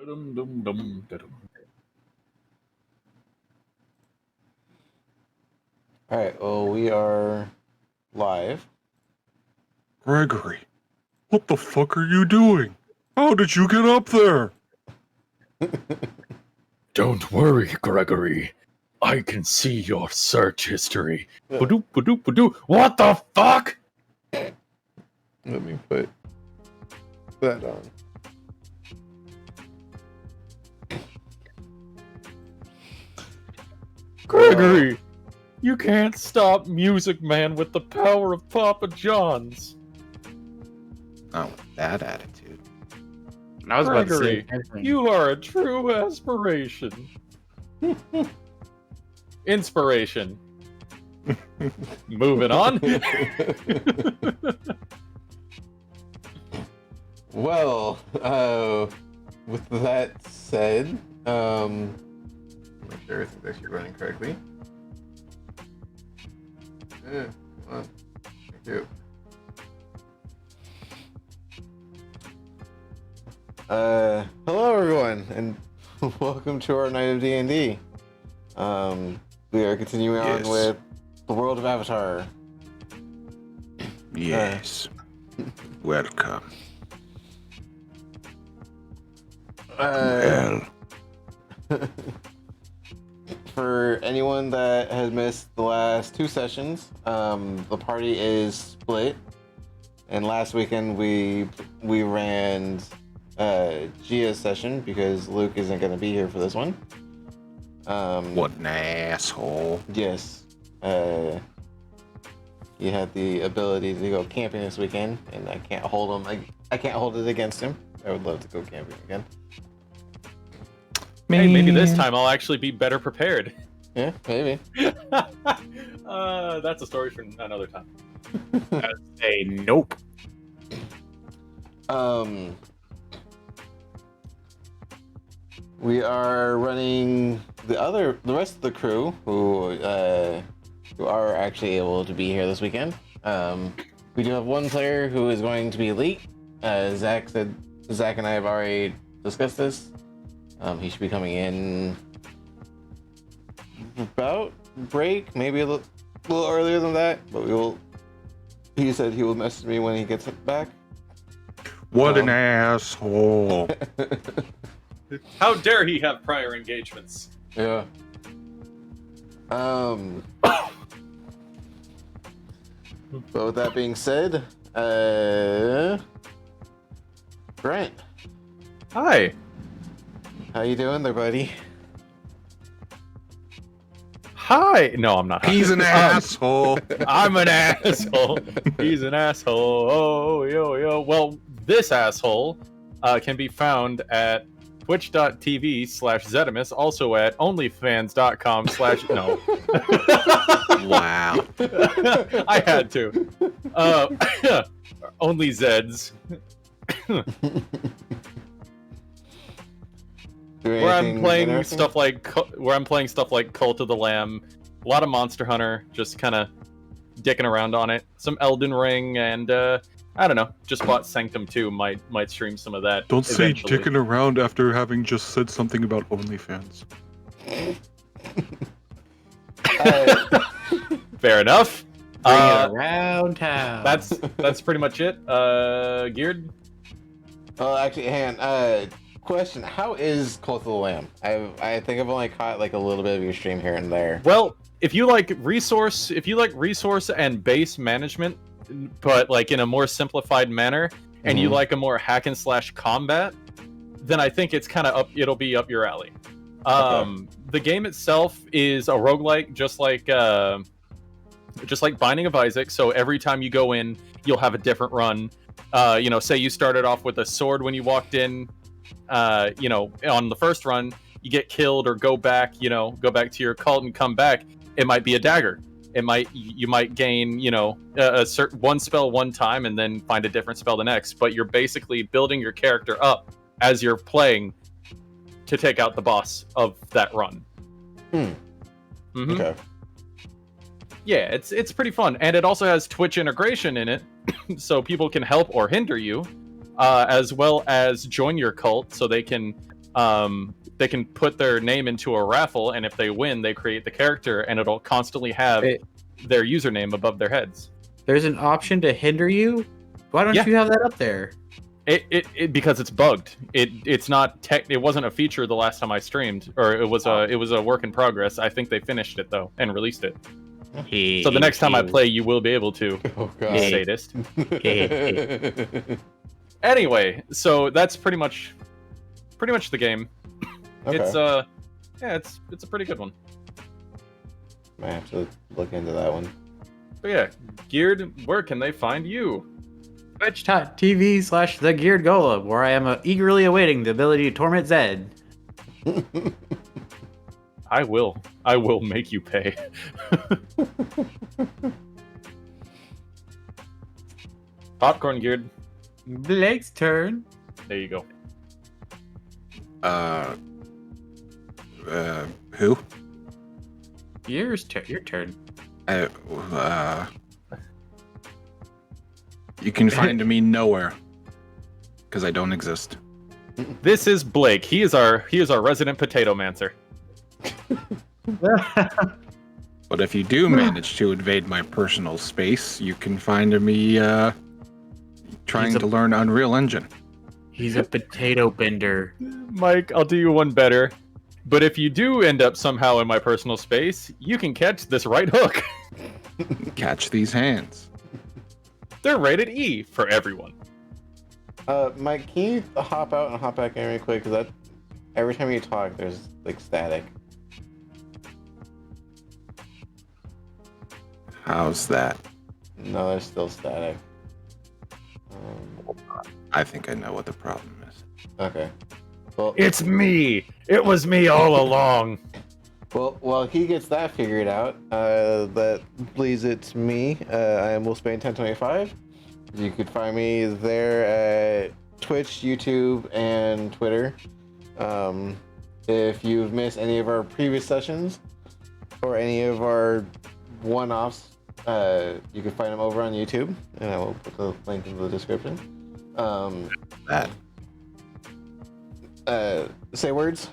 Alright, well, we are live. Gregory, what the fuck are you doing? How did you get up there? Don't worry, Gregory. I can see your search history. Ba-doop, ba-doop, ba-doop. What the fuck? Let me put that on. Gregory, you can't stop Music Man with the power of Papa John's. Oh, that attitude. I was about to Gregory, say, you are a true aspiration. Inspiration. Moving on. Well, with that said, make sure everything's actually running correctly. Yeah, come on. Thank you. Hello everyone, and welcome to our night of D&D. We are continuing on with the world of Avatar. Yes. Welcome. Well. For anyone that has missed the last two sessions, the party is split. And last weekend we ran Gia's session because Luke isn't going to be here for this one. What an asshole. Yes. He had the ability to go camping this weekend, and I can't hold him. I can't hold it against him. I would love to go camping again. Hey, maybe this time I'll actually be better prepared. Yeah, maybe. That's a story for another time. I say nope. We are running the rest of the crew who are actually able to be here this weekend. We do have one player who is going to be elite. Zach and I have already discussed this. He should be coming in about break, maybe a little earlier than that, but he said he will message me when he gets back. What an asshole. How dare he have prior engagements? Yeah. But with that being said, Brent, Hi. how you doing there, buddy? Hi. No, I'm not. He's an asshole. I'm an asshole. He's an asshole. Oh, yo. Well, this asshole can be found at twitch.tv/Zetimus, also at onlyfans.com/ no. Wow. I had to. Only Zeds. Where I'm playing stuff like Cult of the Lamb, a lot of Monster Hunter, just kind of dicking around on it. Some Elden Ring, and I don't know. Just bought Sanctum 2. Might stream some of that. Don't say eventually. dicking around after having just said something about OnlyFans. Fair enough. Bring it around town. That's pretty much it. Geared. Well, actually, hang on. Question: how is Cult of the Lamb? I think I've only caught like a little bit of your stream here and there. Well, if you like resource and base management, but like in a more simplified manner, and you like a more hack and slash combat, then I think it's kind of it'll be up your alley. The game itself is a roguelike, just like Binding of Isaac. So every time you go in, you'll have a different run. Say you started off with a sword when you walked in. On the first run, you get killed or go back to your cult and come back. It might be a dagger. You might gain, a certain one spell one time and then find a different spell the next. But you're basically building your character up as you're playing to take out the boss of that run. Mm-hmm. Okay. Yeah, it's pretty fun, and it also has Twitch integration in it, so people can help or hinder you, as well as join your cult, so they can they can put their name into a raffle, and if they win, they create the character, and it'll constantly have their username above their heads. There's an option to hinder you. Why don't Yeah. you have that up there? It because it's bugged. It's not tech. It wasn't a feature the last time I streamed, or it was a work in progress. I think they finished it though and released it. So the next time I play, you will be able to. Oh god. You sadist. Anyway, so that's pretty much the game. Okay. It's a pretty good one. Might have to look into that one. But yeah, Geared, where can they find you? Twitch.tv/The Geared Golem, where I am eagerly awaiting the ability to torment Zed. I will make you pay. Popcorn Geared. Blake's turn. There you go. Who? Your turn. You can find me nowhere because I don't exist. This is Blake. He is our resident potato mancer. But if you do manage to invade my personal space, you can find me trying to learn Unreal Engine. He's a potato bender. Mike, I'll do you one better. But if you do end up somehow in my personal space, you can catch this right hook. Catch these hands. They're rated E for everyone. Mike, can you hop out and hop back in real quick? Because every time you talk, there's like static. How's that? No, there's still static. I think I know what the problem is. Okay. Well, It's me. It was me all along. well, while he gets that figured out, that leaves it to me. I am WolfSpain1025. You could find me there at Twitch, YouTube, and Twitter. If you've missed any of our previous sessions or any of our one-offs, you can find them over on YouTube, and I will put the link in the description. Say words.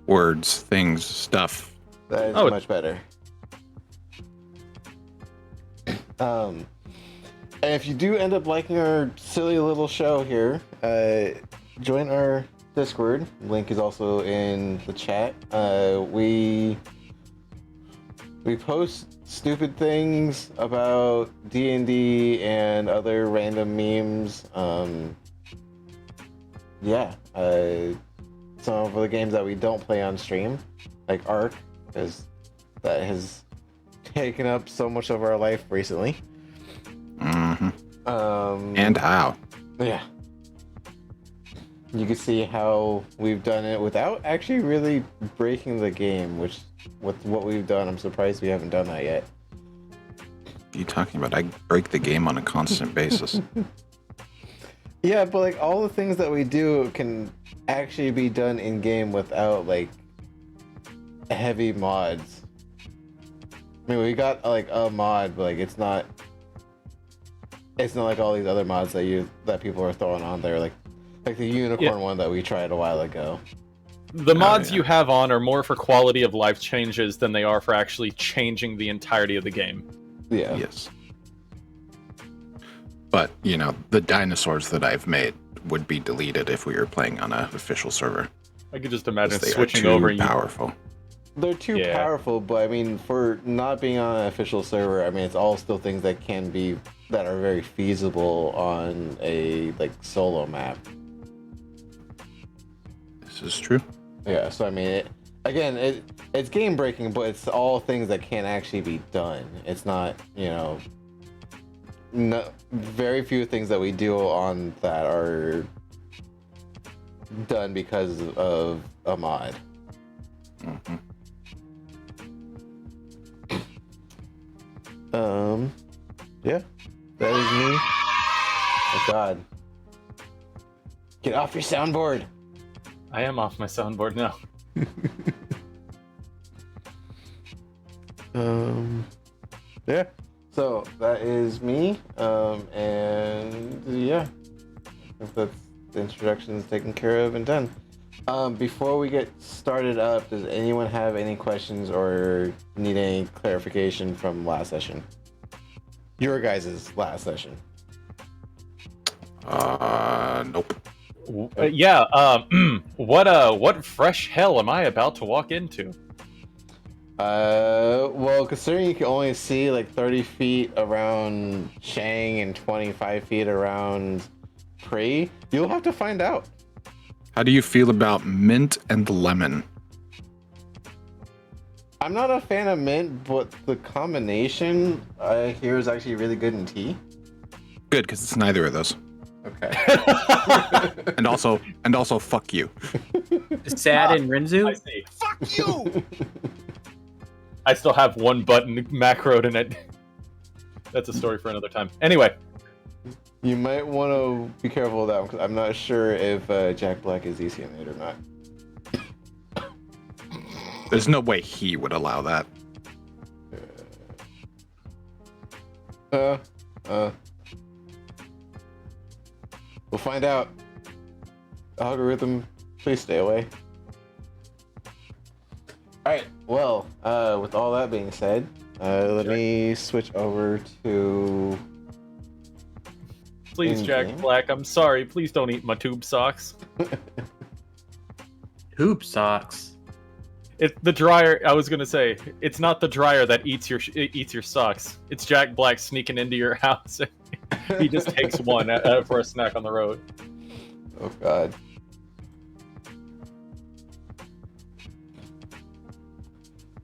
Words, things, stuff. That is much better. And if you do end up liking our silly little show here, join our Discord. Link is also in the chat. We post stupid things about D&D and other random memes. Some of the games that we don't play on stream, like Ark, because that has taken up so much of our life recently. Mm-hmm. And how? Yeah. You can see how we've done it without actually really breaking the game, which with what we've done, I'm surprised we haven't done that yet. What are you talking about? I break the game on a constant basis. Yeah, but like all the things that we do can actually be done in game without like heavy mods. I mean, we got like a mod, but like it's not like all these other mods that people are throwing on there, like the unicorn one that we tried a while ago. The mods you have on are more for quality of life changes than they are for actually changing the entirety of the game. Yeah. Yes. But, the dinosaurs that I've made would be deleted if we were playing on an official server. I could just imagine They switching are too over and powerful. They're too powerful, but I mean, for not being on an official server, I mean, it's all still things that are very feasible on a like solo map. This is true. Yeah, so I mean, it's game breaking, but it's all things that can't actually be done. It's not, very few things that we do on that are done because of a mod. Mm-hmm. Yeah, that is me. Oh God, get off your soundboard. I am off my soundboard now. Yeah. So that is me. And yeah, I think that's the introductions taken care of and done. Before we get started up, does anyone have any questions or need any clarification from last session? Your guys' last session. Nope. What fresh hell am I about to walk into? Well, considering you can only see like 30 feet around Shang and 25 feet around Prey, you'll have to find out. How do you feel about mint and lemon? I'm not a fan of mint, but the combination I hear is actually really good in tea. Good, because it's neither of those. Okay. And also, fuck you. Sad and Renzu? I see. Fuck you! I still have one button macroed in it. That's a story for another time. Anyway. You might want to be careful of that one, because I'm not sure if Jack Black is ECNA'd or not. There's no way he would allow that. We'll find out. Algorithm, please stay away. Alright, well, with all that being said, let me switch over to... Please, Jack Black, I'm sorry. Please don't eat my tube socks. Hoop socks. It's the dryer. I was gonna say it's not the dryer that eats your socks. It's Jack Black sneaking into your house. He just takes one for a snack on the road. Oh God.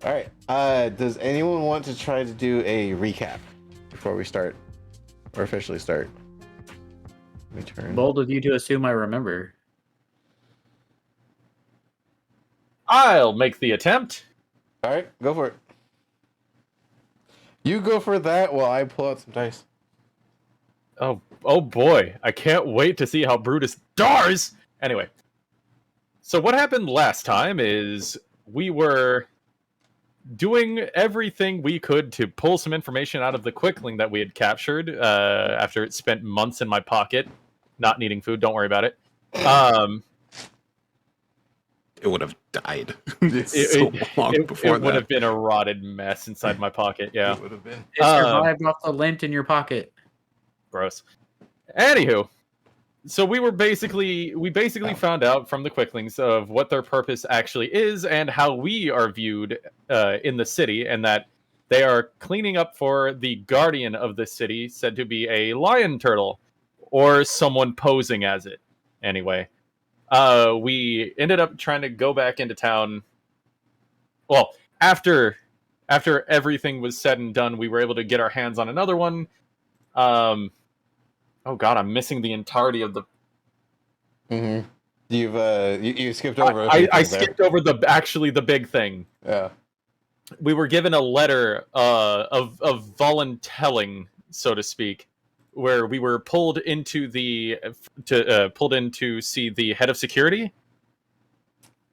All right. Does anyone want to try to do a recap before we start, or officially start? Let me turn. Bold of you to assume I remember. I'll make the attempt. All right, go for it. You go for that while I pull out some dice. Oh boy, I can't wait to see how Brutus stars. Anyway, so what happened last time is we were doing everything we could to pull some information out of the Quickling that we had captured after it spent months in my pocket, not needing food. Don't worry about it. It would have died It would have been a rotted mess inside my pocket. Yeah, It would have been. It survived off the lint in your pocket. Gross. Anywho, so we basically found out from the Quicklings of what their purpose actually is and how we are viewed in the city, and that they are cleaning up for the guardian of the city, said to be a lion turtle or someone posing as it. Anyway, we ended up trying to go back into town. Well, after everything was said and done, we were able to get our hands on another one. Oh God, I'm missing the entirety of the. Mm-hmm. You skipped over. I skipped over the big thing. Yeah. We were given a letter of voluntelling, so to speak, where we were pulled into to see the head of security.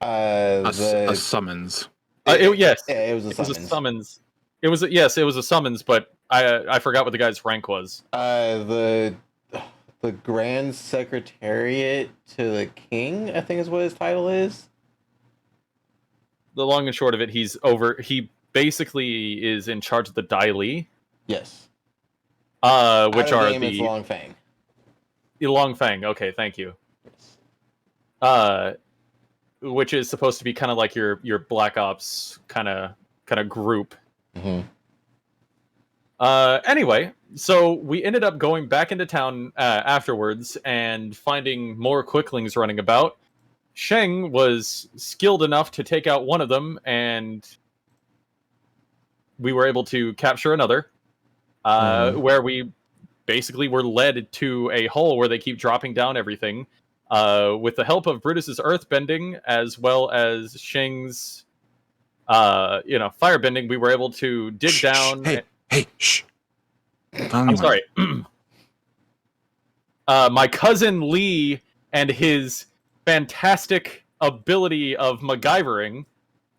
A summons. Yes, yeah, it was a summons. It was a summons. It was a summons, but I forgot what the guy's rank was. The Grand Secretariat to the King, I think is what his title is. The long and short of it, he basically is in charge of the Dai Li. Yes. Which are the Long Fang. The Long Fang. Okay, thank you. Yes. Which is supposed to be kind of like your Black Ops kind of group. Mm-hmm. Anyway, so we ended up going back into town afterwards and finding more Quicklings running about. Sheng was skilled enough to take out one of them, and we were able to capture another, where we basically were led to a hole where they keep dropping down everything. With the help of Brutus's earthbending, as well as Sheng's firebending, we were able to dig down. Hey, shh. I'm sorry. My cousin Lee and his fantastic ability of MacGyvering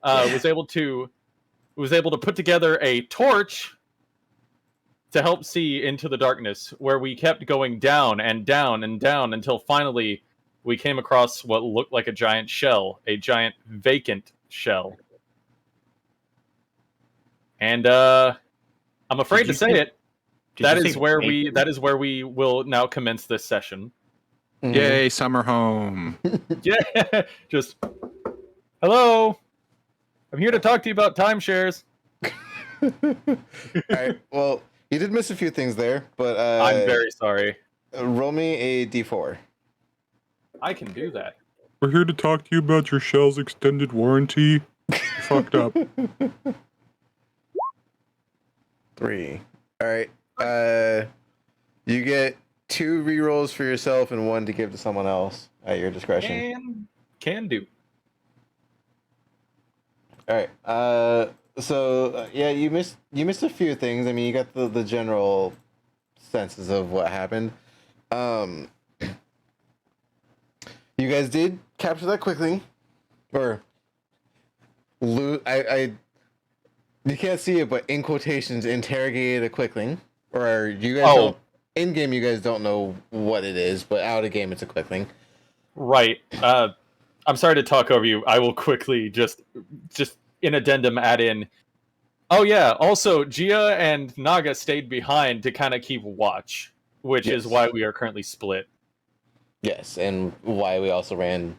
was able to put together a torch to help see into the darkness, where we kept going down and down and down until finally we came across what looked like a giant shell, a giant vacant shell. And I'm afraid to say it. That is where we will now commence this session. Yay, summer home. Yeah, just hello. I'm here to talk to you about timeshares. All right. Well, you did miss a few things there, but I'm very sorry. Roll me a d4. I can do that. We're here to talk to you about your shell's extended warranty. You fucked up. 3. All right. You get 2 rerolls for yourself and 1 to give to someone else at your discretion. Can do. All right. Yeah, you missed a few things. I mean, you got the general senses of what happened. You guys did capture that quickly, or you can't see it, but in quotations, interrogated a quickling. Or you guys don't, in game, you guys don't know what it is, but out of game, it's a quickling. Right. I'm sorry to talk over you. I will quickly just in addendum add in. Oh yeah. Also, Gia and Naga stayed behind to kind of keep watch, which is why we are currently split. Yes, and why we also ran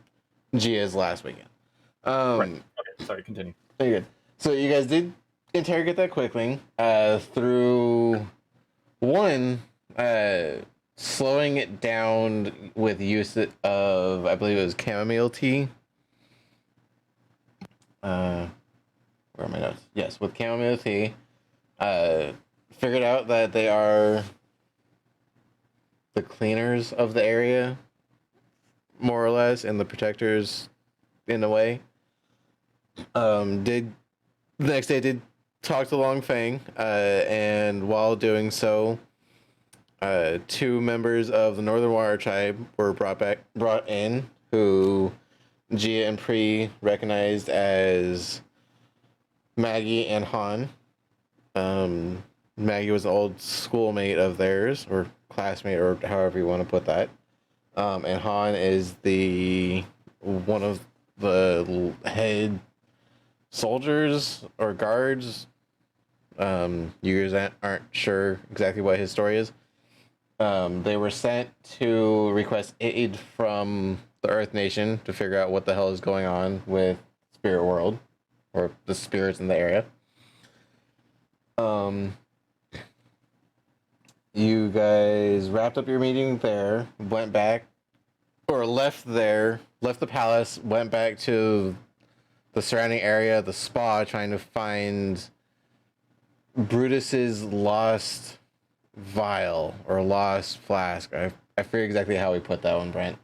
Gia's last weekend. Right. Okay. Sorry. Continue. Very good. So you guys did interrogate that quickling through one slowing it down with use of, I believe it was chamomile tea. Where are my notes? Yes, with chamomile tea. Figured out that they are the cleaners of the area, more or less, and the protectors in a way. The next day did talk to Long Fang, and while doing so, 2 members of the Northern Water Tribe were brought in, who Gia and Pri recognized as Maggie and Han. Maggie was an old schoolmate of theirs, or classmate, or however you want to put that. And Han is one of the head soldiers or guards. You guys aren't sure exactly what his story is. They were sent to request aid from the Earth Nation to figure out what the hell is going on with Spirit World, or the spirits in the area. You guys wrapped up your meeting there, went back, or left the palace, went back to the surrounding area, the spa, trying to find Brutus's lost vial or lost flask. I forget exactly how we put that one, Brent.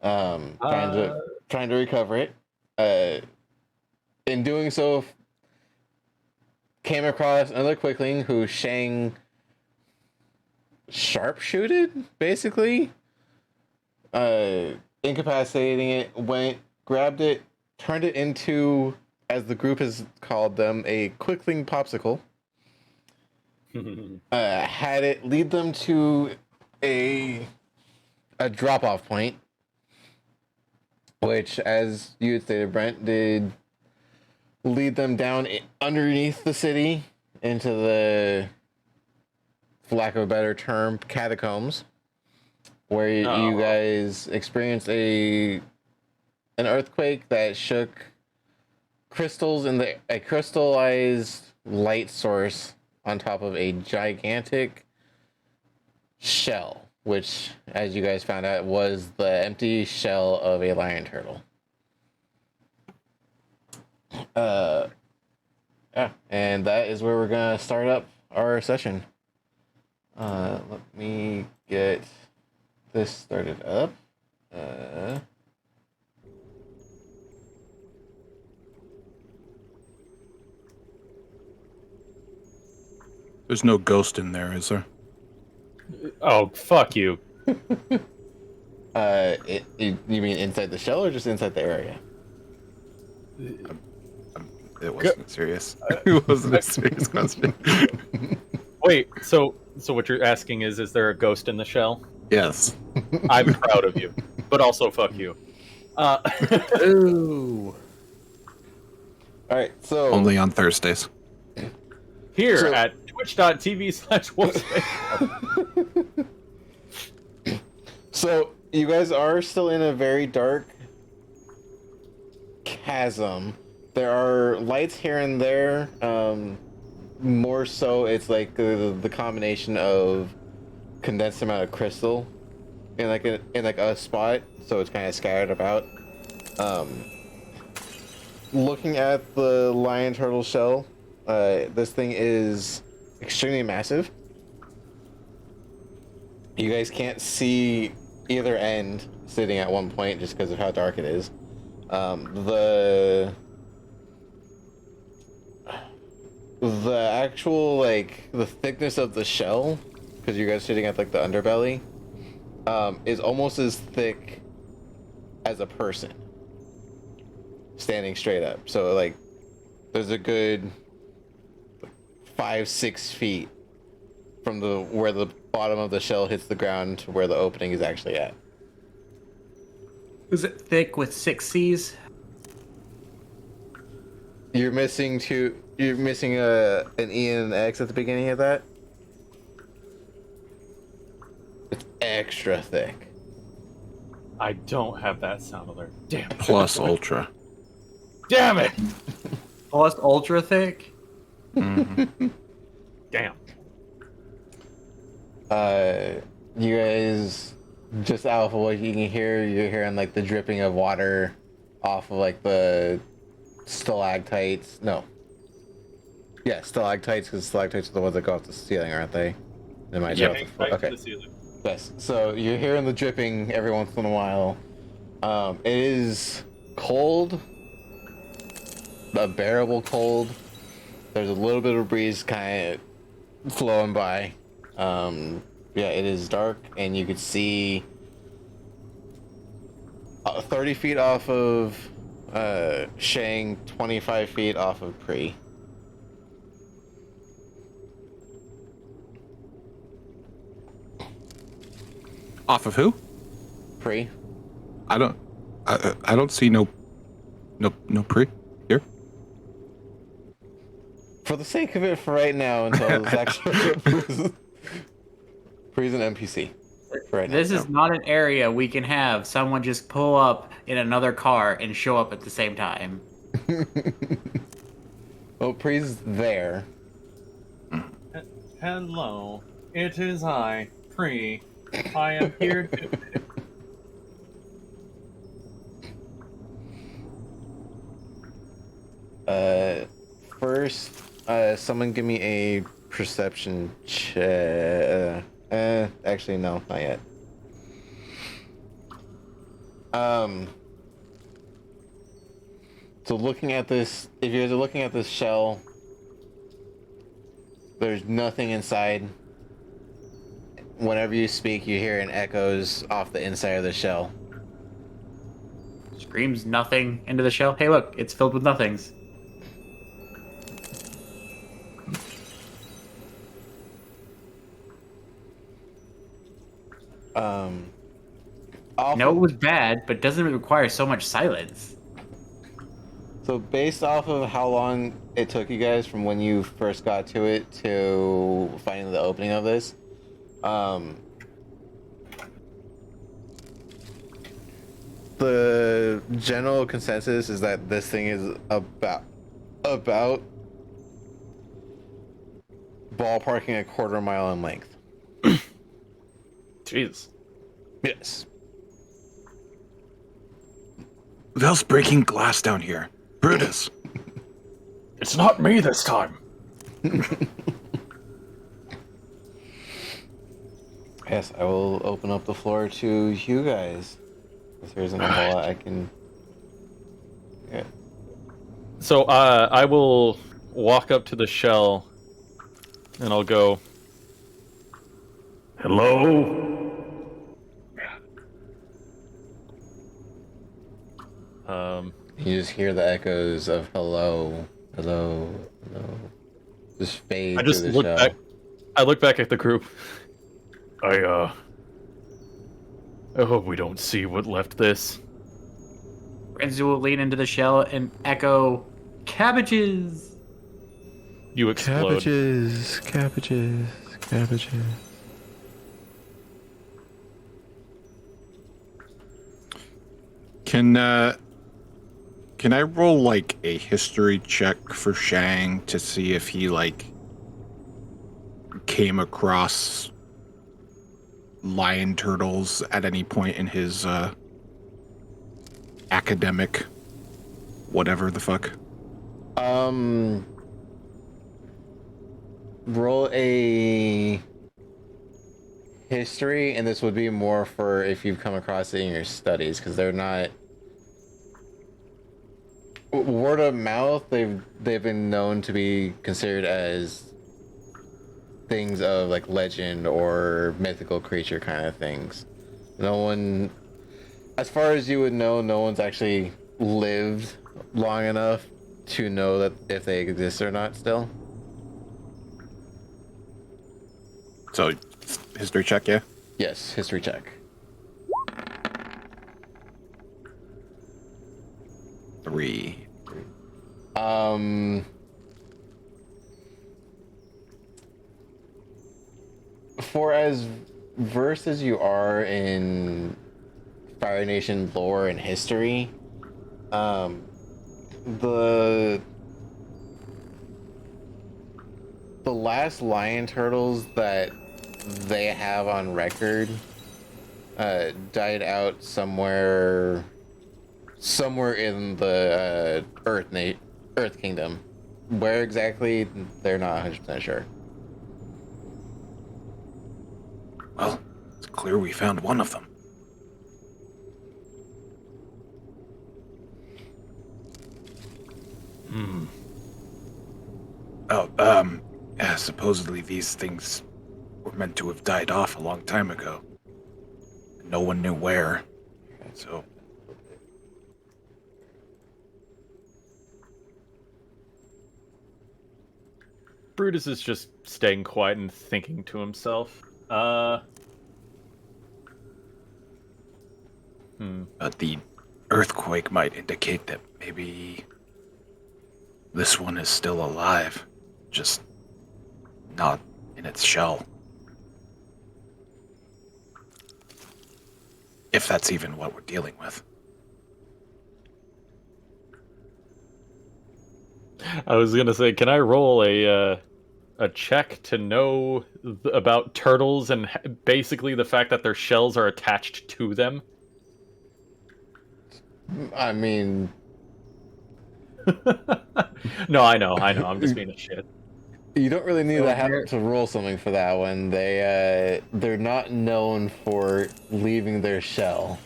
Trying to recover it. In doing so, came across another quickling who Shang sharpshooted, basically. Incapacitating it, grabbed it, turned it into, as the group has called them, a quickling popsicle. Had it lead them to a drop-off point, which, as you had stated, Brent, did lead them down underneath the city into the, for lack of a better term, catacombs, where you guys experienced an earthquake that shook crystals in a crystallized light source on top of a gigantic shell, which, as you guys found out, was the empty shell of a lion turtle. Yeah, and that is where we're gonna start up our session. Let me get this started up. There's no ghost in there, is there? Oh, fuck you. You mean inside the shell or just inside the area? It wasn't serious. It wasn't a serious question. Wait, so what you're asking is there a ghost in the shell? Yes. I'm proud of you. but also fuck you. Ooh. All right, so Only on Thursdays. Here So- at twitch.tv/wolfspace. So you guys are still in a very dark chasm. There are lights here and there. More so, it's like the combination of condensed amount of crystal in like a spot, so it's kind of scattered about. Looking at the lion turtle shell, this thing is extremely massive. You guys can't see either end sitting at one point just because of how dark it is. The actual, like, the thickness of the shell, because you guys are sitting at like the underbelly, is almost as thick as a person standing straight up. So like there's a good 5-6 feet from where the bottom of the shell hits the ground to where the opening is actually at. Is it thick with 6 C's? You're missing an E and an X at the beginning of that. It's extra thick. I don't have that sound alert. Damn it. Plus Ultra. Damn it! Plus ultra thick? Mhm. Damn. You guys, just out of what you can hear, you're hearing like the dripping of water off of like the stalactites. No. Yeah, stalactites, because stalactites are the ones that go off the ceiling, aren't they? They might go off the Right to okay. the ceiling. Yes. So you're hearing the dripping every once in a while. It is cold, a bearable cold. There's a little bit of breeze kind of flowing by. Yeah, it is dark, and you could see 30 feet off of Shang, 25 feet off of Pri. Off of who? Pri? I don't see no pre here. For the sake of it, for right now, until it's actually Pri's an NPC. For right now. This is not an area we can have someone just pull up in another car and show up at the same time. Well, Pri's there. Hello, it is I, Pri. I am here to. First, someone give me a perception check. Actually, no, not yet. So looking at this, if you guys are looking at this shell, there's nothing inside. Whenever you speak, you hear an echoes off the inside of the shell. Screams nothing into the shell. Hey, look, it's filled with nothings. I know it was bad, but doesn't require so much silence. So based off of how long it took you guys from when you first got to it to finding the opening of this, the general consensus is that this thing is about ballparking a quarter mile in length. Jeez. Yes. Who the hell's breaking glass down here? Brutus. It's not me this time. Yes, I will open up the floor to you guys. If there's an umbrella, I can. Yeah. So I will walk up to the shell, and I'll go. Hello. You just hear the echoes of hello, hello, hello. Just fade I just through the look shell. back. I look back at the group. I I hope we don't see what left this. Renzu will lean into the shell and echo, cabbages! You explode. Cabbages, cabbages, cabbages. Can I roll like a history check for Shang to see if he like came across lion turtles at any point in his academic whatever the fuck? Roll a history, and this would be more for if you've come across it in your studies, because they're not word of mouth. They've been known to be considered as things of like legend or mythical creature kind of things. No one, as far as you would know, no one's actually lived long enough to know that if they exist or not still. So, history check, yeah? Yes, history check. 3. For as versed as you are in Fire Nation lore and history, the last lion turtles that they have on record died out somewhere in the Earth Kingdom. Where exactly, they're not 100% sure. Well, it's clear we found one of them. Oh, supposedly these things were meant to have died off a long time ago. No one knew where, so... Brutus is just staying quiet and thinking to himself. But the earthquake might indicate that maybe this one is still alive, just not in its shell. If that's even what we're dealing with. I was gonna say, can I roll a check to know about turtles and basically the fact that their shells are attached to them? I mean, No, I know. I'm just being a shit. you don't really need So to roll something for that one. They're not known for leaving their shell.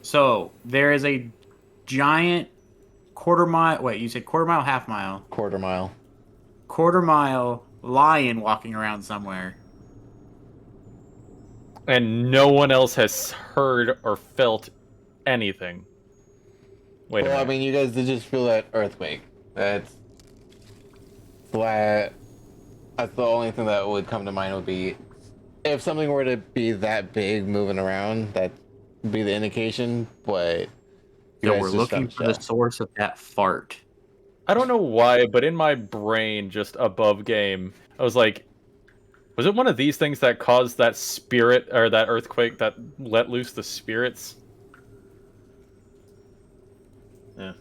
So there is a giant quarter mile. Wait, you said quarter mile, half mile? Quarter mile. Quarter mile lion walking around somewhere. And no one else has heard or felt anything. Wait a Well, minute. I mean, you guys did just feel that earthquake. That's flat. That's the only thing that would come to mind would be if something were to be that big moving around, that'd be the indication. But you So guys we're just looking found for the shell. source of that fart. I don't know why, but in my brain, just above game, I was like, was it one of these things that caused that spirit or that earthquake that let loose the spirits? Yeah.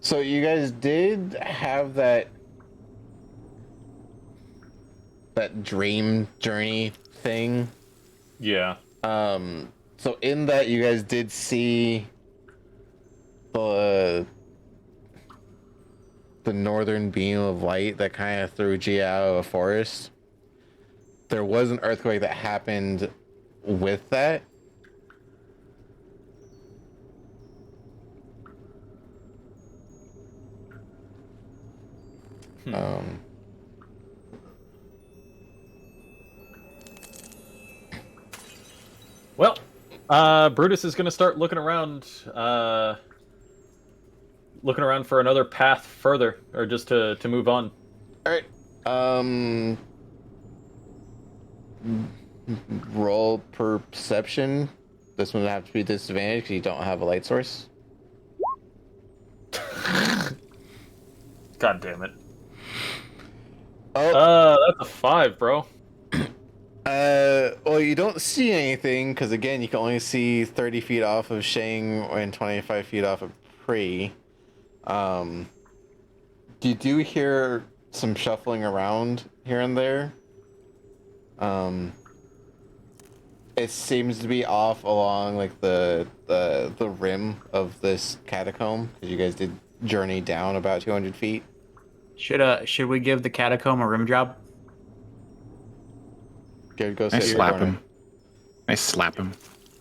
So you guys did have that dream journey thing. Yeah. So in that you guys did see the northern beam of light that kind of threw Gia out of a forest. There was an earthquake that happened with that. Um, Well, Brutus is going to start looking around for another path further, or just to move on. all right. roll perception. This one would have to be disadvantaged because you don't have a light source. God damn it. Oh, That's a 5, bro. well, you don't see anything because again, you can only see 30 feet off of Shang and 25 feet off of Pre. You do hear some shuffling around here and there. It seems to be off along like the rim of this catacomb because you guys did journey down about 200 feet. Should we give the catacomb a rim job? Go I sit in your slap corner. him. I slap him.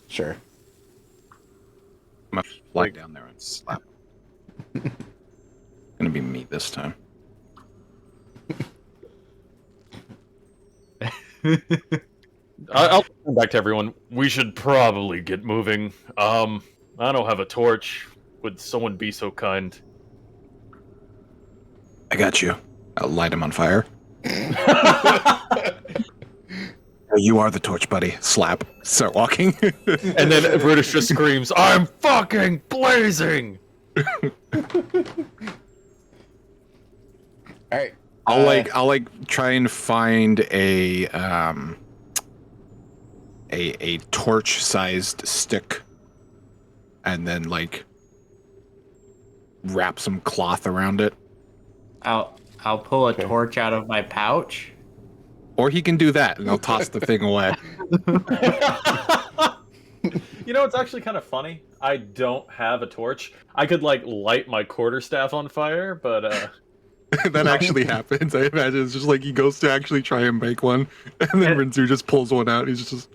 Sure. I'm gonna fly down there and slap him. Gonna be me this time. I'll come back to everyone. We should probably get moving. I don't have a torch. Would someone be so kind? I got you. I'll light him on fire. You are the torch, buddy. Slap. Start walking. And then Brutus just screams, "I'm fucking blazing!" All right. I'll try and find a torch-sized stick, and then like wrap some cloth around it. I'll pull a torch out of my pouch. Or he can do that, and I'll toss the thing away. You know, it's actually kind of funny. I don't have a torch. I could like light my quarterstaff on fire, but That actually happens. I imagine it's just like he goes to actually try and make one, and then Rinzu just pulls one out. He just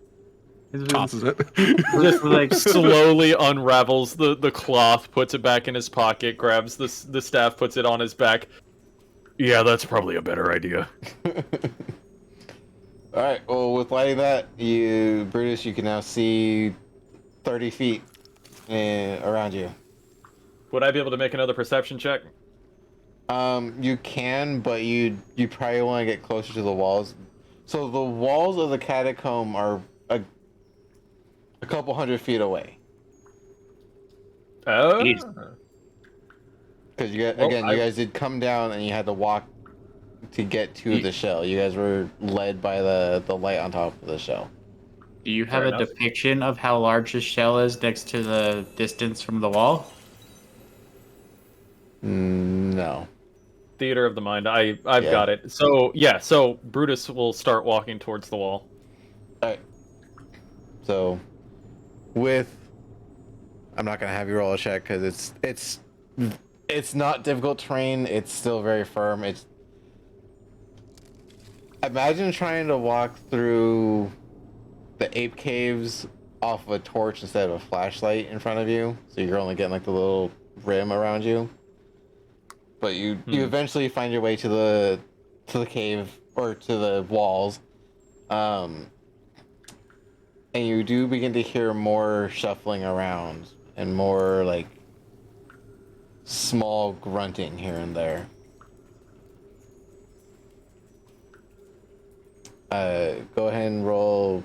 tosses it. Just like slowly unravels the cloth, puts it back in his pocket, grabs the staff, puts it on his back. Yeah, that's probably a better idea. All right. Well, with lighting that, Brutus, you can now see 30 feet around you. Would I be able to make another perception check? You can, but you probably want to get closer to the walls. So the walls of the catacomb are a couple hundred feet away. Oh. Because you Well, guys did come down and you had to walk to get to the shell. You guys were led by the light on top of the shell. Do you have Fair a enough. depiction of how large the shell is next to the distance from the wall? No. Theater of the mind. I've Yeah. got it. So yeah, so Brutus will start walking towards the wall. Alright. So, I'm not gonna have you roll a check because it's not difficult terrain. It's still very firm. Imagine trying to walk through the ape caves off of a torch instead of a flashlight in front of you. So you're only getting like the little rim around you. But you eventually find your way to the cave or to the walls. And you do begin to hear more shuffling around and more like small grunting here and there. Go ahead and roll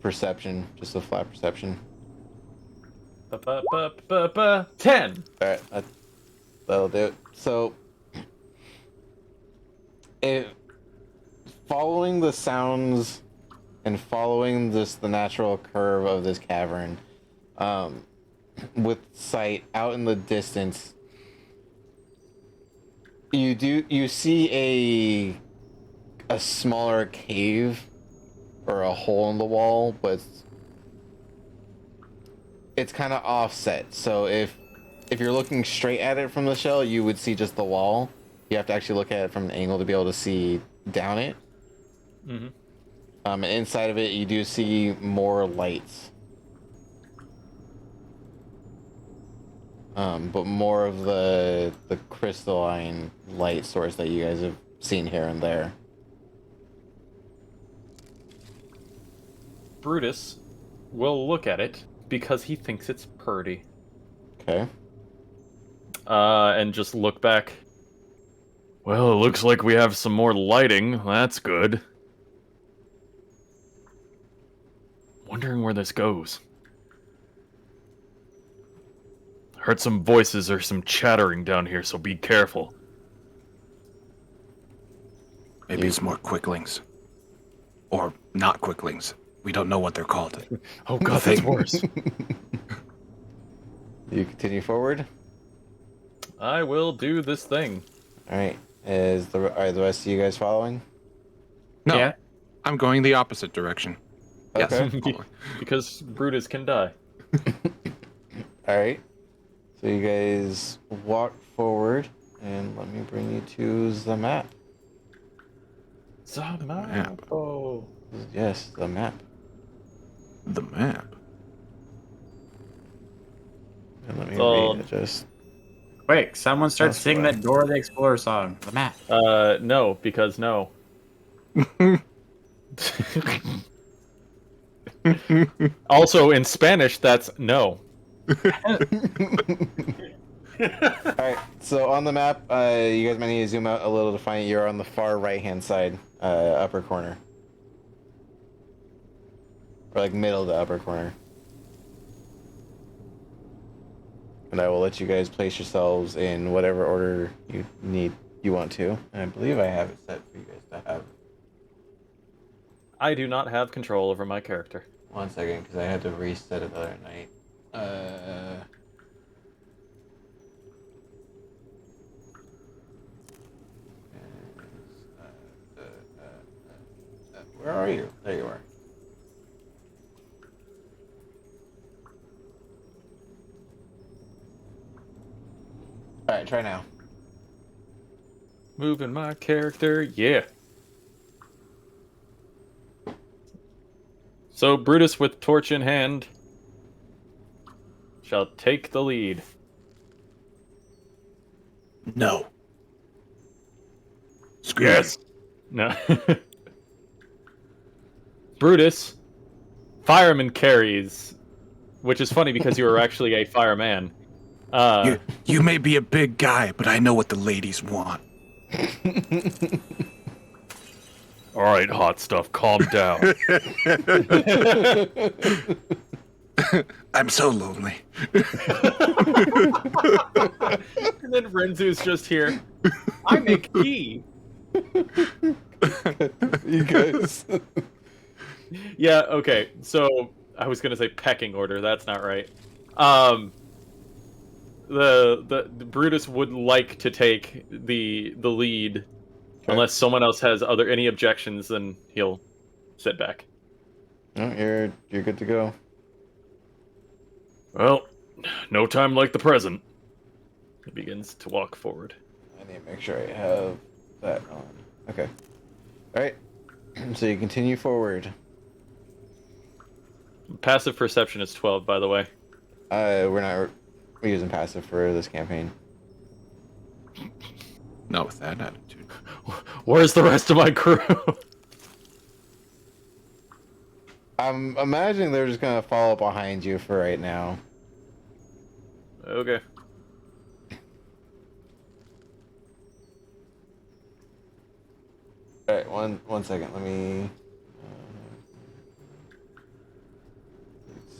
perception, just a flat perception. 10. Alright, that'll do it. So, following the sounds and following the natural curve of this cavern, with sight out in the distance, you see a smaller cave or a hole in the wall, but it's kind of offset. So if you're looking straight at it from the shell, you would see just the wall. You have to actually look at it from an angle to be able to see down it. Mm-hmm. And inside of it, you do see more lights. But more of the crystalline light source that you guys have seen here and there. Brutus will look at it because he thinks it's pretty. Okay. And just look back. Well, it looks like we have some more lighting. That's good. wondering where this goes. Heard some voices or some chattering down here, so be careful. Maybe it's more quicklings. Or not quicklings. We don't know what they're called. Oh god, that's worse. You continue forward. I will do this thing. All right. Are the rest of you guys following? No, Yeah. I'm going the opposite direction. Yes. Okay. Because Brutus can die. All right. So you guys walk forward, and let me bring you to the map. Map. Oh. Yes, the map. The map. And let me So- readjust. Quick, someone start That's singing right. that Dora the Explorer song. The map. No, because no. Also, in Spanish, that's no. All right. So on the map, you guys might need to zoom out a little to find you're on the far right-hand side, upper corner, or like middle to upper corner. And I will let you guys place yourselves in whatever order you want to. And I believe I have it set for you guys to have. I do not have control over my character. 1 second, because I had to reset it the other night. Where are you? There you are. Alright, try now. Moving my character, yeah. So Brutus with torch in hand shall take the lead. No. Screw Yes. No. Brutus, fireman carries, which is funny because you were actually a fireman. You may be a big guy, but I know what the ladies want. All right, hot stuff, calm down. I'm so lonely. And then Renzu's just here. I make tea. You guys. Yeah, okay. So I was gonna say pecking order. That's not right. The Brutus would like to take the lead, unless someone else has any objections. Then he'll sit back. No, you're good to go. Well, no time like the present. He begins to walk forward. I need to make sure I have that on. Okay. Alright. So you continue forward. Passive perception is 12, by the way. We're using passive for this campaign. Not with that attitude. Where's the rest of my crew? I'm imagining they're just gonna follow behind you for right now. Okay. Alright, one second. Let me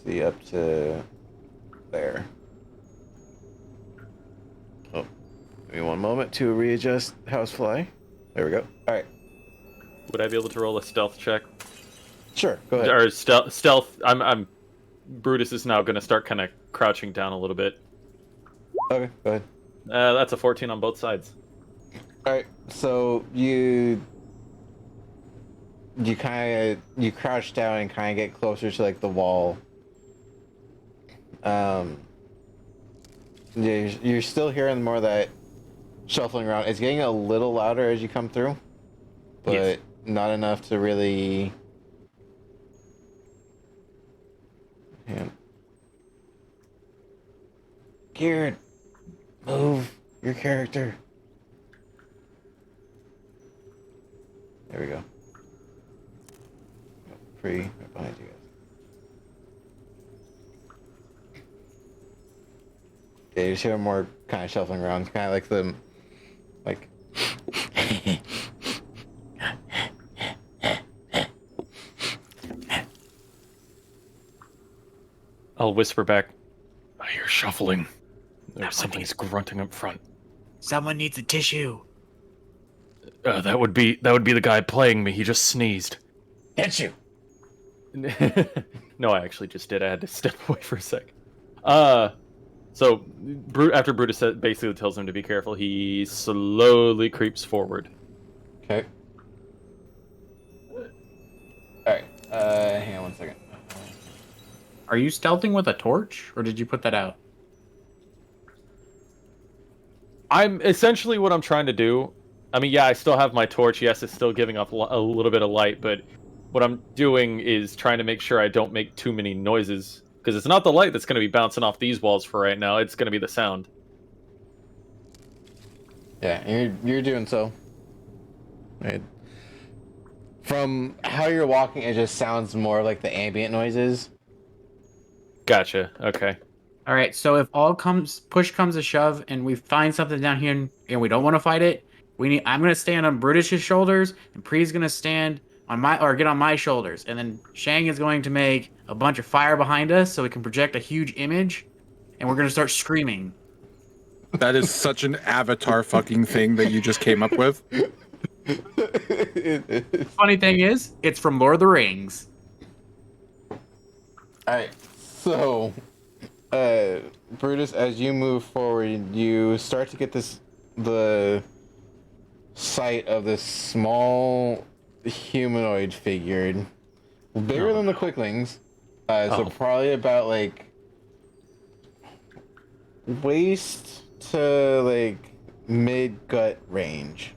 see up to there. Oh, give me one moment to readjust housefly. There we go. Alright. Would I be able to roll a stealth check? Sure, go ahead. Or stealth. I'm. Brutus is now going to start kind of crouching down a little bit. Okay, go ahead. That's a 14 on both sides. Alright, so you crouch down and kind of get closer to like the wall. You're still hearing more of that shuffling around. It's getting a little louder as you come through, but Yes. not enough to really. Man. Geared, move your character. There we go. Free right behind you guys. Yeah, you just hear more kind of shuffling around, kind of like the, like. I'll whisper back. I hear shuffling. Something's grunting up front. Someone needs a tissue. That would be the guy playing me. He just sneezed. Get you. No, I actually just did. I had to step away for a sec. So after Brutus basically tells him to be careful, he slowly creeps forward. Okay. Alright, hang on one second. Are you stealthing with a torch, or did you put that out? I'm essentially what I'm trying to do. I mean, yeah, I still have my torch. Yes, it's still giving off a little bit of light, but what I'm doing is trying to make sure I don't make too many noises. Because it's not the light that's going to be bouncing off these walls for right now. It's going to be the sound. Yeah, you're doing so. Right. From how you're walking, it just sounds more like the ambient noises. Gotcha. Okay. All right. So if push comes to shove, and we find something down here, and we don't want to fight it, I'm gonna stand on Brutus's shoulders, and Pre's gonna stand on get on my shoulders, and then Shang is going to make a bunch of fire behind us so we can project a huge image, and we're gonna start screaming. That is such an Avatar fucking thing that you just came up with. Funny thing is, it's from Lord of the Rings. Alright, so Brutus, as you move forward, you start to get the sight of this small humanoid figure, bigger than the Quicklings, so probably about like waist to like mid gut range.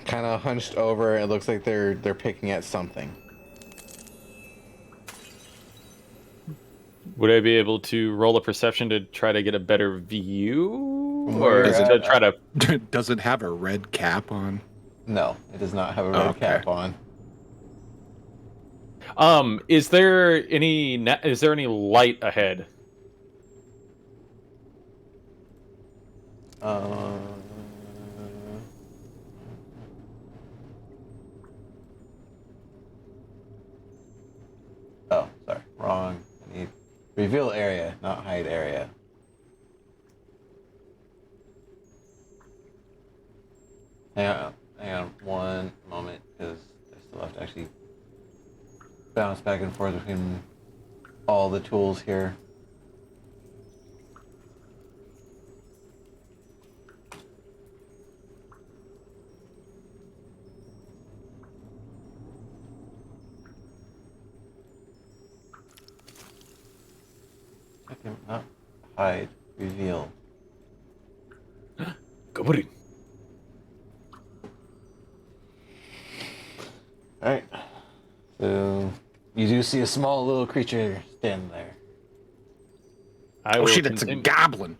Kind of hunched over. It looks like they're picking at something. Would I be able to roll a perception to try to get a better view, Where or to try to? Does it have a red cap on? No, it does not have a red cap on. Is there any light ahead? Oh, sorry, wrong. I need reveal area, not hide area. Hang on one moment, because I still have to actually bounce back and forth between all the tools here. I can not hide, reveal. Goblin. Alright. So you do see a small little creature standing there. Oh shit, it's a goblin.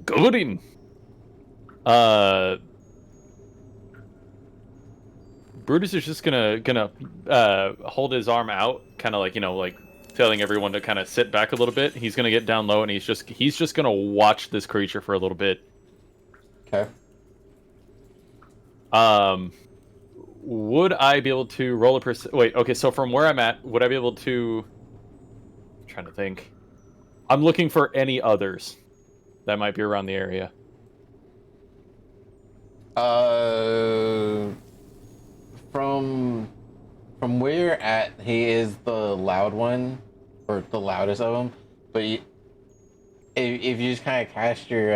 Goblin. Brutus is just gonna hold his arm out, kind of like telling everyone to kind of sit back a little bit. He's gonna get down low, and he's just gonna watch this creature for a little bit. Okay. Would I be able to roll a wait, okay, so from where I'm at, would I be able to... I'm trying to think. I'm looking for any others that might be around the area. From where you're at, he is the loud one, or the loudest of them. But if you just kind of cast your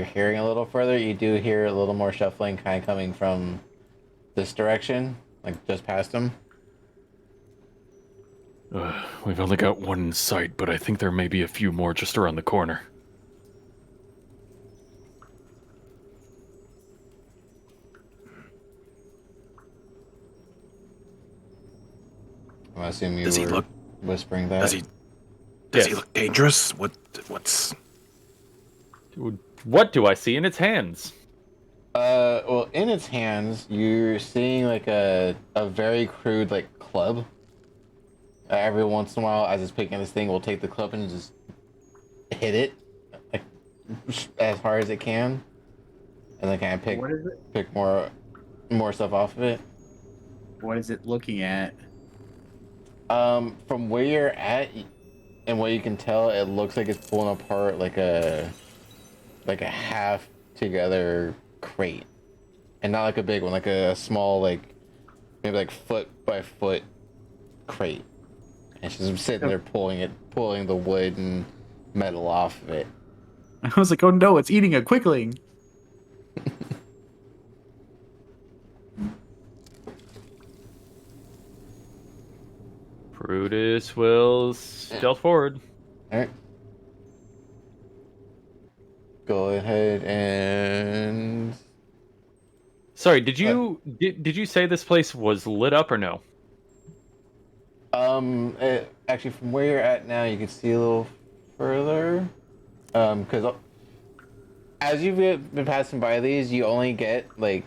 hearing a little further, you do hear a little more shuffling, kind of coming from this direction, like just past him. We've only got one in sight, but I think there may be a few more just around the corner. I'm assuming you Does he were look whispering that. Does he Yes. look dangerous? What's What do I see in its hands? Well, in its hands, you're seeing like a very crude like club. Every once in a while, as it's picking this thing, we'll take the club and just hit it like as hard as it can, and then kind of pick more stuff off of it. What is it looking at? From where you're at and what you can tell, it looks like it's pulling apart like a half together crate, and not like a big one, like a small, like maybe like foot by foot crate. And she's sitting there pulling the wood and metal off of it. I was like, oh no, it's eating a quickling. Brutus will stealth forward. All right. Go ahead and Sorry, did you say this place was lit up or no? actually, from where you're at now, you can see a little further. Because as you've been passing by these, you only get like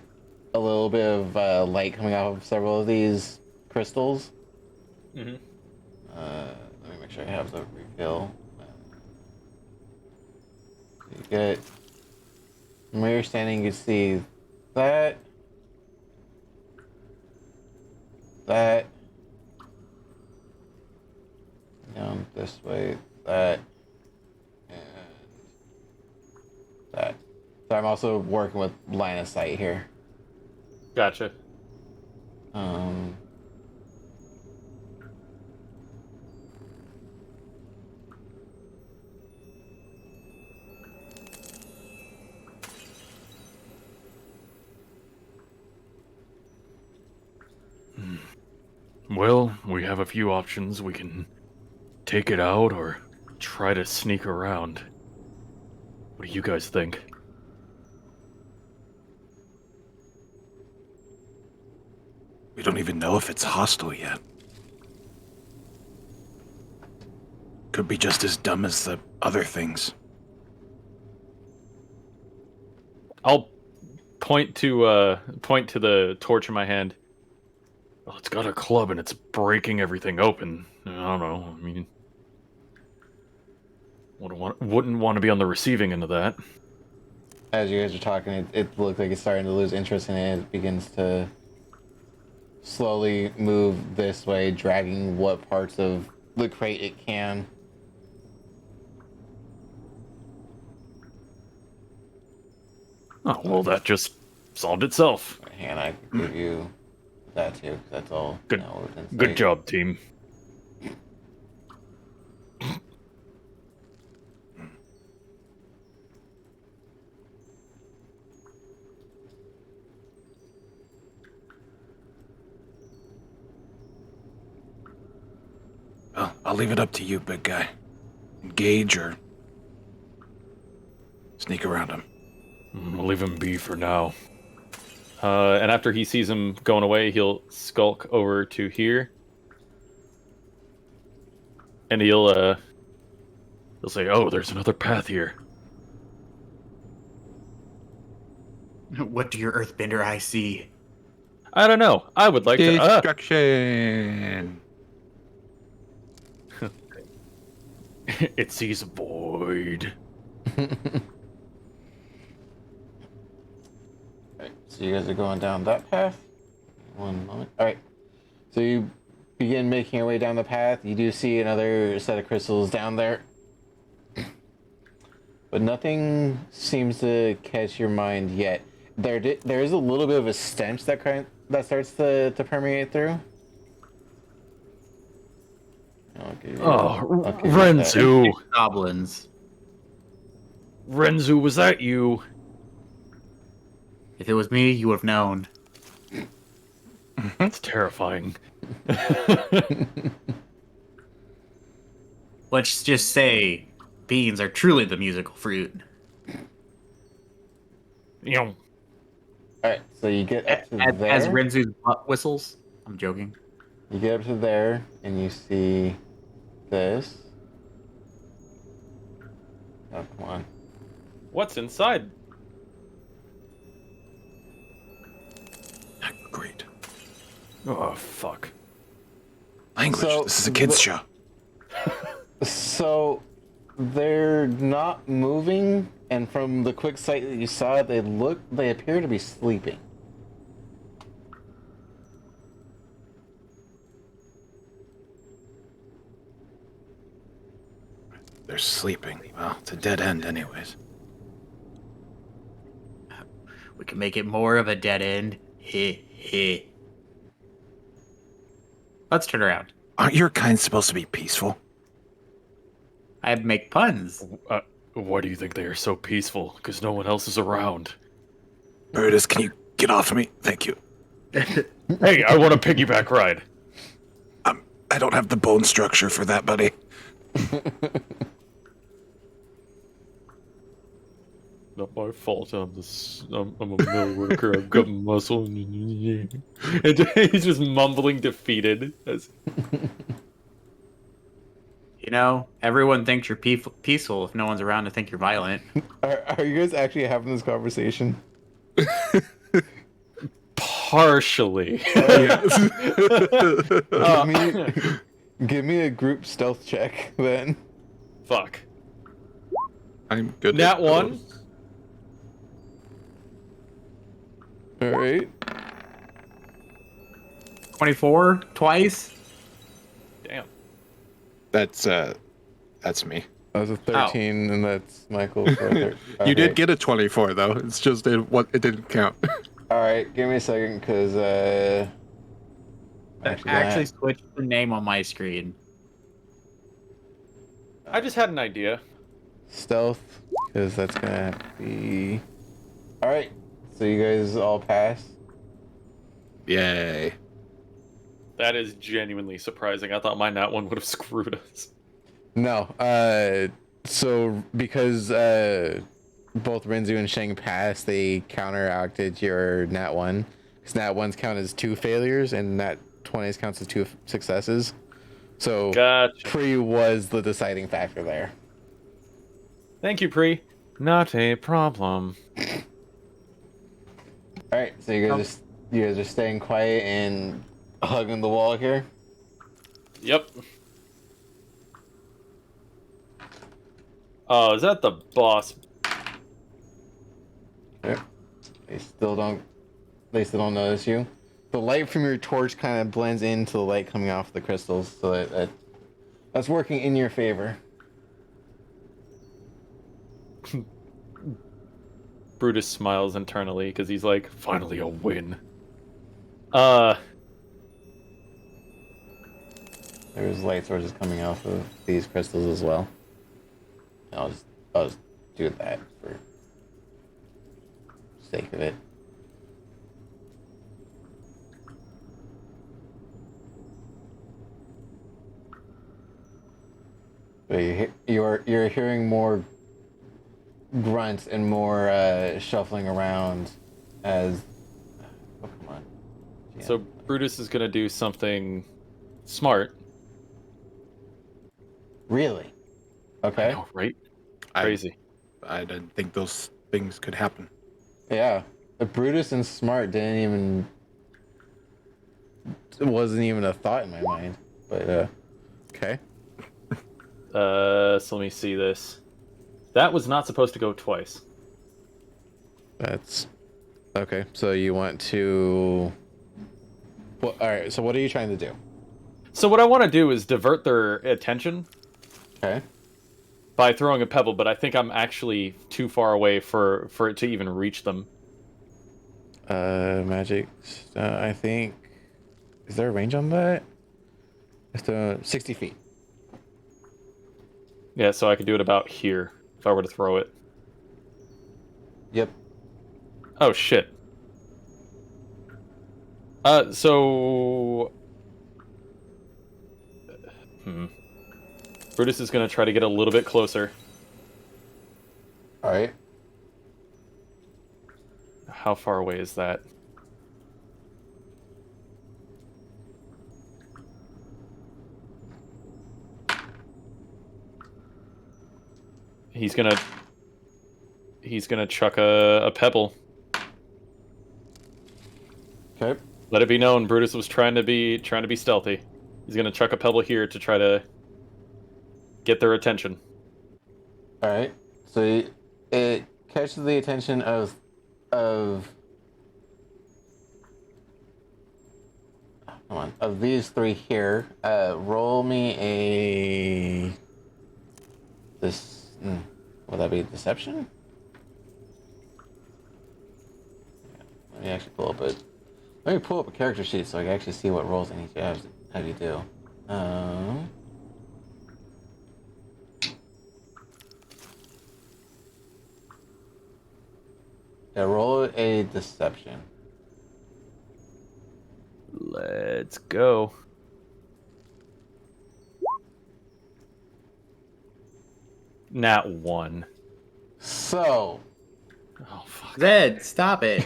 a little bit of light coming out of several of these crystals. Mm-hmm. Let me make sure I have the refill. You get from where you're standing, you can see that, down this way, that, and that. So I'm also working with line of sight here. Gotcha. Well, we have a few options. We can take it out or try to sneak around. What do you guys think? We don't even know if it's hostile yet. Could be just as dumb as the other things. I'll point to the torch in my hand. Well, it's got a club and it's breaking everything open. I don't know. I mean, wouldn't want to be on the receiving end of that. As you guys are talking, it looks like it's starting to lose interest in it. It begins to slowly move this way, dragging what parts of the crate it can. Oh, well, that just solved itself. And I can give you that too, 'cause that's all. Good, now within good sight. job, team. Well, I'll leave it up to you, big guy. Engage or sneak around him. We'll leave him be for now. And after he sees him going away, he'll skulk over to here. And he'll say, "Oh, there's another path here." What do your earthbender eyes see? I don't know. I would like to. Destruction! It sees a void. Alright, so you guys are going down that path. One moment. Alright. So you begin making your way down the path. You do see another set of crystals down there. But nothing seems to catch your mind yet. There is a little bit of a stench that starts to permeate through. I'll give you that. Renzu! Goblins. Renzu, was that you? If it was me, you would have known. That's terrifying. Let's just say beans are truly the musical fruit. You know, Alright, so you get up to there. As Renzu's butt whistles. I'm joking. You get up to there, and you see this. Oh, come on. what's inside? Great. Oh, fuck. Language. So, this is a kid's show. So, they're not moving, and from the quick sight that you saw, they appear to be sleeping. They're sleeping. Well, it's a dead end anyways. We can make it more of a dead end. Heh heh. Let's turn around. Aren't your kind supposed to be peaceful? I make puns. Why do you think they are so peaceful? Because no one else is around. Brutus, can you get off of me? Thank you. Hey, I want a piggyback ride. I don't have the bone structure for that, buddy. Not my fault. I'm a mill worker. I've got muscle. And he's just mumbling defeated. You know, everyone thinks you're peaceful if no one's around to think you're violent. Are you guys actually having this conversation? Partially. Give me a group stealth check then. Fuck. I'm good. Nat 1. All right. 24 twice. Damn. That's me. That was a 13, and that's Michael. For a You did get a 24 though. It's just it didn't count. All right, give me a second, cause Actually switched the name on my screen. I just had an idea. stealth, cause that's gonna be. All right, so you guys all pass. Yay. That is genuinely surprising. I thought my Nat 1 would have screwed us. No, so because both Renzu and Sheng passed, they counteracted your Nat 1. Because Nat 1's count as 2 failures, and Nat 20's counts as 2 successes. So Gotcha. Pre was the deciding factor there. Thank you, Pre. Not a problem. All right, so you guys are staying quiet and hugging the wall here. Yep. Oh, is that the boss? Yep. They still don't notice you. The light from your torch kind of blends into the light coming off the crystals, so that's working in your favor. Brutus smiles internally because he's like, finally a win. There's light sources coming off of these crystals as well. I'll just do that for sake of it. But you're hearing more grunts and more shuffling around as. Oh, come on. GM. So Brutus is gonna do something smart. Really? Okay. I know, right? Crazy. I didn't think those things could happen. Yeah. But Brutus and Smart it wasn't even a thought in my mind. But okay. So let me see this. That was not supposed to go twice. That's okay. So you want to all right, so what are you trying to do? So what I want to do is divert their attention Okay. by throwing a pebble, but I think I'm actually too far away for it to even reach them. Magic. I think. Is there a range on that? It's 60 feet. Yeah, so I could do it about here if I were to throw it. Yep. Oh shit. So. Brutus is gonna try to get a little bit closer. All right. How far away is that? He's gonna chuck a pebble. Okay. Let it be known, Brutus was trying to be stealthy. He's gonna chuck a pebble here to try to get their attention. All right. So it catches the attention of these three here. Roll me a this. Will that be deception? Yeah, let me actually pull up a. Let me pull up a character sheet so I can actually see what roles I need to have you do. Yeah, roll a deception. Let's go. Nat 1. So, Oh fuck. Zed, stop it.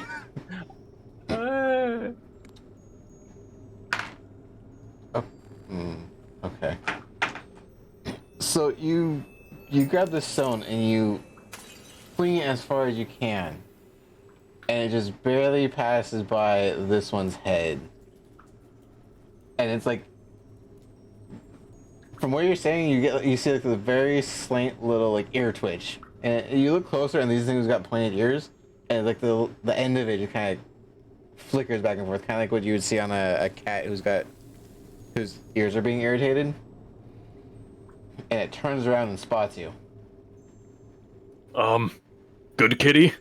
okay. So you grab the stone and you swing it as far as you can, and it just barely passes by this one's head. And it's like, from what you're saying, you see like the very slight little like ear twitch, and you look closer, and these things got pointed ears, and like the end of it just kind of flickers back and forth, kind of like what you would see on a cat whose ears are being irritated, and it turns around and spots you. Good kitty.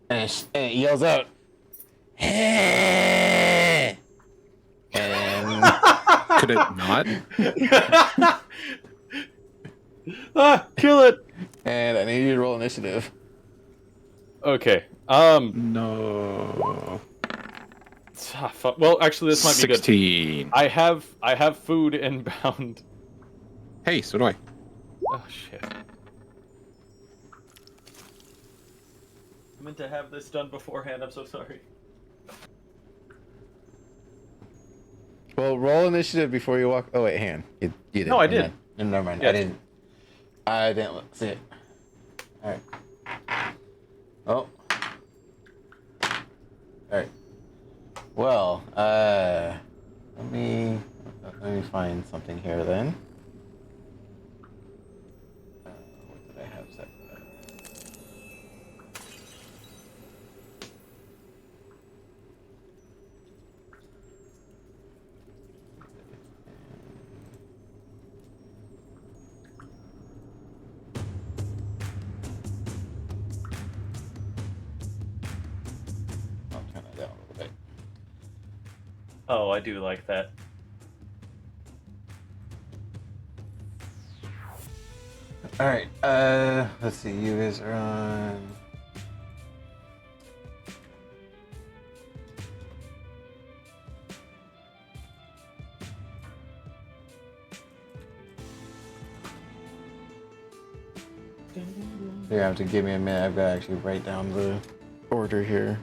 And it yells out, "Hey!" And Could it not? Kill it. and I need you to roll initiative. Okay. No. Well, actually, this might be good. 16. I have food inbound. Hey, so do I. Oh shit. I meant to have this done beforehand. I'm so sorry. Well, roll initiative before you walk. Oh wait, hand. You did. No, I did. Never mind. Yeah. I didn't see it. All right. Oh. All right. Well, let me find something here then. What did I have set for that? I'll turn that down a little bit. Oh, I do like that. All right. Let's see. You guys are on. You have to give me a minute. I've got to actually write down the order here.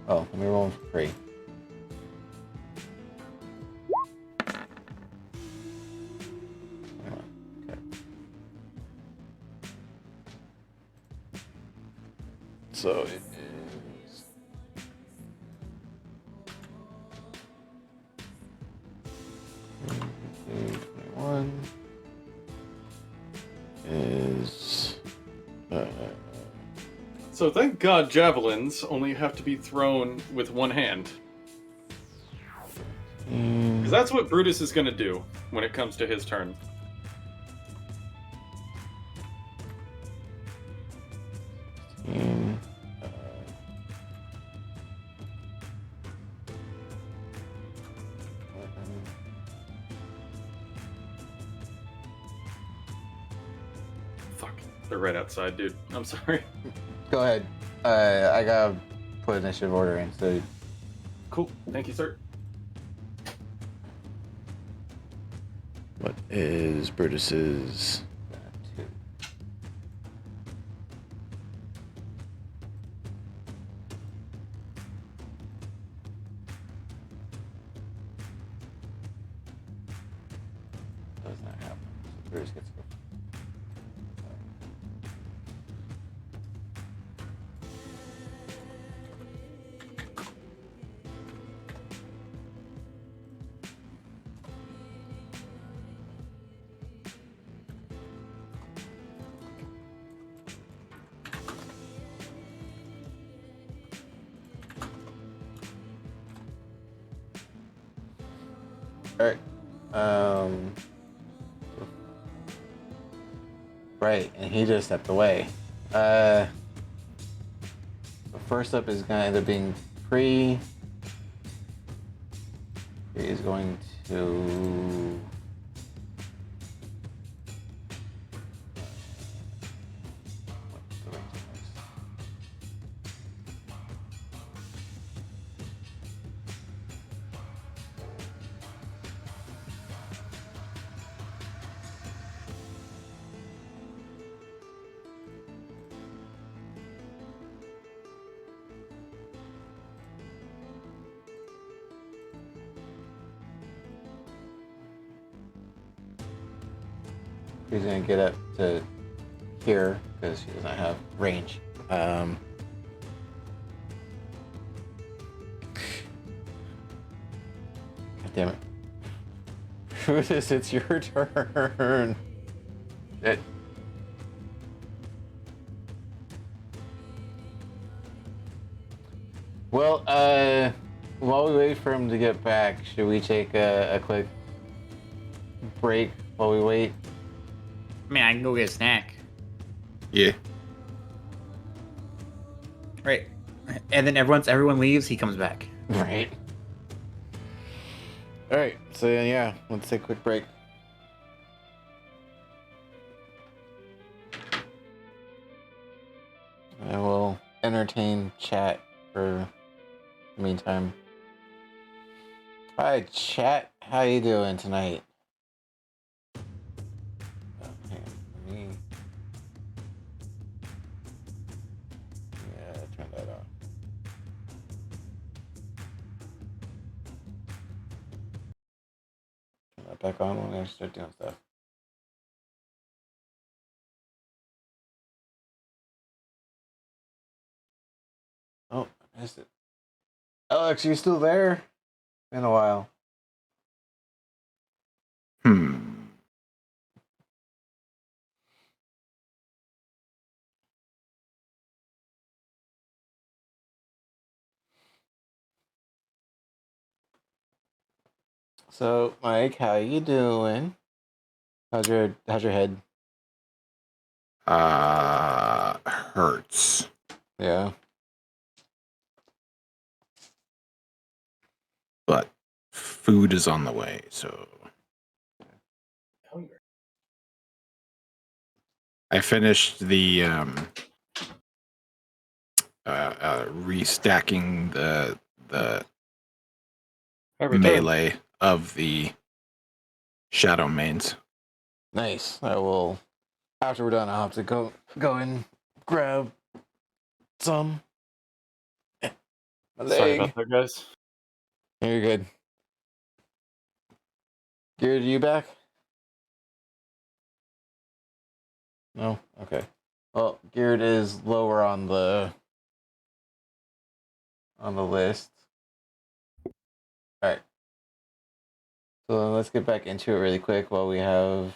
Oh, let me roll them for free. Okay. So it is. Okay, 21 is. So thank God javelins only have to be thrown with one hand. Because that's what Brutus is going to do when it comes to his turn. Fuck, they're right outside, dude. I'm sorry. Go ahead. I gotta put initiative order in. So Cool, thank you, sir. what is Brutus's? Does not happen. So Brutus gets to go. All right. right, and he just stepped away. First up is going to end up being Pre. He is going to... What's the range of this? He's gonna get up to here because he doesn't have range. God damn it. Brutus, it's your turn. Well, while we wait for him to get back, should we take a quick break while we wait? I mean, I can go get a snack. Yeah. Right. And then everyone leaves, he comes back. Right. Alright, so yeah, let's take a quick break. I will entertain chat for the meantime. Hi, chat. How you doing tonight? Oh, hang on. Let me... Yeah, turn that off. Turn that back on when I start doing stuff. Oh, I missed it. Alex, you still there? Been a while. So, Mike, how you doing? How's your head? Hurts. Yeah. But food is on the way, so I finished the restacking the melee of the shadow mains. Nice. I will. After we're done, I'll have to go and grab some. My Sorry leg. about that, guys. You're good. Geared, you back? No? Okay. Well, Geared is lower on the list. Alright. So then let's get back into it really quick while we have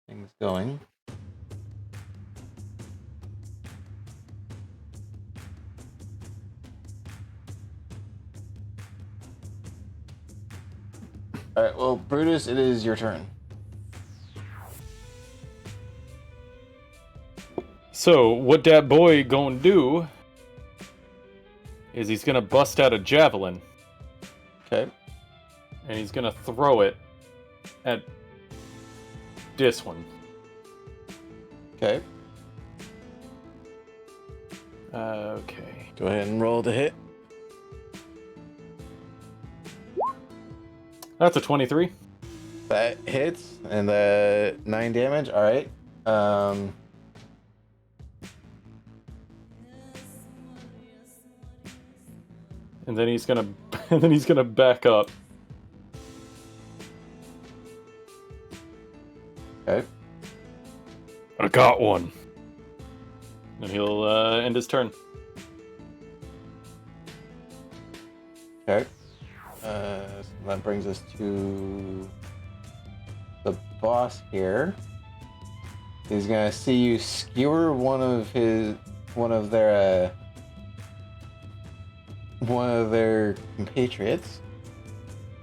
things going. Alright, well, Brutus, it is your turn. So, what that boy gonna do is he's gonna bust out a javelin. Okay. And he's gonna throw it at this one. Okay. Okay. Go ahead and roll to hit. That's a 23. That hits, and 9 damage. All right. And then he's gonna back up. Okay. I got one. And he'll end his turn. Okay. So that brings us to the boss here. He's gonna see you skewer one of their compatriots,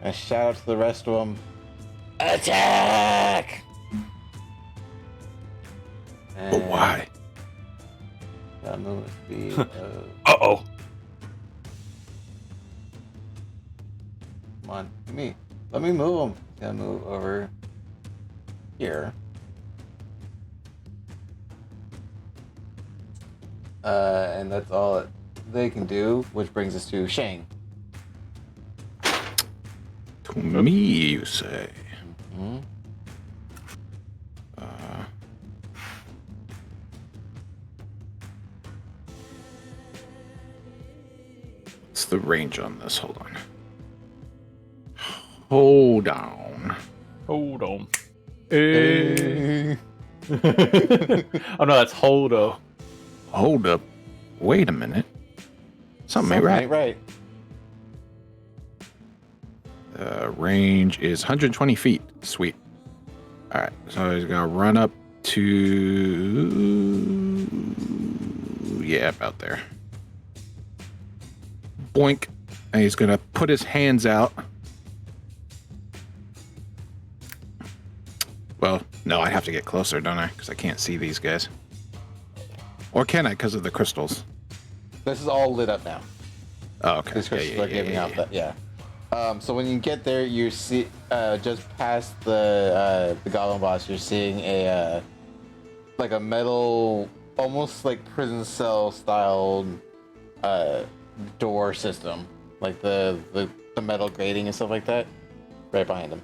and shout out to the rest of them, "Attack!" But why? Yeah, move speed. Uh-oh. Come on, let me move him. Gotta move over here. And that's all that they can do, which brings us to Shang. To me, you say. Mm-hmm. What's the range on this? Hold on. Hold on. Hold on. Oh no, that's hold up. Hold up. Wait a minute. Something ain't right. Right. Range is 120 feet. Sweet. All right. So he's going to run up to... Yeah, about there. Boink. And he's going to put his hands out. Well, no, I have to get closer, don't I? Because I can't see these guys. Or can I because of the crystals? This is all lit up now. Oh, okay. These crystals are giving out that. Yeah. So when you get there, you see just past the Goblin Boss, you're seeing a like a metal, almost like prison cell styled door system, like the metal grating and stuff like that, right behind him.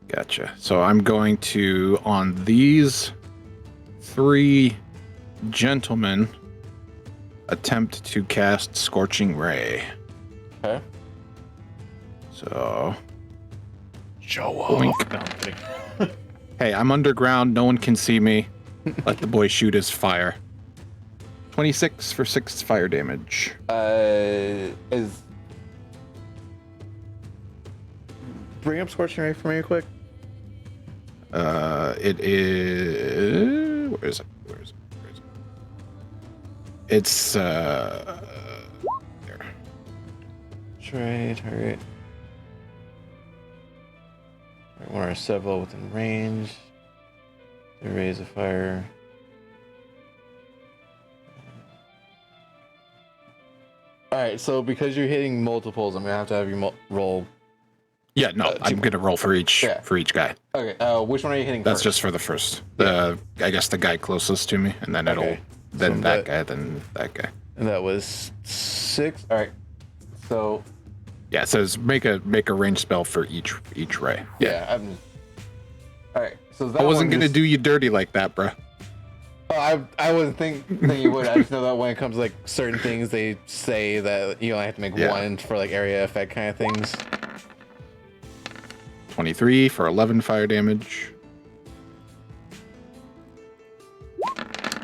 Gotcha. So I'm going to, on these 3 gentlemen, attempt to cast Scorching Ray. Okay. So, Show Boink. No, I'm kidding. Hey, I'm underground. No one can see me. Let the boy shoot his fire. 26 for 6 fire damage. Bring up Scorching Ray for me real quick. It is... Where is it? It's, there. Trade, alright. One or several within range. To raise a fire. Alright, so because you're hitting multiples, I'm gonna have you roll. Yeah, no, I'm gonna roll for each guy. Okay, which one are you hitting That's first? just for the first. I guess the guy closest to me, and then Okay. then So that guy, then that guy. And that was 6. Alright. So Yeah, it says make a range spell for each ray. yeah, alright. So that I wasn't one gonna just... do you dirty like that, bro. Oh, I wasn't thinking you would. I just know that when it comes to like certain things, they say that you only have to make one for like area effect kind of things. 23 for 11 fire damage.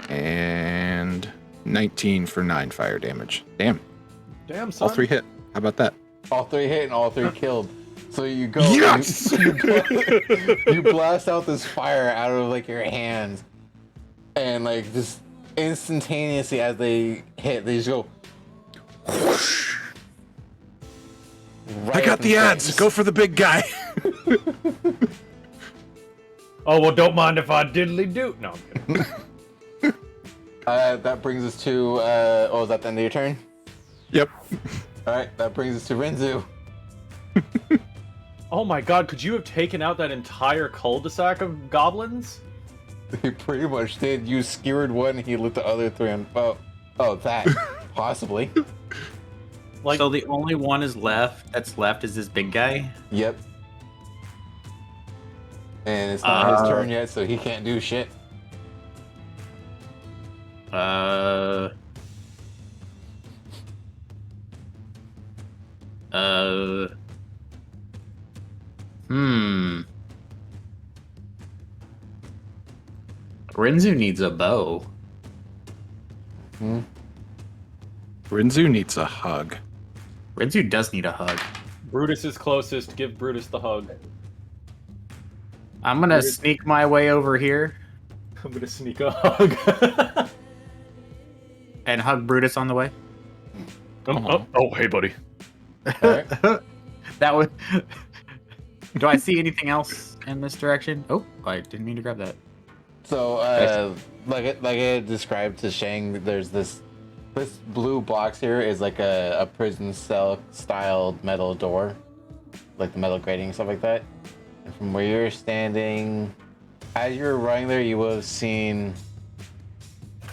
And 19 for 9 fire damage. Damn. Damn, son. All 3 hit. How about that? All 3 hit and all 3 killed. So you go. Yes! You blast out this fire out of like your hands, and like just instantaneously as they hit, they just go. Right I got the ads. Go for the big guy. Oh, well, don't mind if I diddly do. No, I'm kidding. That brings us to. Oh, is that the end of your turn? Yep. All right, that brings us to Renzu. Oh my god, could you have taken out that entire cul-de-sac of goblins? He pretty much did. You skewered one, he lit the other 3 on. Oh, that possibly. Like, So the only one that's left is this big guy. Yep. And it's not his turn yet, so he can't do shit. Renzu needs a bow. Rinzu needs a hug. Renzu does need a hug. Brutus is closest. Give Brutus the hug. I'm gonna sneak my way over here I'm gonna sneak a hug. and hug Brutus on the way. Oh, hey, buddy. Alright. That would. Do I see anything else in this direction? Oh, I didn't mean to grab that. So, like I described to Shang, there's this blue box here is like a prison cell styled metal door, like the metal grating and stuff like that. And from where you're standing, as you were running there, you will have seen.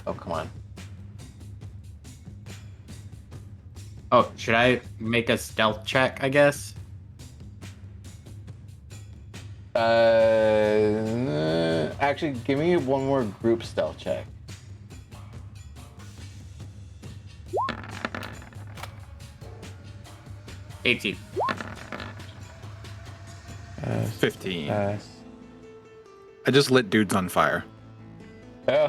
Oh, come on. Oh, should I make a stealth check, I guess? Actually, give me one more group stealth check. $18. 15. Uh, I just lit dudes on fire. yeah.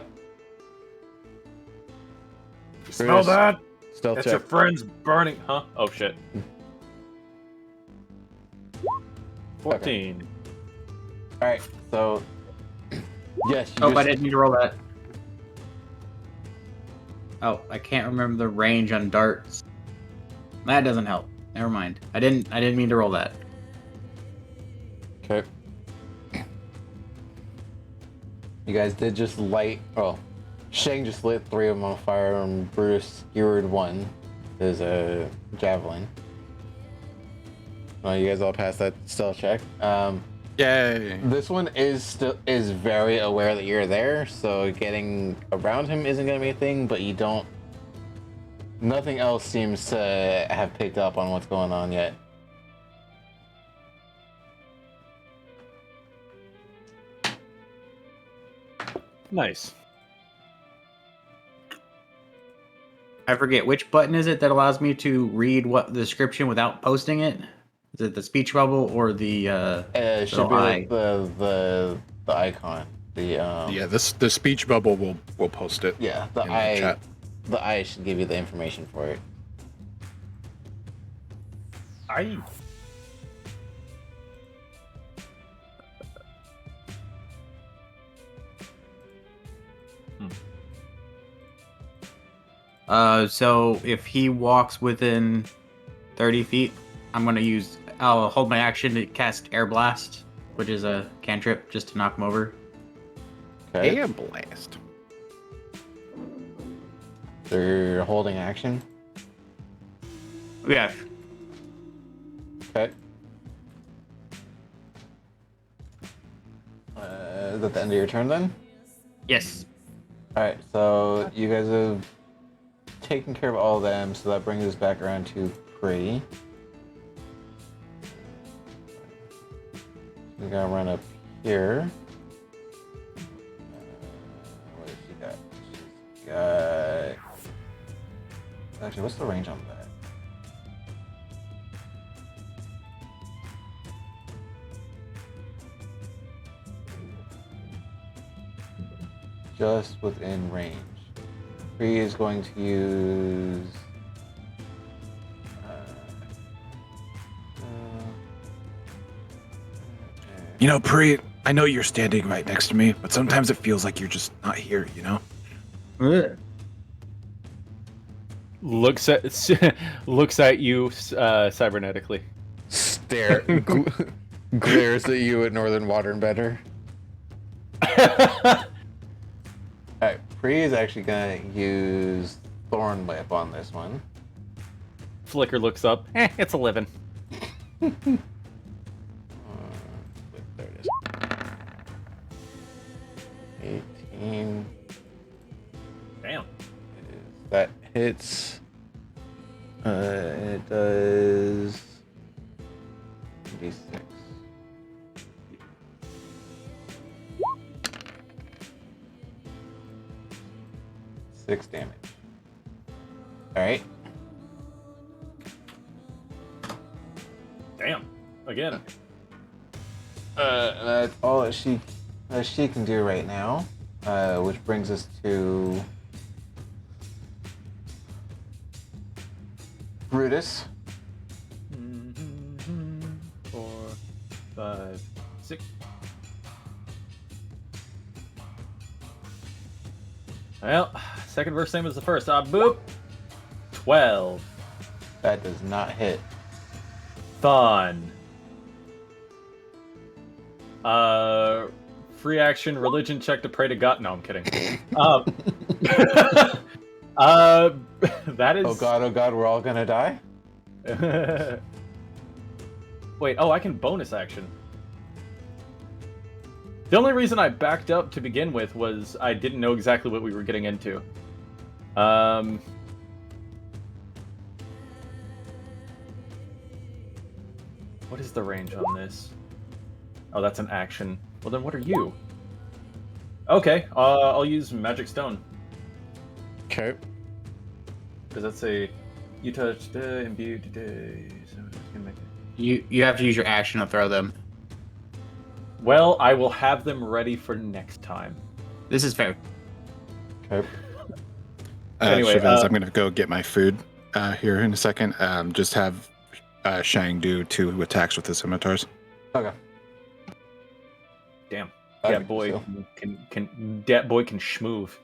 Smell that? Stealth That's check. your friend's burning, huh? Oh shit. 14. All right. So, yes. Oh, I didn't need to roll that. Oh, I can't remember the range on darts. That doesn't help. Never mind. I didn't mean to roll that. Okay. You guys did just light. Oh, Shang just lit 3 of them on fire, and Bruce skewered one. There's a javelin. You guys all passed that stealth check. Yay! This one is very aware that you're there, so getting around him isn't gonna be a thing. But you don't. Nothing else seems to have picked up on what's going on yet. Nice. I forget which button is it that allows me to read what the description without posting it? Is it the speech bubble or the It should be like the icon. The speech bubble will post it. Yeah, the in eye. the chat. The eye should give you the information for it. I. So if he walks within 30 feet, I'll hold my action to cast Air Blast, which is a cantrip just to knock him over. Okay. Air blast. They're holding action. Yeah. Okay. Is that the end of your turn then? Yes. Alright, so you guys have taken care of all of them, so that brings us back around to Pri. We gotta run up here. What has she got? She's got. Actually, what's the range on that? Just within range. Pri is going to use. You know, Pri, I know you're standing right next to me, but sometimes it feels like you're just not here, you know? Looks at you cybernetically. Glares at you at Northern Water and Better. Alright, Pri is actually gonna use Thorn Whip on this one. Flicker looks up. It's a living. There it is. 18. Damn. That hits. It does. D6. 6 damage. Alright. Damn. Again. That's all that she can do right now. Which brings us to Brutus. 4, 5, 6. Well, second verse same as the first. Boop. 12. That does not hit. Fun. free action religion check to pray to God. No, I'm kidding. That is. Oh god, we're all gonna die? Wait, I can bonus action. The only reason I backed up to begin with was I didn't know exactly what we were getting into. What is the range on this? Oh, that's an action. Well, then what are you? Okay, I'll use Magic Stone. Okay. Because that's a... You touch the imbued today, so it's gonna make it... You have to use your action to throw them. Well, I will have them ready for next time. This is fair. Okay. Anyway, Chavez, I'm gonna go get my food here in a second. Just have Shang do 2 attacks with the scimitars. Okay. Damn. I Yeah, think boy so. that boy can schmoove.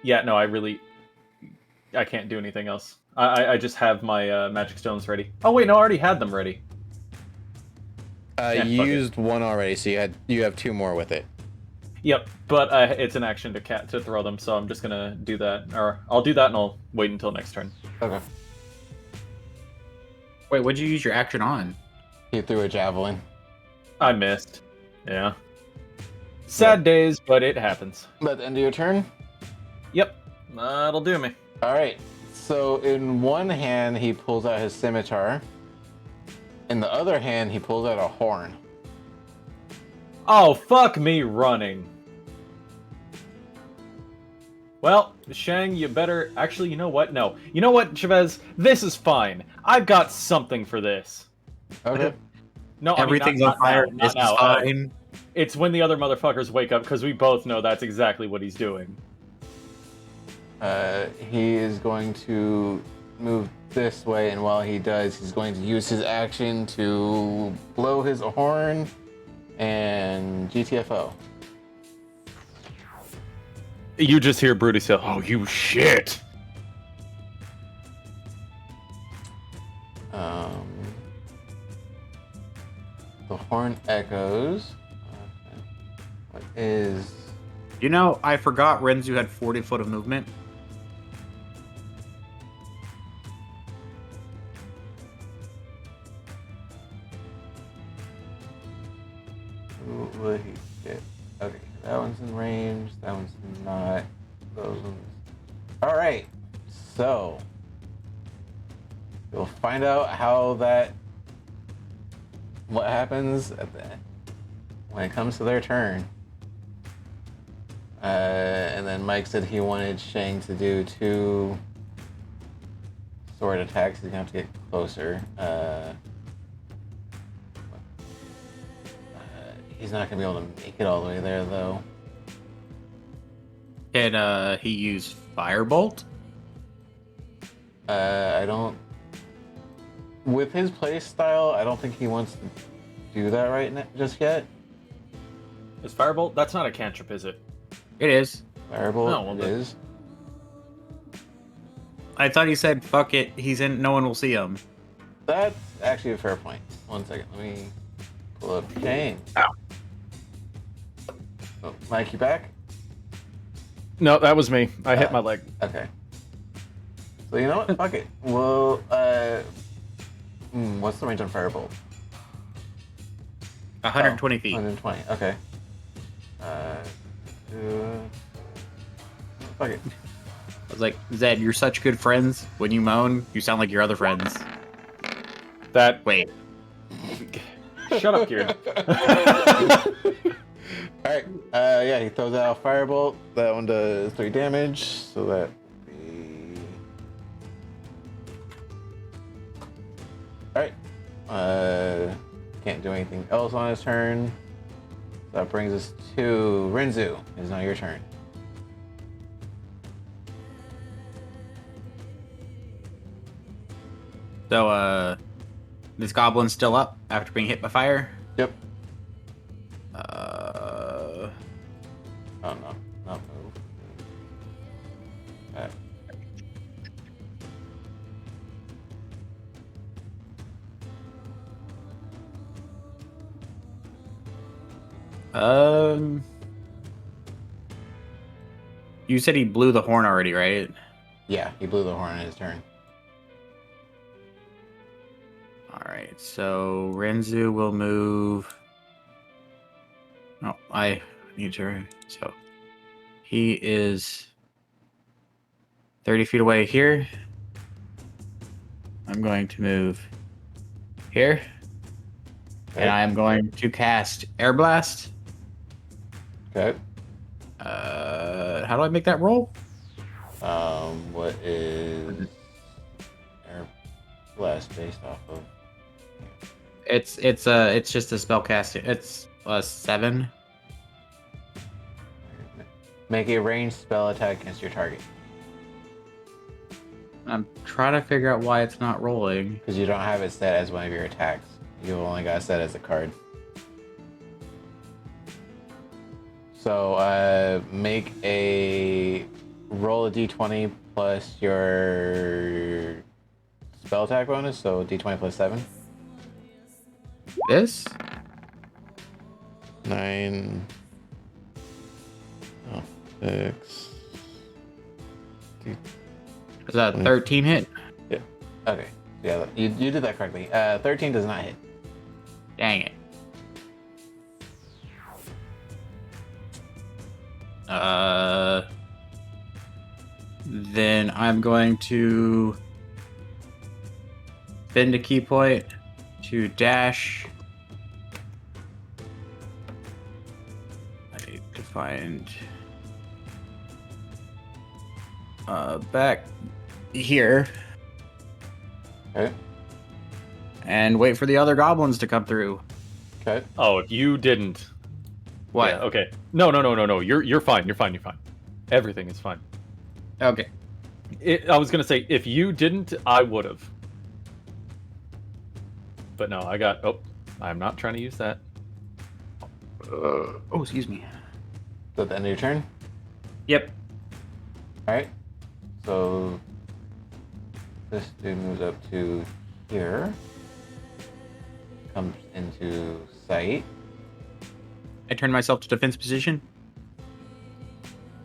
Yeah, no, I can't do anything else. I just have my magic stones ready. Oh wait, no, I already had them ready. Yeah, You fuck it. used one already, so you have 2 more with it. Yep, but it's an action to throw them, so I'm just gonna do that. Or I'll do that and I'll wait until next turn. Okay. Wait, what'd you use your action on? He threw a javelin. I missed. Yeah. Sad days, but it happens. At the end of your turn? Yep, that'll do me. Alright. So in one hand he pulls out his scimitar. In the other hand he pulls out a horn. Oh, fuck me running. Well, Shang, you better... Actually, you know what? No. You know what, Chavez? This is fine. I've got something for this. Okay. No, Everything's I mean, on fire. Not This is now. fine. It's when the other motherfuckers wake up, because we both know that's exactly what he's doing. He is going to move this way, and while he does, he's going to use his action to blow his horn and GTFO. You just hear Brutus say, "Oh, you shit!" The horn echoes. What is... You know, I forgot Renzu had 40 foot of movement. Who will he get? Okay, that one's in range. That one's not. Those ones. All right. So we'll find out how that. What happens at the when it comes to their turn. And then Mike said he wanted Shang to do 2 sword attacks. He's gonna have to get closer. He's not gonna be able to make it all the way there, though. Can he use Firebolt? I don't. With his play style, I don't think he wants to do that right now, just yet. Is Firebolt? That's not a cantrip, is it? It is. Firebolt No, well, it but- is. I thought he said, fuck it, he's in, no one will see him. That's actually a fair point. 1 second, let me pull up Shane. Ow. Oh, Mike, you back? No, that was me. I hit my leg. Okay. So you know what? Fuck it. Well, what's the range on Firebolt? 120 feet. 120. Okay. Fuck it. I was like, Zed, you're such good friends. When you moan, you sound like your other friends. That... Wait. Shut up, Kieran. Alright, yeah, he throws out a firebolt. That one does 3 damage, so that would be... Alright. Can't do anything else on his turn. That brings us to Renzu. It's now your turn. So, this goblin's still up after being hit by fire? Yep. Uh, Oh no, not move. Alright. Um, you said he blew the horn already, right? Yeah, he blew the horn in his turn. All right, so Renzu will move. Oh, I need to. So he is 30 feet away here. I'm going to move here. Okay. And I am going to cast Air Blast. Okay. How do I make that roll? What is air blast based off of? It's just a spell casting. It's a 7. Make a ranged spell attack against your target. I'm trying to figure out why it's not rolling. Because you don't have it set as one of your attacks. You've only got it set as a card. So make a roll a d20 plus your spell attack bonus, so d20 plus 7. This? 9. Oh, 6. Is that a 13 hit? Yeah. Okay. Yeah, you did that correctly. 13 does not hit. Dang it. Then I'm going to spend a key point to dash. I need to find back here Okay. and wait for the other goblins to come through. Okay. Oh, if you didn't. What? Yeah, okay. No. You're fine. You're fine. Everything is fine. Okay. I was gonna say if you didn't, I would have. But no, I got. Oh, I'm not trying to use that. Oh, excuse me. So at the end of your turn? Yep. Alright. So this dude moves up to here. Comes into sight. I turn myself to defense position.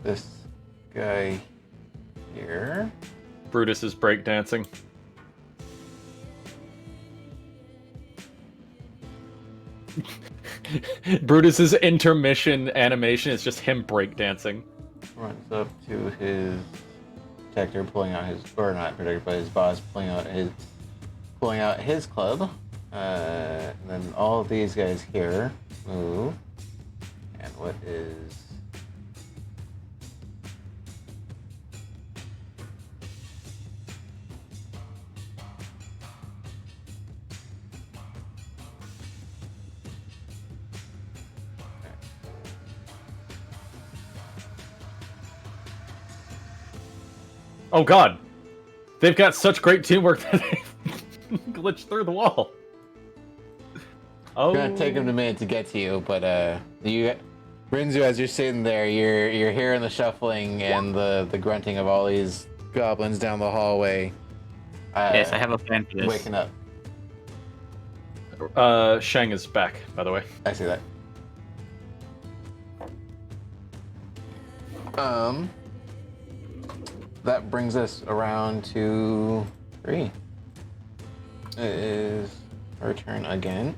This guy here. Brutus is breakdancing. Brutus's intermission animation is just him breakdancing. Runs up to his protector, pulling out his, or not protector, but his boss, pulling out his club. And then all of these guys here move. And what is... Oh god! They've got such great teamwork that they glitched through the wall. Oh. It's gonna take him a minute to get to you, but Rinzu, as you're sitting there, you're hearing the shuffling and the grunting of all these goblins down the hallway. Yes, I have a plan for this. Waking up. Shang is back, by the way. I see that. That brings us around to 3. It is her turn again.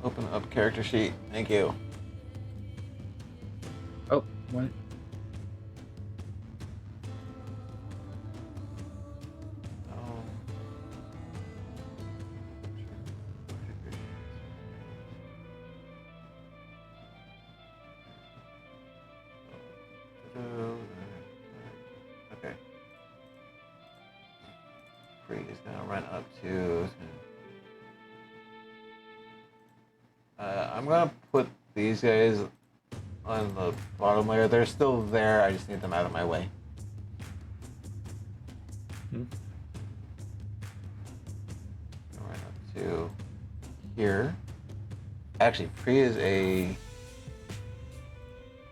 Open up character sheet. Thank you. Oh, what? Okay. Free is gonna run up to. I'm gonna put these guys on the bottom layer. They're still there. I just need them out of my way. Run up to here. Actually, Free is a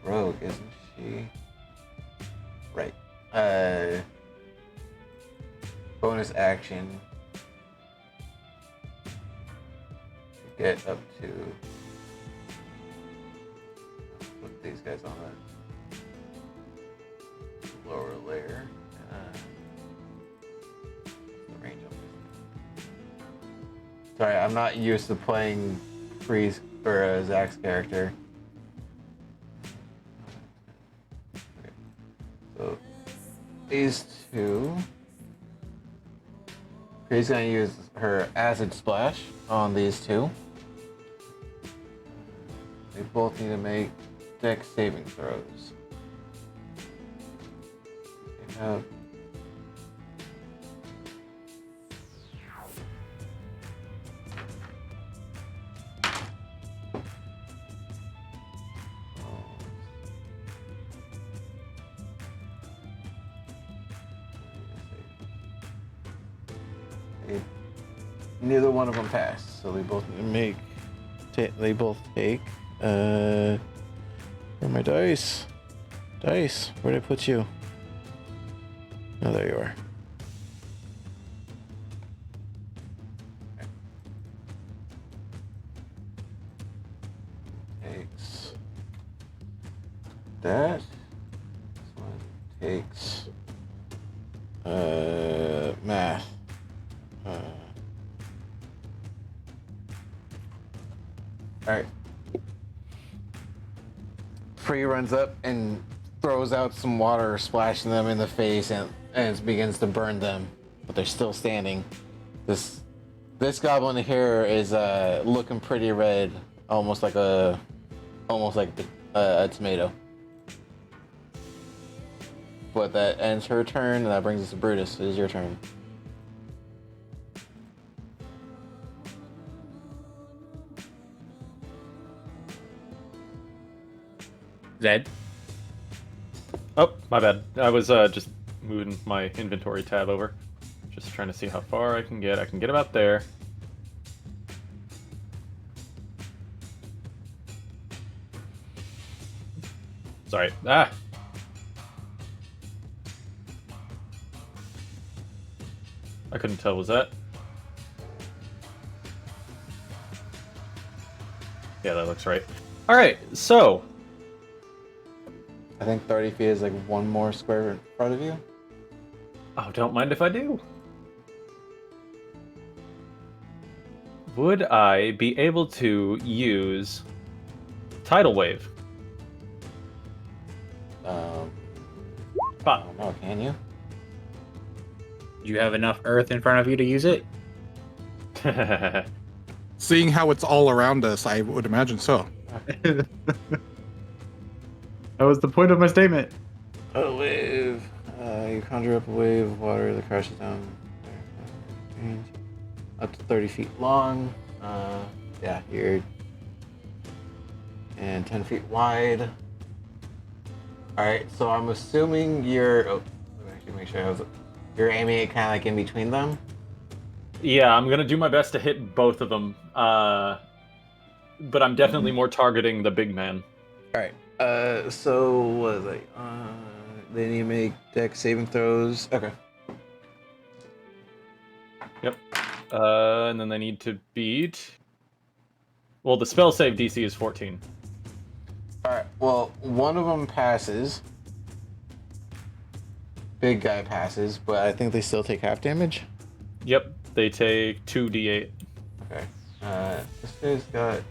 rogue, isn't she? Right. Bonus action. get up to. Put these guys on the lower layer. The range of this. Sorry, I'm not used to playing Freeze for Zach's character. Okay. So these two. She's gonna use her acid splash on these two. They both need to make dex saving throws. They have neither one of them passed, so they both make. They both take. Where are my dice? Dice, where did I put you? Oh, there you are. Takes that. This one takes math. Alright. Free runs up and throws out some water, splashing them in the face, and it begins to burn them, but they're still standing. This goblin here is looking pretty red, almost like a tomato. But that ends her turn, and that brings us to Brutus. It is your turn. Zed. Oh, my bad. I was just moving my inventory tab over. Just trying to see how far I can get. I can get about there. Sorry. Ah! I couldn't tell. Was that? Yeah, that looks right. Alright, so... I think 30 feet is like one more square in front of you. Oh, don't mind if I do. Would I be able to use Tidal Wave? I But don't know, can you? Do you have enough earth in front of you to use it? Seeing how it's all around us, I would imagine so. That was the point of my statement. A wave. You conjure up a wave of water that crashes down. Up to 30 feet long. Yeah, you're. And 10 feet wide. Alright, so I'm assuming you're. Oh, let me actually make sure I was. You're aiming it kind of like in between them? yeah, I'm gonna do my best to hit both of them. But I'm definitely more targeting the big man. Alright, so what is it? They need to make dex saving throws. Okay. Yep. And then they need to beat... Well, the spell save DC is 14. Alright, well, one of them passes. Big guy passes, but I think they still take half damage. Yep, they take 2d8. Okay. This guy's got...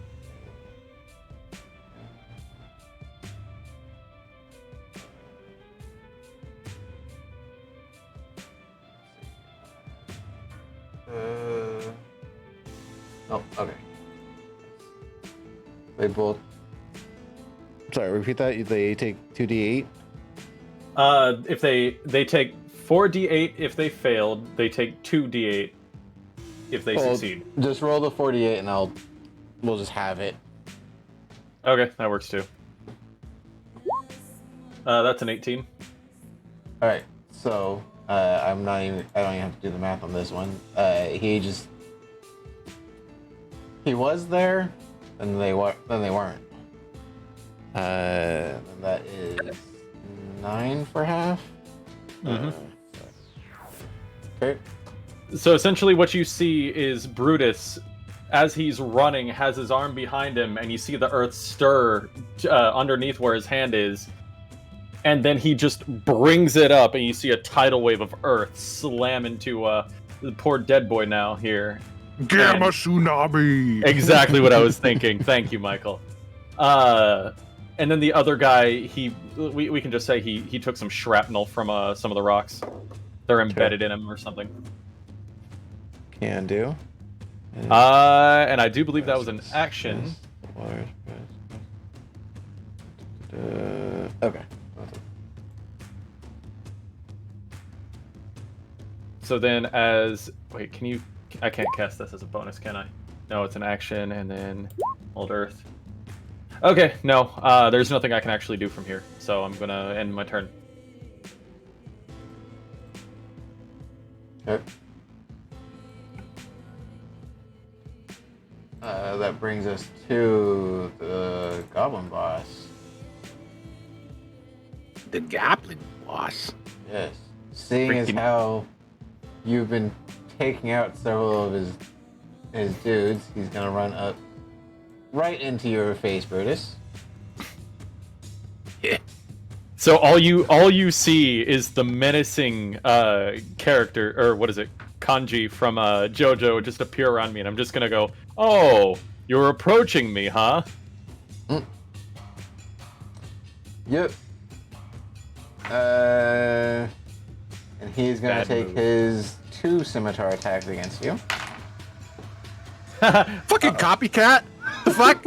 Oh, okay. They both... Sorry, repeat that. They take 2d8? If they take 4d8 if they failed, they take 2d8 if they succeed. Just roll the 48 and we'll just have it. Okay, that works too. That's an 18. Alright, so I don't even have to do the math on this one. He was there, and they weren't. And that is 9 for half. Mm-hmm. Okay. So essentially what you see is Brutus as he's running, has his arm behind him, and you see the earth stir underneath where his hand is. And then he just brings it up, and you see a tidal wave of earth slam into the poor dead boy now here. Gamma tsunami. Exactly what I was thinking. Thank you, Michael. And then the other guy, we can just say he took some shrapnel from some of the rocks. They're embedded in him or something. Can do. And I do believe that was an action. Okay. So then wait, can you... I can't cast this as a bonus, can I? No, it's an action, and then Old Earth. Okay, no, there's nothing I can actually do from here, so I'm gonna end my turn. Okay. That brings us to the Goblin Boss. The Goblin Boss. Yes. Seeing as how you've been taking out several of his dudes, he's gonna run up right into your face, Brutus. Yeah. So all you see is the menacing character, or what is it, kanji from JoJo just appear around me, and I'm just gonna go, "Oh, you're approaching me, huh?" Yep. And he's gonna take his 2 scimitar attacks against you. Fucking copycat. The fuck?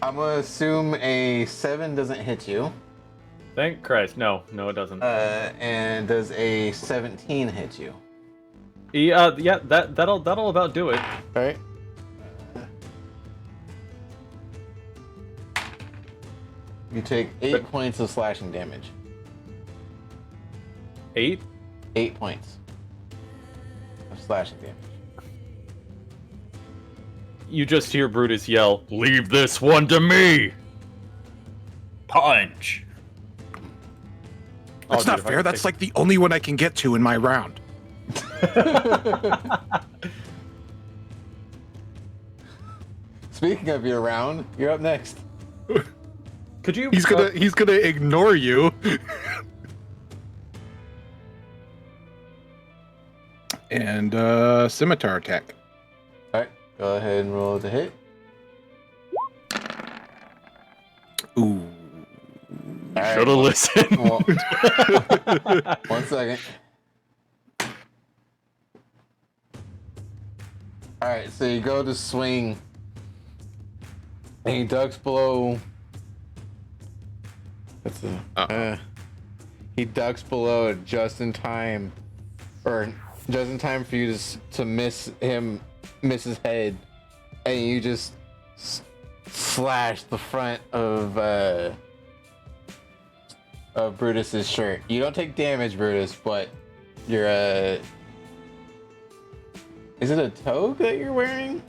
I'm gonna assume a 7 doesn't hit you. Thank Christ. No, it doesn't. And does a 17 hit you? Yeah, that'll about do it. All right. You take 8 points of slashing damage. 8? 8 points of slashing damage. You just hear Brutus yell, "Leave this one to me!" Punch. That's not fair. That's like the only one I can get to in my round. Speaking of your round, you're up next. Could you? He's gonna ignore you. And scimitar attack. Alright, go ahead and roll to hit. Ooh. Should have listened. Well, 1 second. Alright, so you go to swing, and he ducks below. He ducks below it just in time, or just in time for you to miss his head, and you just slash the front of Brutus's shirt. You don't take damage, Brutus, but you're is it a toga that you're wearing?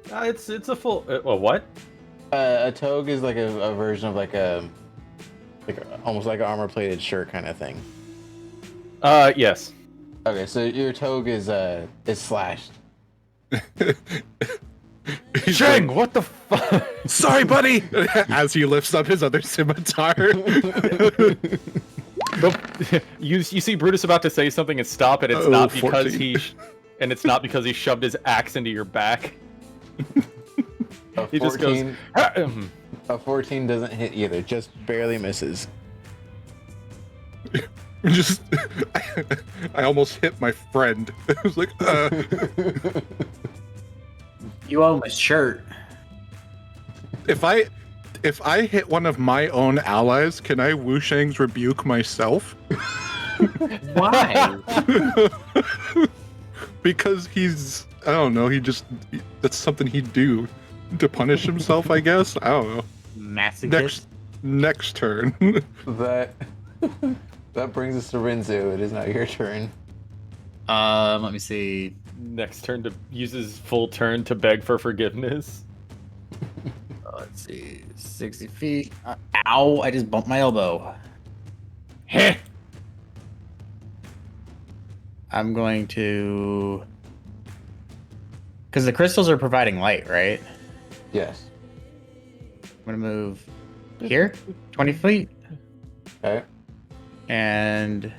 It's a full. What? A toga is like a version of like almost like an armor-plated shirt kind of thing. Yes. Okay, so your toga is slashed. Shang, what the fuck? Sorry, buddy. As he lifts up his other scimitar. You see Brutus about to say something and stop, and it's not because it's not because he shoved his axe into your back. He just goes. A 14 doesn't hit either, just barely misses. I almost hit my friend. I was like, You owe him a shirt. If I hit one of my own allies, can I Wu Shang's rebuke myself? Why? Because I don't know, that's something he'd do to punish himself, I guess. I don't know. Masochist. Next turn. That brings us to Rinzu. It is now your turn. Let me see. Next turn to use his full turn to beg for forgiveness. Let's see. 60 feet. Ow! I just bumped my elbow. I'm going to Because the crystals are providing light, right? Yes. I'm gonna move here, 20 feet, Okay. and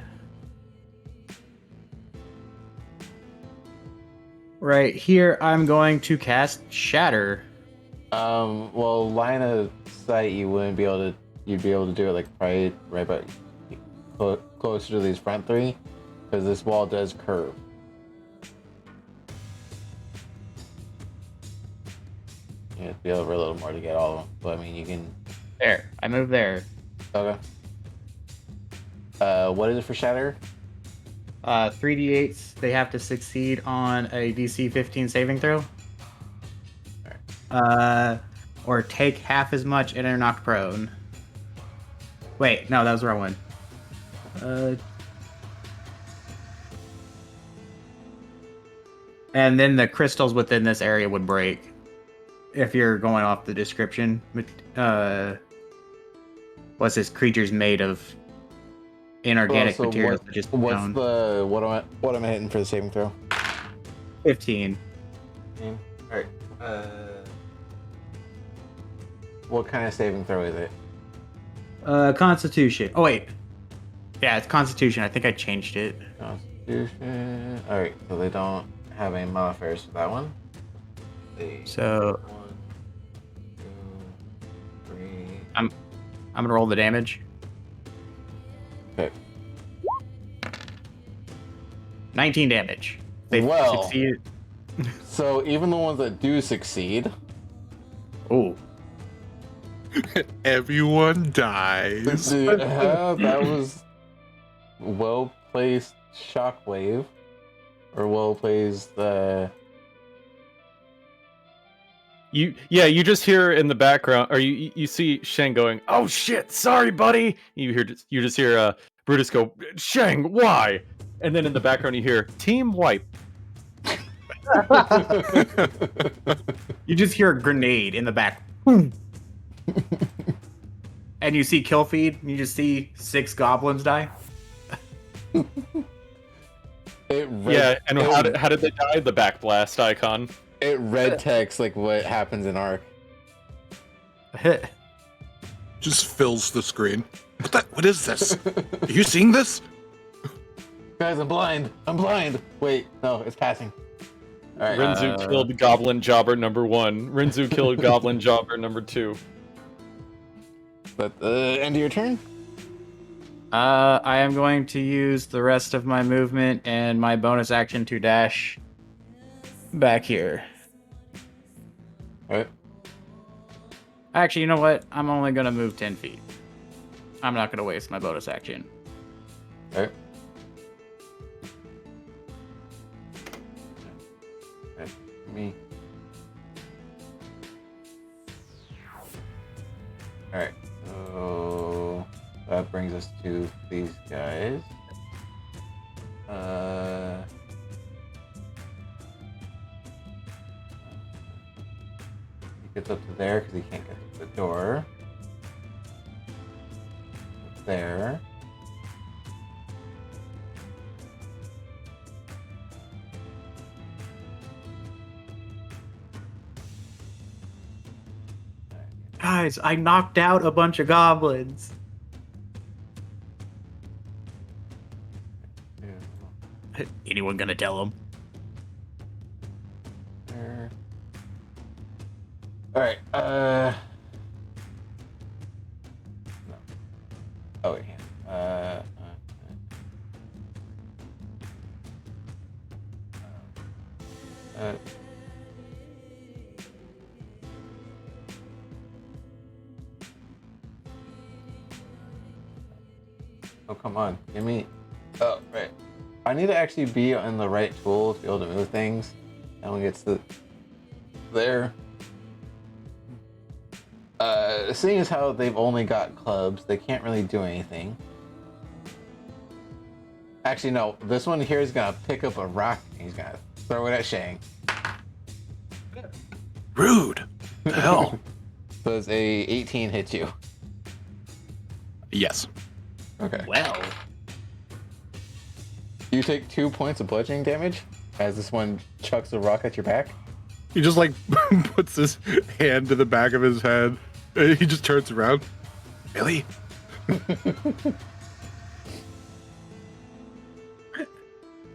right here I'm going to cast Shatter. Well, line of sight, you wouldn't be able to. You'd be able to do it like probably right about closer to these front three, because this wall does curve. You have to be over a little more to get all of them. But I mean, you can. There, I move there. Okay. What is it for shatter? 3d8s. They have to succeed on a DC 15 saving throw. Or take half as much and are knocked prone. Wait, no, that was the wrong one. And then the crystals within this area would break. If you're going off the description. What's this creature's made of? Inorganic So materials. What, Just what's stone. the what am I hitting for the saving throw? 15. All right. What kind of saving throw is it? Constitution. Oh wait. Yeah, it's Constitution. I think I changed it. Constitution. All right. So they don't have any modifiers for that one. So 1, 2, 3. I'm gonna roll the damage. Okay. 19 damage. They Well. succeed. So even the ones that do succeed, Oh. Everyone dies. that was well placed shockwave, or well placed. You just hear in the background, or you see Shang going, "Oh shit, sorry, buddy." You just hear Brutus go, "Shang, why?" And then in the background you hear, "Team wipe." You just hear a grenade in the back. And you see kill feed, and you just see 6 goblins die. Yeah, and how did they die? The backblast icon. It red text like what happens in Ark. Just fills the screen. What is this? Are you seeing this? Guys, I'm blind. I'm blind. Wait, no, it's passing. All right. Rinzu killed Goblin Jobber number 1. Rinzu killed Goblin Jobber number 2. But end of your turn. I am going to use the rest of my movement and my bonus action to dash back here. All right. Actually, you know what? I'm only going to move 10 feet. I'm not going to waste my bonus action. All right. Me. All right. So that brings us to these guys. He gets up to there because he can't get to the door. There. Guys, I knocked out a bunch of goblins. Anyone gonna tell them? There. All right. No. Oh wait. Oh, come on. Give me... Oh, right. I need to actually be on the right tool to be able to move things. And when it gets to there... seeing as how they've only got clubs, they can't really do anything. Actually, no. This one here is going to pick up a rock and he's going to throw it at Shang. Rude. The hell? Does a 18 hit you? Yes. Okay. Well, You take 2 points of bludgeoning damage as this one chucks a rock at your back. He just like puts his hand to the back of his head. And he just turns around. Really?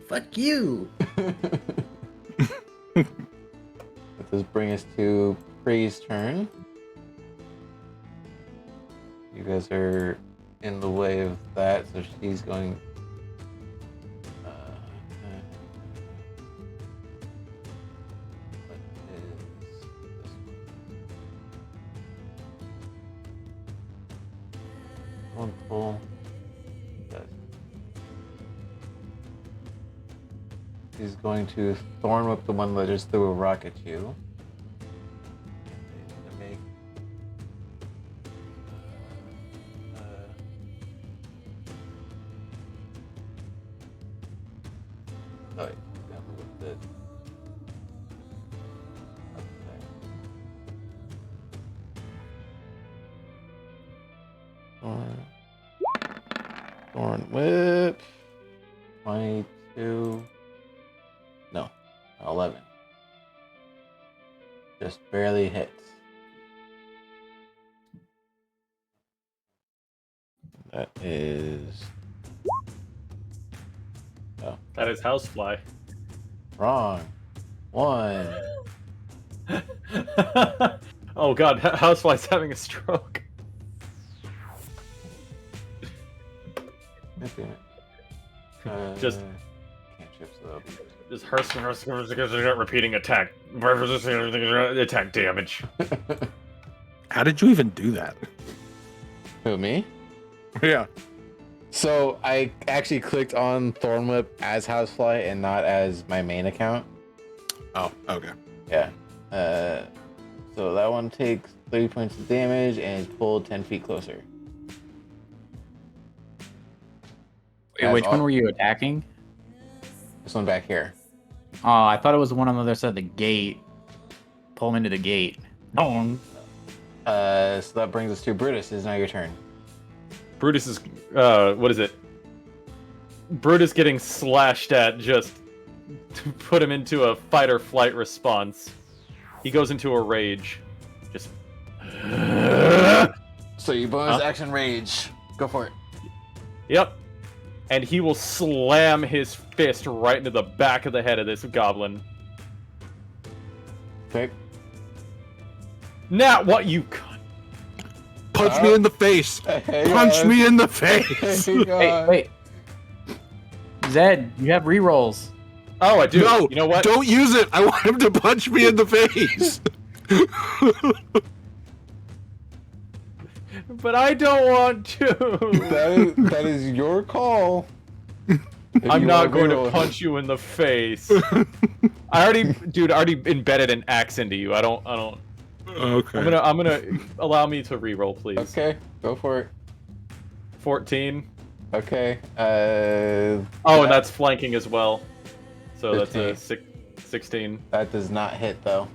Fuck you. Let this bring us to Pre's turn. You guys are in the way of that, so she's going. What is this one? One pull. He's going to thorn whip the one that just threw a rock at you. To make oh, wait, yeah, with the thorn whip 22. No, 11. Just barely hits. That is. Oh, That is housefly. wrong. 1. Oh god, housefly's having a stroke. Okay. Just- Cantrips though. Just repeating attack. Attack damage. How did you even do that? Who, me? Yeah. So I actually clicked on Thorn Whip as Housefly and not as my main account. Oh, okay. Yeah. So that one takes 30 points of damage and is pulled 10 feet closer. Wait, which one were you attacking? This one back here. Oh, I thought it was the one on the other side of the gate. Pull him into the gate. Boom. So that brings us to Brutus. It's now your turn. Brutus is, what is it? Brutus getting slashed at just to put him into a fight or flight response. He goes into a rage. Just. So you bonus action rage. Go for it. Yep. And he will slam his fist right into the back of the head of this goblin. Okay. Now, what you cunt. Punch me in the face. Punch me in the face. Hey, wait. Zed, you have rerolls. Oh, I do. No, You know what? don't use it. I want him to punch me in the face. But I don't want to. That is your call. I'm not going to punch you in the face. I already embedded an axe into you. I don't. Okay. I'm gonna allow me to reroll, please. Okay, go for it. 14. Okay. Oh, and that's flanking as well. So 15. That's a 16. That does not hit though.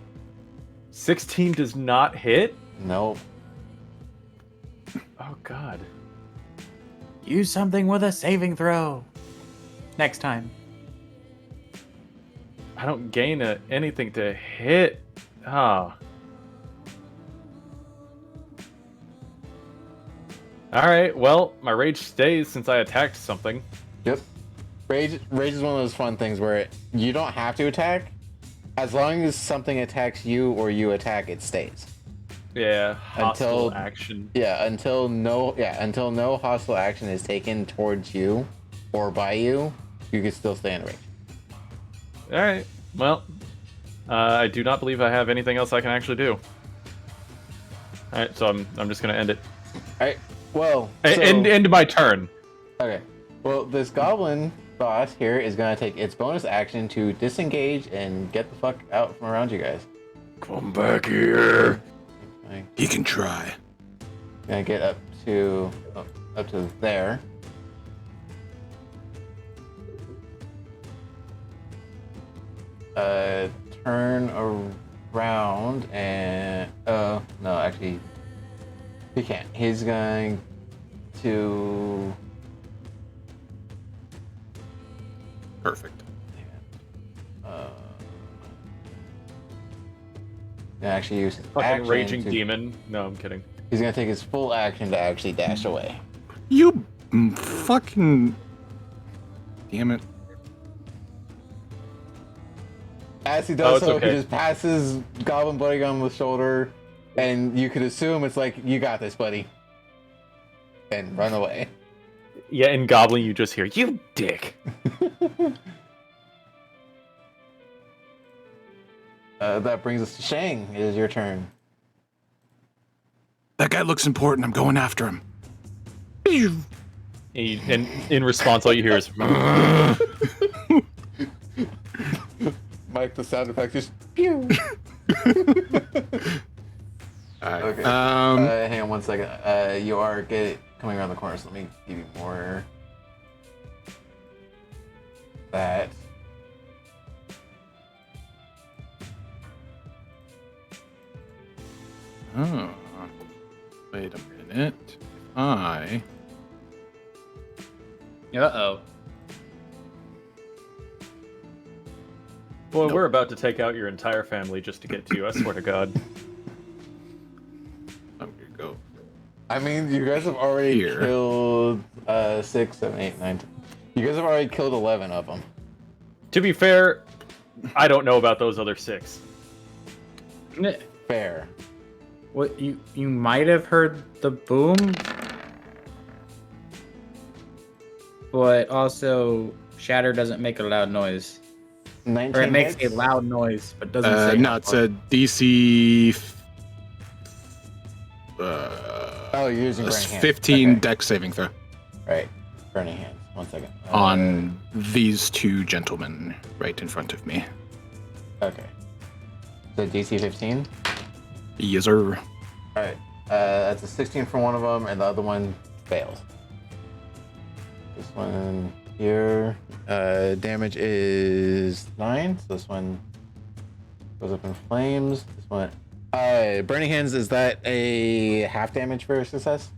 16 does not hit? Nope. Oh god. Use something with a saving throw. Next time. I don't gain anything to hit. Ah. Alright, well, my rage stays since I attacked something. Yep. Rage is one of those fun things where you don't have to attack. As long as something attacks you or you attack, it stays. Yeah, hostile Until- action. Yeah, until no hostile action is taken towards you or by you, you can still stay in range. Alright, well, I do not believe I have anything else I can actually do. Alright, so I'm just gonna end it. Alright. Well, End my turn. Okay. Well, this goblin boss here is gonna take its bonus action to disengage and get the fuck out from around you guys. Come back here. Okay. He can try. Gonna get up to there. Turn around and no, actually, he can't. He's going to. Perfect. gonna actually use his Fucking action raging to- demon. No, I'm kidding. He's gonna take his full action to actually dash away. You fucking. Damn it. As he Oh, does it's so, okay. he just passes Goblin Buddy on the shoulder, and you could assume it's like, you got this, buddy. And run away. Yeah, in Goblin, you just hear, you dick. That brings us to Shang. It is your turn. That guy looks important. I'm going after him. And in response, all you hear is, Mike, the sound effect just pew. Alright. Okay. Hang on 1 second. You are coming around the corner, so let me give you more. That. Oh. Wait a minute. I. Uh-oh. boy, we're about to take out your entire family just to get to you, I swear to God. I'm gonna go. I mean, you guys have already Here. killed 6, 7, 8, 9. 10. You guys have already killed 11 of them. To be fair, I don't know about those other 6. Fair. What you might have heard the boom, but also Shatter doesn't make a loud noise, 19 or it makes hits? a loud noise, but doesn't say. No, it's a DC. Oh, you're using burning hands. 15 Okay. dex saving throw Right. Burning hands. 1 second. on these two gentlemen right in front of me. Okay. So DC 15? Yes, sir. Alright. That's a 16 for one of them, and the other one fails. This one here, damage is 9. So this one goes up in flames. This one, Burning Hands, is that a half damage for success?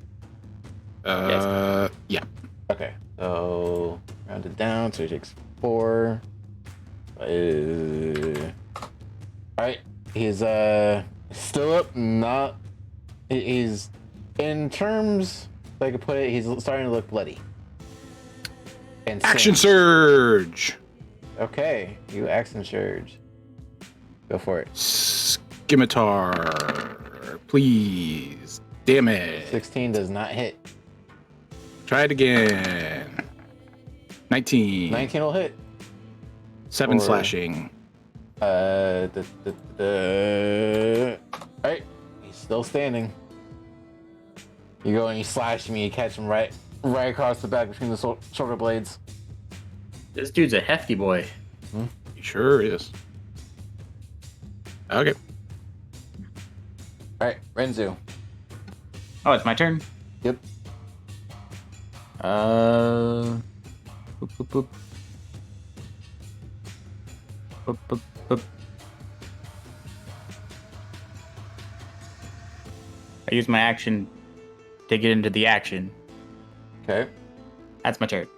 Yeah. Okay, so round it down, so he takes 4. Alright, he's still up, not. He's, in terms, if I could put it, he's starting to look bloody. And Action singed. surge. Okay, you action surge. Go for it. Scimitar, please. Damn it. 16 does not hit. Try it again. 19. 19 will hit. 7 Or- slashing. Alright, he's still standing. You go and you slash him, you catch him right across the back between the shoulder blades. This dude's a hefty boy. He sure is. Okay. Alright, Renzu. Oh, it's my turn. Yep. Boop, boop, boop. Boop, boop, boop. I use my action to get into the action. Okay. That's my turn.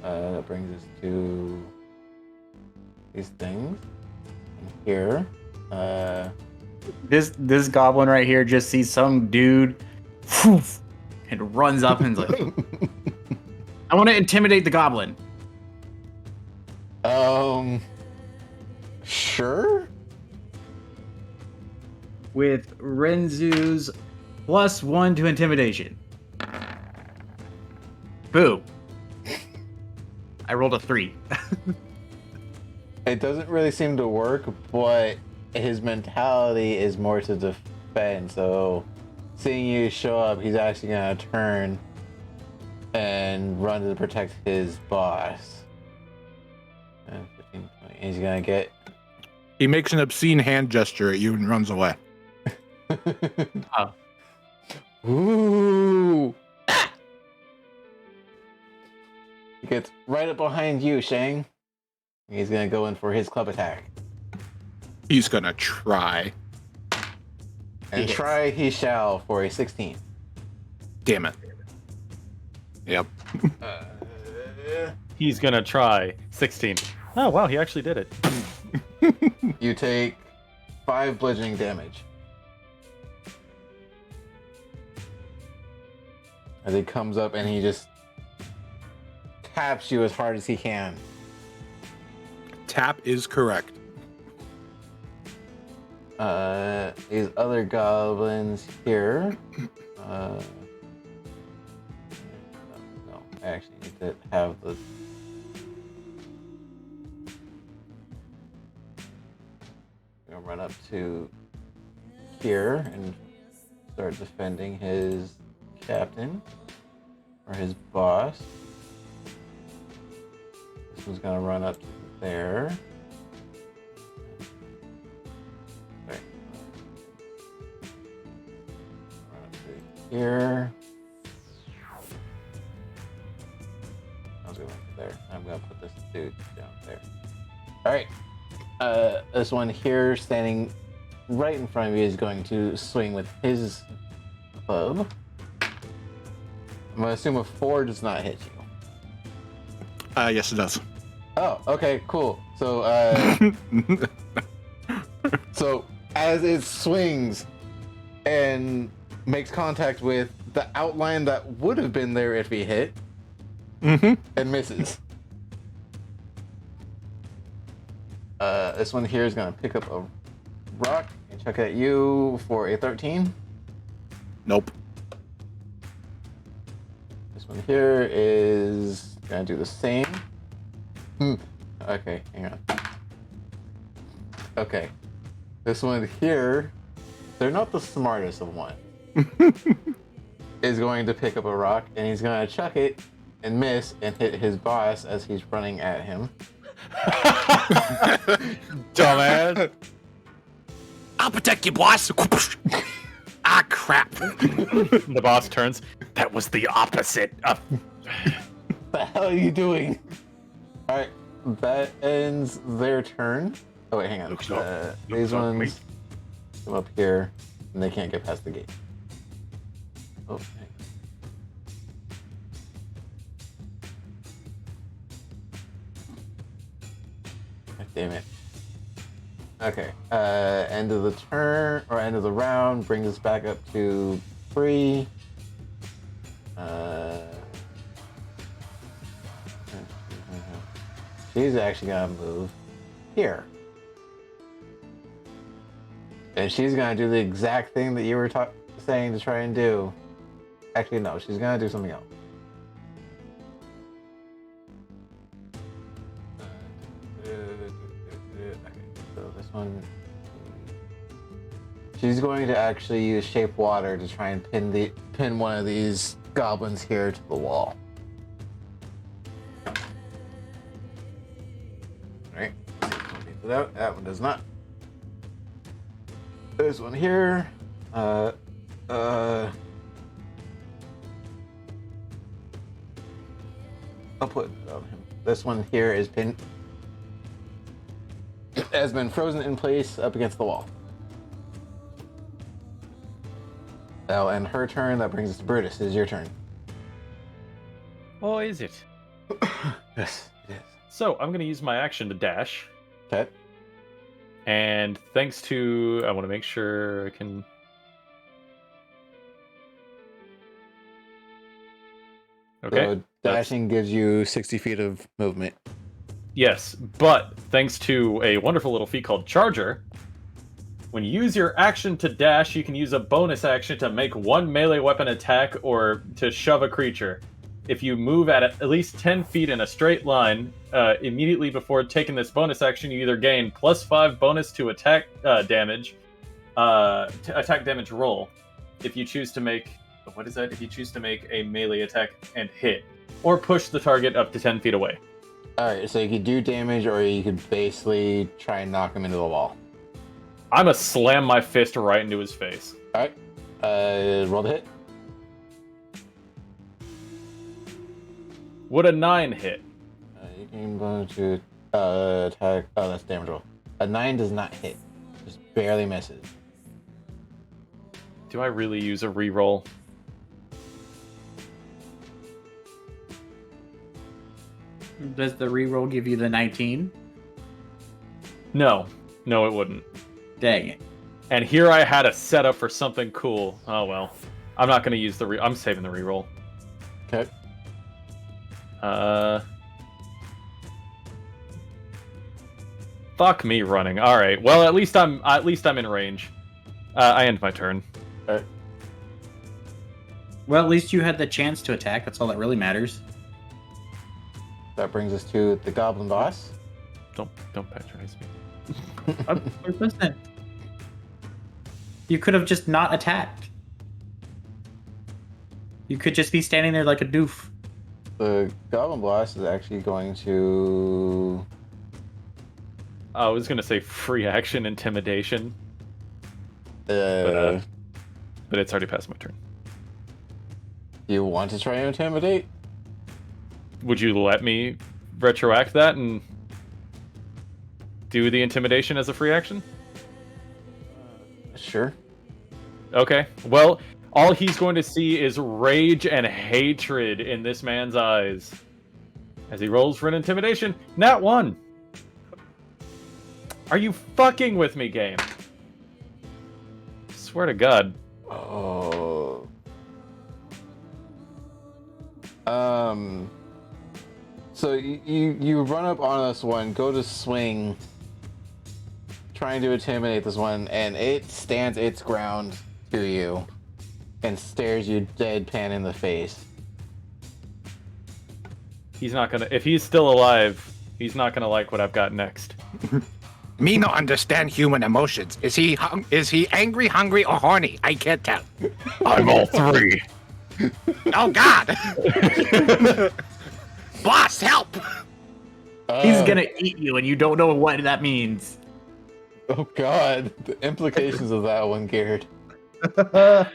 That brings us to these things. And here. This goblin right here just sees some dude and runs up and is like, I want to intimidate the goblin. Sure? With Renzu's +1 to intimidation. Boo. I rolled a 3. It doesn't really seem to work, but his mentality is more to defend. So, seeing you show up, he's actually gonna turn and run to protect his boss. 15, 20. And he's gonna get. He makes an obscene hand gesture at you and runs away. Oh. Ooh! He gets right up behind you, Shang. He's gonna go in for his club attack. He's gonna try. And Yes. try he shall for a 16. Damn it. Yep. He's gonna try 16. Oh wow, he actually did it. You take 5 bludgeoning damage. As he comes up and he just taps you as hard as he can. Tap is correct. These other goblins here. No, I actually need to have the. I'm gonna run up to here and start defending his captain or his boss. This one's gonna run up to there. Right. Run up to here. I was going to there. I'm gonna put this dude down there. All right. This one here, standing right in front of you, is going to swing with his club. I'm gonna assume a 4 does not hit you. Yes, it does. Oh, okay, cool. So, so as it swings and makes contact with the outline that would have been there if he hit, and misses. This one here is gonna pick up a rock and chuck it at you for a 13. Nope. This one here is gonna do the same. Okay, hang on. Okay. This one here, they're not the smartest of one. Is going to pick up a rock and he's gonna chuck it and miss and hit his boss as he's running at him. Dumbass. I'll protect you, boss. Ah, crap. The boss turns. That was the opposite of. What the hell are you doing? Alright, that ends their turn. Oh wait, hang on. Looks like- These looks like me. ones come up here and they can't get past the gate. Oh, hang on. God damn it. Okay, end of the turn, or end of the round, brings us back up to 3. She's actually gonna move here. And she's gonna do the exact thing that you were saying to try and do. Actually, no, she's gonna do something else. Okay, so this one. She's going to actually use Shape Water to try and pin one of these goblins here to the wall. Alright, that one does not. There's one here. I'll put it on him. This one here is pinned. Has been frozen in place up against the wall. That'll end her turn. That brings us to Brutus. It is your turn. Oh, is it? Yes, it is. So I'm going to use my action to dash. Okay. And thanks to, I want to make sure I can. Okay. So dashing gives you 60 feet of movement. Yes, but thanks to a wonderful little feat called Charger, when you use your action to dash, you can use a bonus action to make one melee weapon attack or to shove a creature. If you move at least 10 feet in a straight line, immediately before taking this bonus action, you either gain +5 bonus to attack damage, attack damage roll. If you choose to make, what is that? If you choose to make a melee attack and hit, or push the target up to 10 feet away. Alright, so you could do damage or you could basically try and knock him into the wall. I'm gonna slam my fist right into his face. Alright, roll the hit. Would a 9 hit? You can go to attack. Oh, that's damage roll. A 9 does not hit. Just barely misses. Do I really use a reroll? Does the reroll give you the 19? No, it wouldn't. Dang it. And here I had a setup for something cool. Oh well, I'm not gonna use the I'm saving the reroll. Okay. Fuck me running. All right. Well, at least I'm in range. I end my turn. All right. Well, at least you had the chance to attack. That's all that really matters. That brings us to the Goblin Boss. Don't patronize me. Listen. You could have just not attacked. You could just be standing there like a doof. The Goblin Boss is actually going to. I was gonna say free action intimidation, Uh, but it's already past my turn. you want to try and intimidate? Would you let me retroact that and do the intimidation as a free action? Sure. Okay. Well, all he's going to see is rage and hatred in this man's eyes as he rolls for an intimidation. Nat 1. Are you fucking with me, game? Swear to God. Oh. So you run up on this one, go to swing, trying to intimidate this one, and it stands its ground to you and stares you deadpan in the face. He's not gonna. If he's still alive, he's not gonna like what I've got next. Me not understand human emotions. Is he angry, hungry, or horny? I can't tell. I'm all three. Oh God! Boss, help! He's gonna eat you, and you don't know what that means. Oh God, the implications of that one, Garrett. Fuck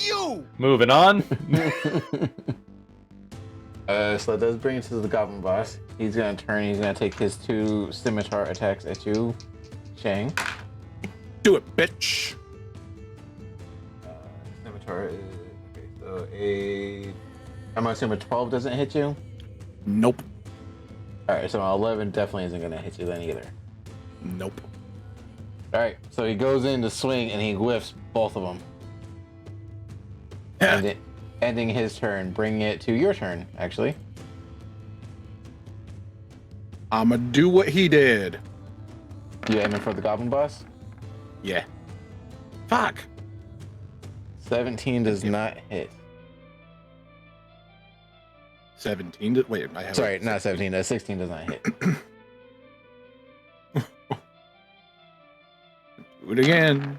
you! Moving on. So that does bring us to the Goblin Boss. He's gonna turn. He's gonna take his 2 scimitar attacks at you, Shang. Do it, bitch. Scimitar is okay. So I'm assuming 12 doesn't hit you. Nope. All right, so 11 definitely isn't gonna hit you then either. Nope. All right, so he goes in to swing and he whiffs both of them, ending his turn, bringing it to your turn. Actually, I'ma do what he did. you aiming for the Goblin Boss? Yeah. Fuck. 17 does not hit. 17. Wait, I have. Sorry, not 17. 16 does not hit. Do it again.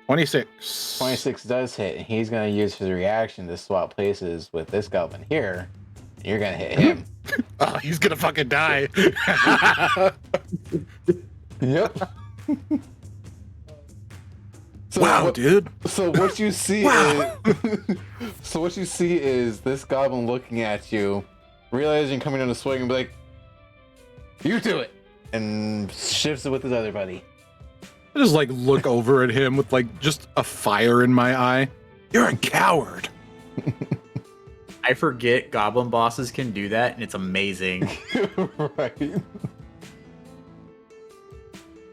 26. 26 does hit, and he's gonna use his reaction to swap places with this goblin here. And you're gonna hit him. Oh, he's gonna fucking die. Yep. So wow, dude. So what you see is this goblin looking at you, realizing coming on a swing and be like, "You do it," and shifts it with his other buddy. I just like look over at him with like just a fire in my eye. You're a coward. I forget Goblin Bosses can do that, and it's amazing. Right.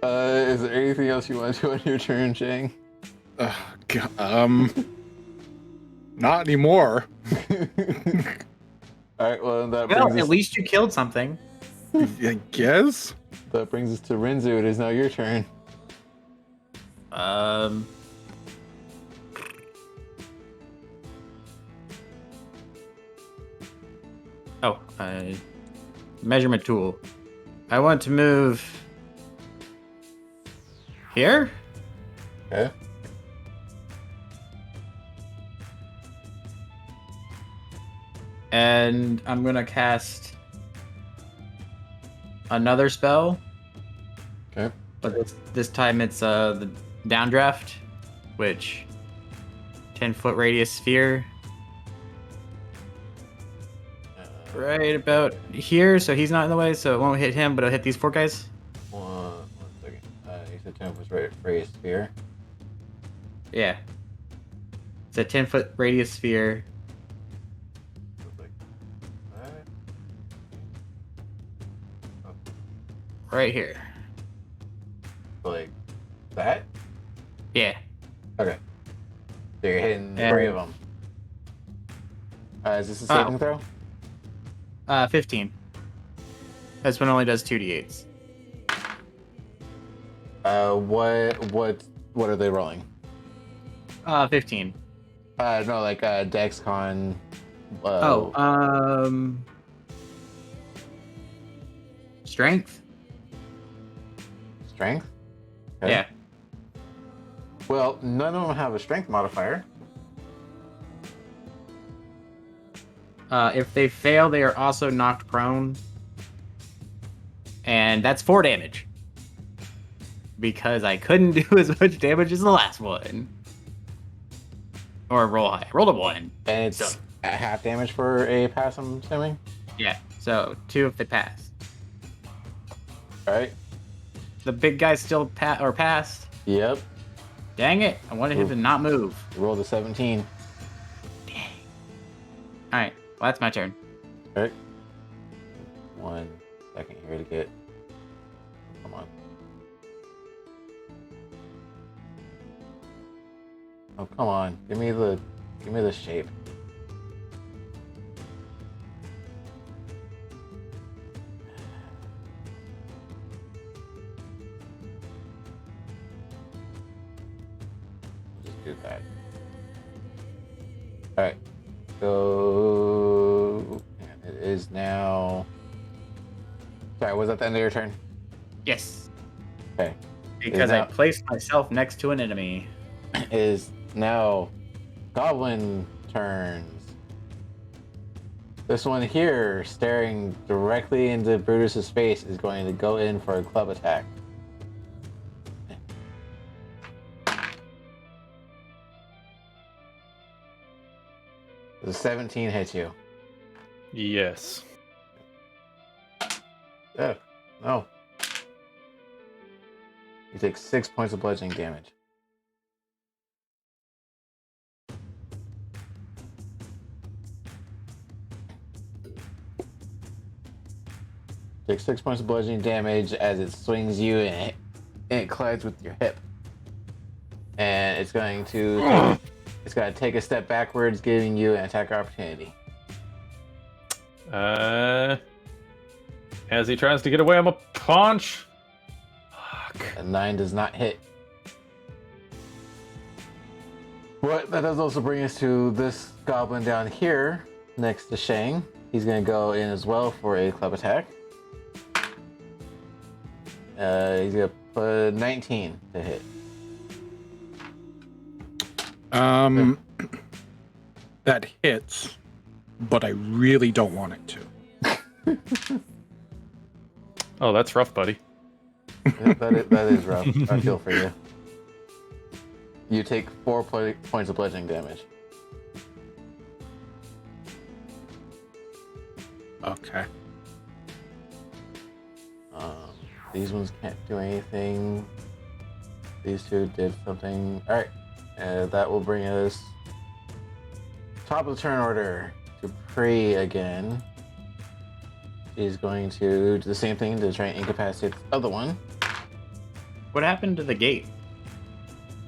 Is there anything else you want to do on your turn, Chang? Not anymore. All right. Well, that Well, brings at us, least you killed something. I guess. that brings us to Renzu. It is now your turn. Measurement tool. I want to move here. Okay. And I'm gonna cast another spell. Okay. But this time it's the downdraft, which 10-foot radius sphere. Right about here, so he's not in the way, so it won't hit him, but it'll hit these 4 guys. One second. You said 10 was radius sphere. Yeah. It's a 10-foot radius sphere. right here. Like that? Yeah. Okay. So you're hitting And- 3 of them. Is this a saving throw? 15. This one only does 2d8s. What are they rolling? 15. No, like Dex Con. Strength? Strength? Okay. Yeah. Well, none of them have a strength modifier. If they fail, they are also knocked prone. And that's 4 damage. Because I couldn't do as much damage as the last one. Or roll high. Rolled a 1. And it's So- a half damage for a pass, I'm assuming. Yeah. So 2 if they pass. Alright. The big guy still passed. Yep. Dang it. I wanted him to not move. You rolled a 17. Alright. Well, that's my turn. Alright. 1 second here to get. Come on. Oh, come on. Give me the shape. Just do that. Alright. So and it is now. Sorry, was that the end of your turn? Yes. Okay. Because I placed myself next to an enemy. It is now Goblin turns. This one here, staring directly into Brutus's face, is going to go in for a club attack. The 17 hits you. Yes. Yeah, no. You take 6 points of bludgeoning damage. Take 6 points of bludgeoning damage as it swings you and it collides with your hip. And it's going to take a step backwards, giving you an attack opportunity. As he tries to get away, I'm a punch. Fuck. A 9 does not hit. But that does also bring us to this goblin down here, next to Shang. He's going to go in as well for a club attack. He's going to put 19 to hit. That hits, but I really don't want it to. Oh, that's rough, buddy. That is rough. I feel for you. You take 4 points of bludgeoning damage. Okay. These ones can't do anything. These two did something. Alright. That will bring us top of the turn order to Pre again. She's going to do the same thing to try and incapacitate the other one. What happened to the gate?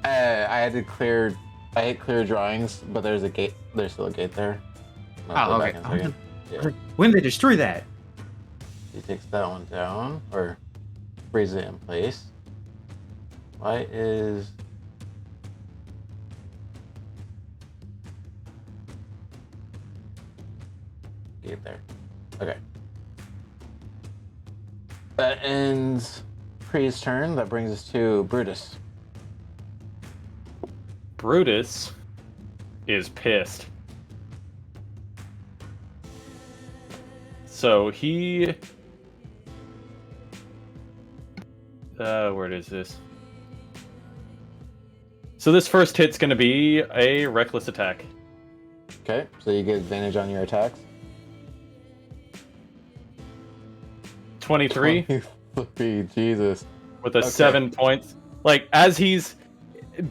I hit clear drawings, but there's a gate. There's still a gate there. I'll Oh, go okay. back in a second. Yeah. When did they destroy that? He takes that one down, or freeze it in place. Why is... Gate there. Okay. That ends Pre's turn. That brings us to Brutus. Brutus is pissed. So he... where is this? So this first hit's going to be a reckless attack. Okay, so you get advantage on your attacks. 23 23, Jesus. with a Okay. 7 points. Like, as he's...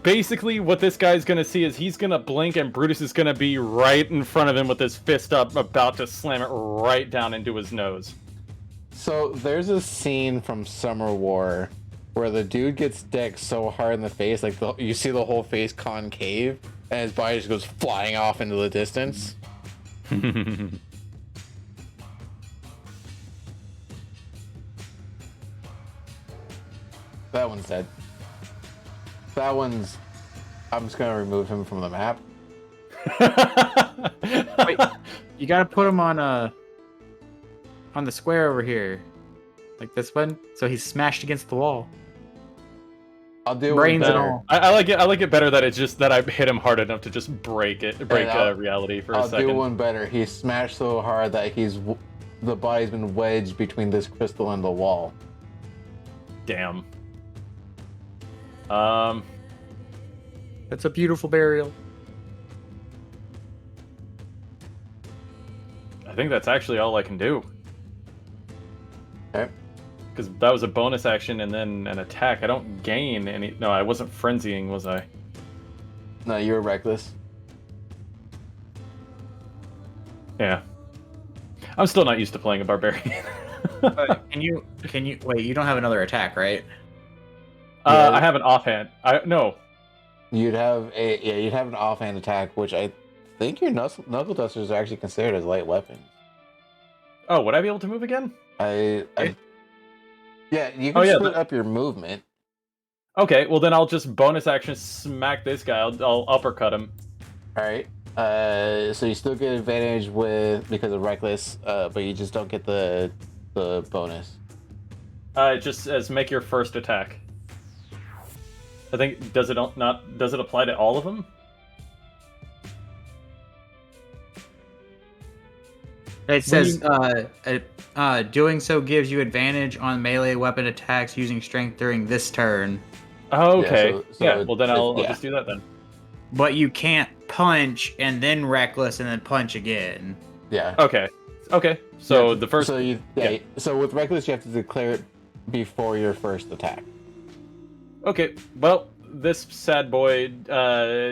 Basically, what this guy's going to see is he's going to blink and Brutus is going to be right in front of him with his fist up, about to slam it right down into his nose. So there's a scene from Summer War where the dude gets decked so hard in the face, like you see the whole face concave, and his body just goes flying off into the distance. That one's dead. That one's. I'm just gonna remove him from the map. Wait, you gotta put him on the square over here, like this one, so he's smashed against the wall. I'll do Brains one and better. all. I like it. I like it better that it's just that I hit him hard enough to just break reality for a I'll second. do one better. He's smashed so hard that the body's been wedged between this crystal and the wall. Damn. That's a beautiful burial. I think that's actually all I can do. Okay. Because that was a bonus action and then an attack. I don't gain any. No, I wasn't frenzying, was I? No, you're reckless. Yeah. I'm still not used to playing a barbarian. Can you wait? You don't have another attack, right? Yeah. I have an offhand. No. You'd have an offhand attack, which I think your knuckle dusters are actually considered as light weapons. Oh, would I be able to move again? Yeah, you can yeah, split up your movement. Okay, well then I'll just bonus action smack this guy. I'll uppercut him. All right. So you still get advantage because of reckless, but you just don't get the bonus. It just says make your first attack. I think does it apply to all of them? It says doing so gives you advantage on melee weapon attacks using strength during this turn, Oh, okay. so Well then I'll yeah. just do that then. but you can't punch and then reckless and then punch again. Yeah. Okay. So the first. So with reckless, you have to declare it before your first attack. Okay. Well, this sad boy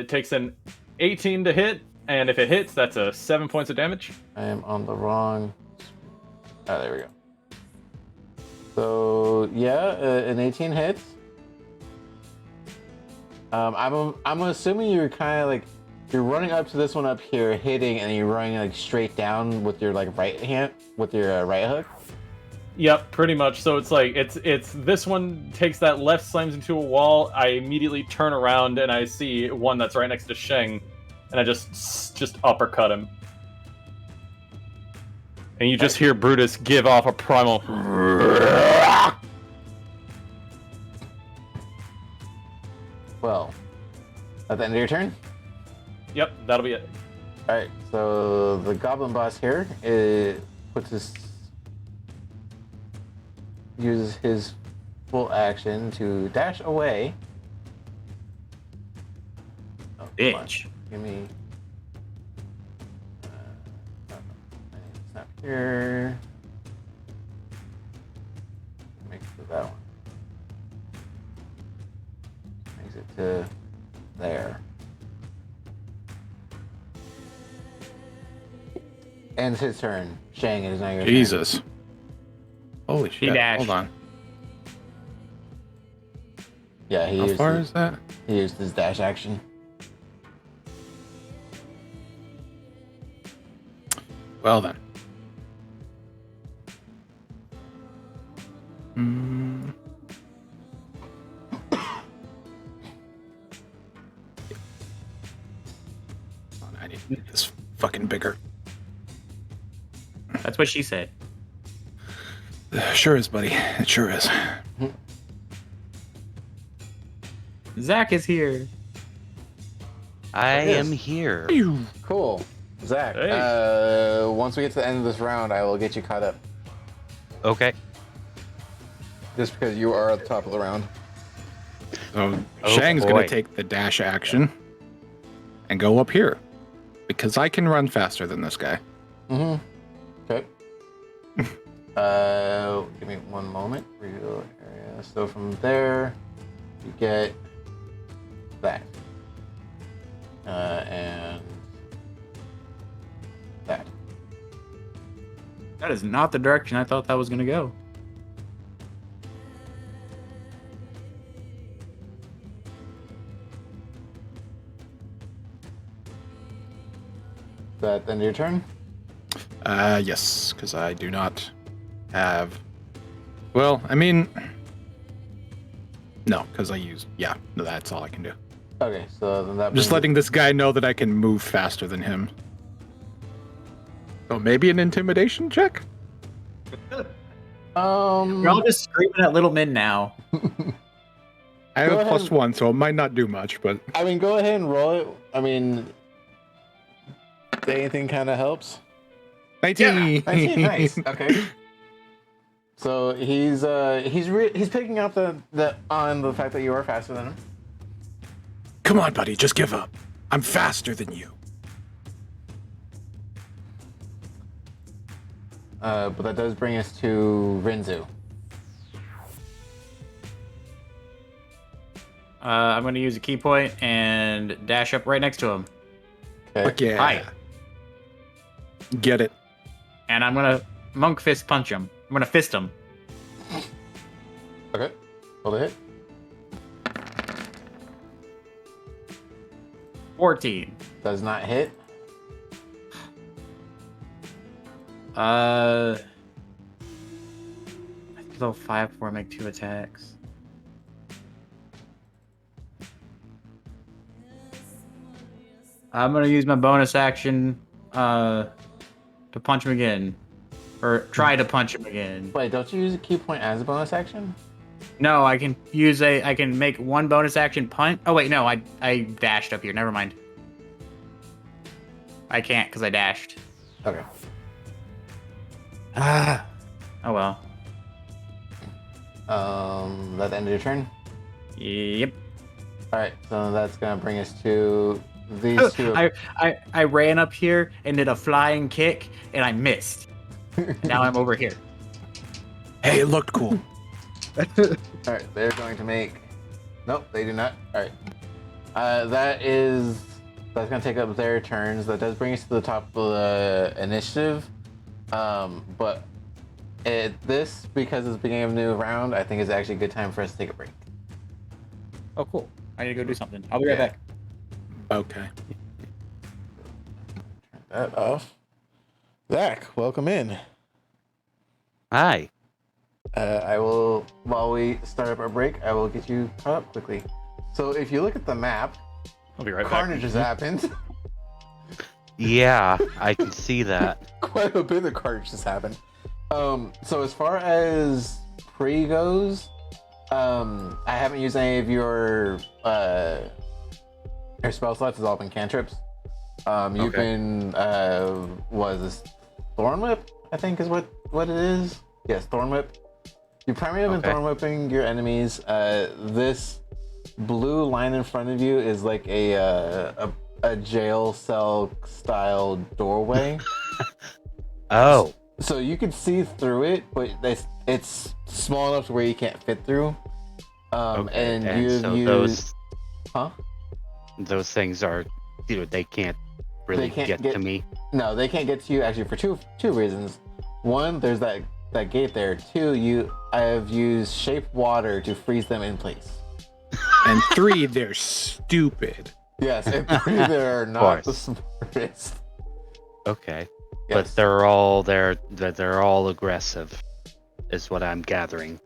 takes an 18 to hit, and if it hits, that's a 7 points of damage. I am on the wrong. Oh, there we go. So yeah, an 18 hits. I'm assuming you're kind of like you're running up to this one up here, hitting, and you're running like straight down with your like right hand with your right hook. Yep, pretty much. So it's like it's this one takes that left, slams into a wall. I immediately turn around and I see one that's right next to Sheng, and I just uppercut him. And you just hear Brutus give off a primal. Well, at the end of your turn. Yep, that'll be it. All right. So the Goblin Boss here uses his full action to dash away. Oh, come on. Bitch. Give me. Snap here. Makes it to that one. Makes it to there. Ends his turn. Shang, it is now your turn. Jesus. Holy shit. dashed. Hold on. Yeah, How far is that? he used his dash action. Well then. I need to make this fucking bigger. That's what she said. Sure is, buddy. It sure is. Zach is here. I Yes. am here. Cool. Zach, Hey. once we get to the end of this round, I will get you caught up. Okay. Just because you are at the top of the round. So Oh, Shang's boy. gonna take the dash action and go up here. Because I can run faster than this guy. Mm-hmm. Okay. Give me one moment. Real area. So from there, you get that. And that. That is not the direction I thought that was gonna go. Is that the end of your turn? Yes, because I do not have. Well, I mean, no, because I used. Yeah, no, that's all I can do. Okay, so then that I'm just brings letting this guy know that I can move faster than him. So maybe an intimidation check? it- We're all just screaming at little Min now. I have Go a ahead. +1, so it might not do much, but I mean, go ahead and roll it. I mean, anything kind of helps. 19. 19, nice. Okay. So he's picking up on the fact that you are faster than him. Come on, buddy, just give up. I'm faster than you. But that does bring us to Rinzu. I'm gonna use a key point and dash up right next to him. Okay. Fuck yeah. Hi. Get it. And I'm gonna monk fist punch him. I'm gonna fist him. Okay. Hold a hit. 14. Does not hit. I think level 5 before I make 2 attacks. I'm gonna use my bonus action to punch him again. Or try to punch him again. Wait, don't you use a key point as a bonus action? No, I can make one bonus action punch. Oh wait, no, I dashed up here. Never mind. I can't because I dashed. Okay. Oh well. That the end of your turn? Yep. Alright, so that's gonna bring us to these two. I ran up here and did a flying kick and I missed. Now I'm over here. Hey, it looked cool. Alright, they're going to make. Nope, they do not. Alright. That's gonna take up their turns. That does bring us to the top of the initiative. But this, because it's the beginning of a new round, I think is actually a good time for us to take a break. Oh cool. I need to go do something. I'll be right back. Okay. Turn that off. Zach, welcome in. Hi. I will, while we start up our break, I will get you caught up quickly. So if you look at the map, I'll be right carnage back. has happened. Yeah, I can see that. Quite a bit of carnage has happened. So as far as pre goes, I haven't used any of your spell slots. It's all been cantrips. You've been was this Thorn Whip? I think is what it is. Yes, Thorn Whip. You primarily been Thorn Whipping your enemies. This blue line in front of you is like a jail cell style doorway. Oh, So you can see through it, but it's small enough to where you can't fit through. okay. And And you've so used, those things are, they can't really They can't get get- to me. No, they can't get to you actually for two reasons. One, there's that gate there. Two, I have used shape water to freeze them in place. And 3, they're stupid. Yes, and three, they're not the course. smartest. Okay, Yes. but they're all aggressive, is what I'm gathering.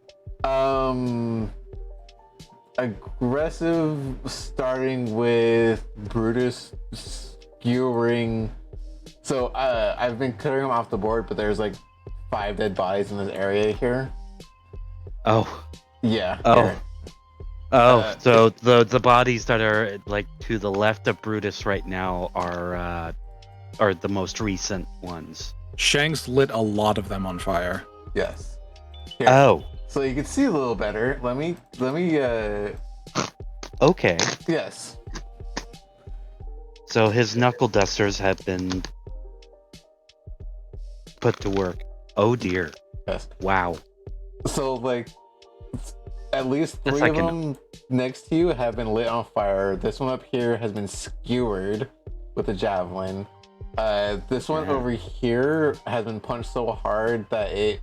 Aggressive, starting with Brutus skewering. So I've been clearing them off the board, but there's like 5 dead bodies in this area here. Oh, Yeah. Oh. here. so the bodies that are like to the left of Brutus right now are the most recent ones. Shanks lit a lot of them on fire. Yes. Here. Oh, So you can see a little better. Let me. okay. Yes. So his knuckle dusters have been put to work. Oh dear. Yes. Wow. So like, at least Yes, 3 I of can- them next to you have been lit on fire. This one up here has been skewered with a javelin. This one Yeah. over here has been punched so hard that it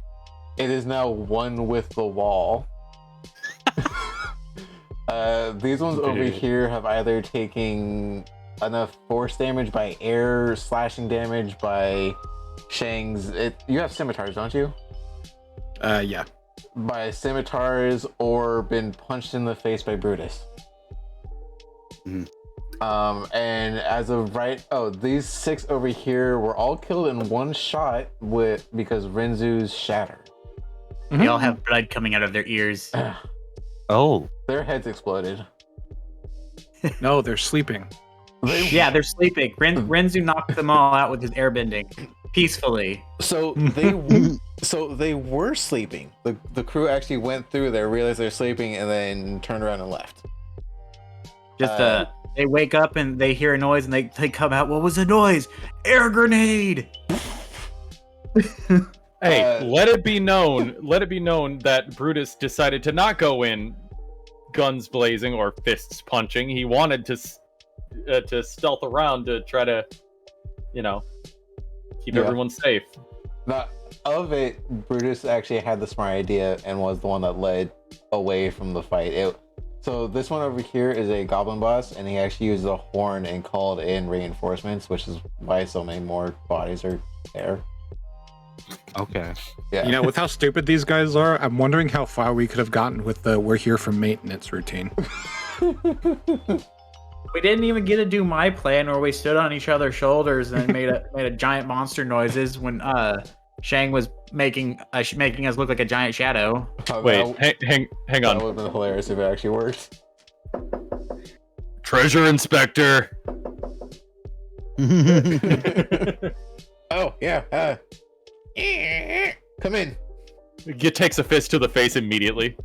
is now one with the wall. These ones over Dude. here have either taken enough force damage by air, slashing damage by Shang's. You have scimitars, don't you? Yeah. By scimitars, or been punched in the face by Brutus. Mhm. And as of right, these 6 over here were all killed in one shot because Renzu's shatter. They all have blood coming out of their ears. Oh, Their heads exploded. No, they're sleeping. Yeah, they're sleeping. Renzu knocked them all out with his airbending peacefully. So they were sleeping. The crew actually went through there, realized they're sleeping, and then turned around and left. Just they wake up and they hear a noise and they come out. What was the noise? Air grenade! Hey, let it be known that Brutus decided to not go in guns blazing or fists punching. He wanted to stealth around to try to, keep everyone safe. Not of it, Brutus actually had the smart idea and was the one that led away from the fight. So this one over here is a Goblin Boss, and he actually used a horn and called in reinforcements, which is why so many more bodies are there. okay. Yeah. You know, with how stupid these guys are, I'm wondering how far we could have gotten with the "we're here for maintenance" routine. We didn't even get to do my plan where we stood on each other's shoulders and made a giant monster noises when Shang was making us look like a giant shadow. Wait, hang That on. would have been hilarious if it actually worked. Treasure Inspector. Oh, yeah. Come in. Takes a fist to the face immediately.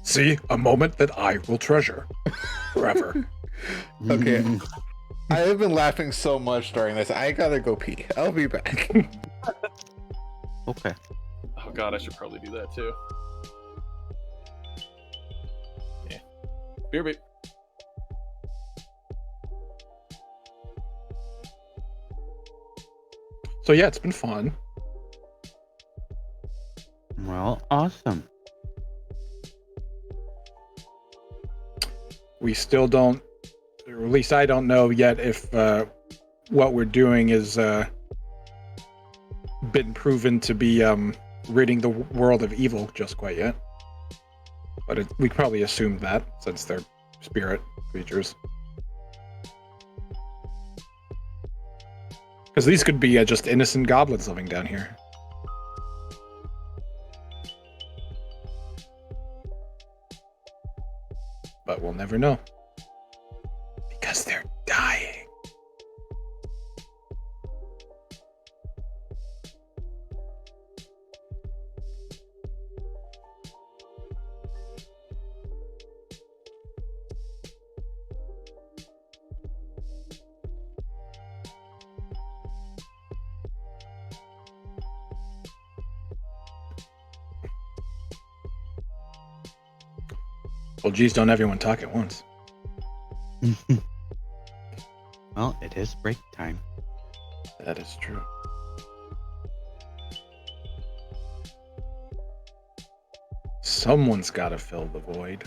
See, a moment that I will treasure forever. Okay. I have been laughing so much during this. I gotta go pee. I'll be back. Okay. Oh god, I should probably do that too. Yeah. Beer beep. So yeah, it's been fun. Well, awesome. We still don't, or at least I don't know yet if what we're doing is been proven to be ridding the world of evil just quite yet. But we probably assumed that since they're spirit creatures. Because these could be just innocent goblins living down here. But we'll never know. Because they're dying. Well, geez, don't everyone talk at once. Well, it is break time. That is true. Someone's got to fill the void.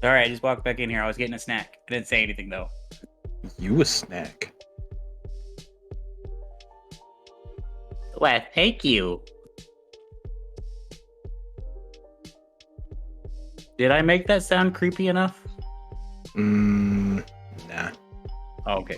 All right, I just walked back in here. I was getting a snack. I didn't say anything though. You a snack. Well, thank you. Did I make that sound creepy enough? Nah. Oh, okay.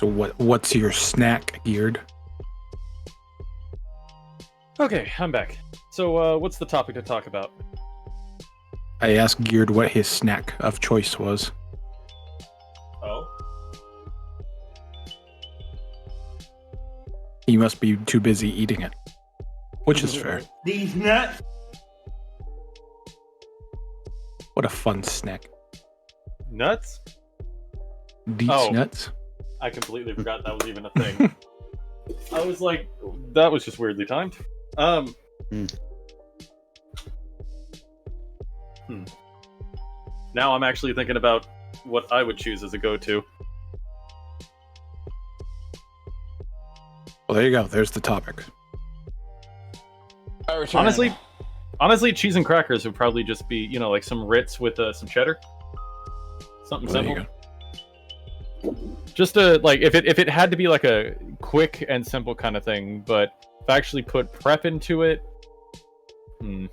So what's your snack, Geared? Okay, I'm back. So, what's the topic to talk about? I asked Geared what his snack of choice was. Oh. He must be too busy eating it, which is fair. These nuts. What a fun snack. Nuts? These Oh. nuts. I completely forgot that was even a thing. I was like, that was just weirdly timed. Now I'm actually thinking about what I would choose as a go-to. Well, there you go. There's the topic. Honestly, cheese and crackers would probably just be, like some Ritz with some cheddar. Something Well, there simple. you go. Just if it had to be like a quick and simple kind of thing, but if I actually put prep into it, No,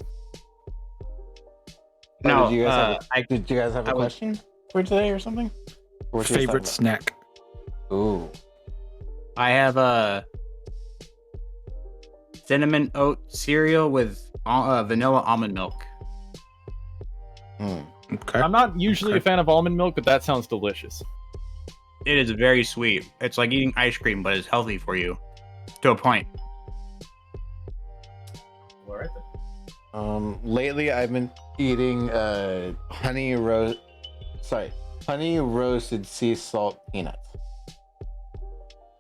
Did you guys have a question for today or something? Or what you guys Favorite talking snack. about? Ooh. I have a cinnamon oat cereal with vanilla almond milk. Okay. I'm not usually Okay. a fan of almond milk, but that sounds delicious. It is very sweet. It's like eating ice cream, but it's healthy for you to a point. All right then. Lately I've been eating honey roasted sea salt peanuts.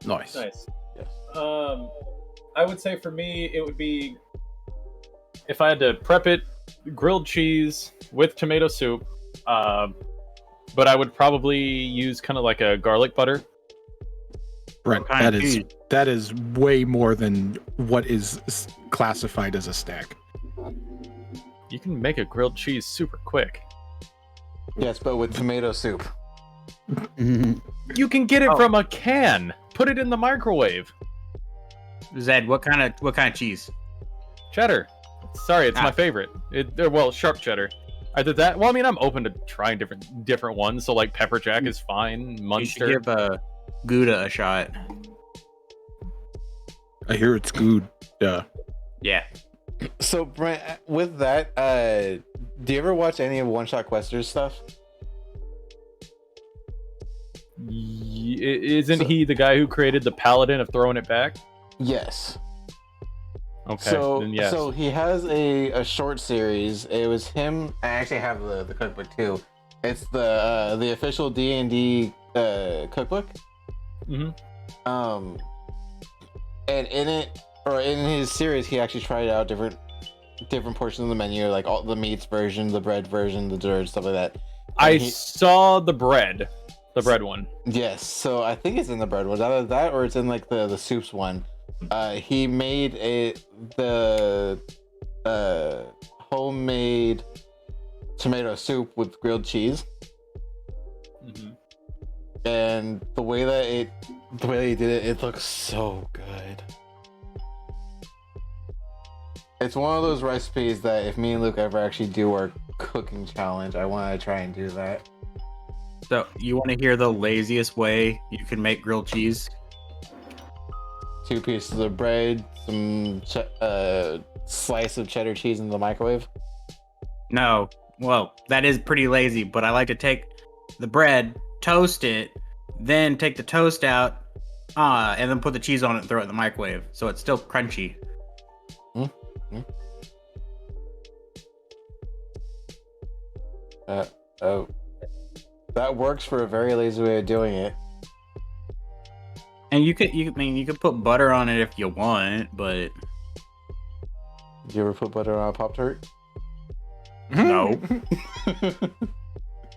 Nice. Nice. Yes. I would say for me, it would be if I had to prep it, grilled cheese with tomato soup. But I would probably use kind of like a garlic butter. Brent, What kind of cheese? that is way more than what is classified as a snack. You can make a grilled cheese super quick. Yes, but with tomato soup. You can get it from a can. Put it in the microwave. Zed, what kind of cheese? Cheddar. Sorry, it's my favorite. Sharp cheddar. Either that. Well, I mean, I'm open to trying different ones. So like pepper jack is fine. You should Munster. give Gouda a shot. I hear it's good. Yeah. Yeah. So Brent, with that, do you ever watch any of One Shot Quester's stuff? Isn't he the guy who created the paladin of throwing it back? Yes. Okay. So, then yes. so he has a short series. It was him. I actually have the cookbook too. It's the official D&D cookbook. Mhm. And in it, or in his series, he actually tried out different portions of the menu, like all the meats version, the bread version, the dessert, stuff like that. I saw the bread one. Yes, so I think it's in the bread one. Either that or it's in like the soups one. He made the homemade tomato soup with grilled cheese, and the way that he did it, it looks so good. It's one of those recipes that if me and Luke ever actually do our cooking challenge, I want to try and do that. So you want to hear the laziest way you can make grilled cheese? 2 pieces of bread, some slice of cheddar cheese in the microwave. No. Well, that is pretty lazy, but I like to take the bread, toast it, then take the toast out, and then put the cheese on it and throw it in the microwave. So it's still crunchy. That works for a very lazy way of doing it. And you could put butter on it if you want, but Did you ever put butter on a Pop-Tart? no.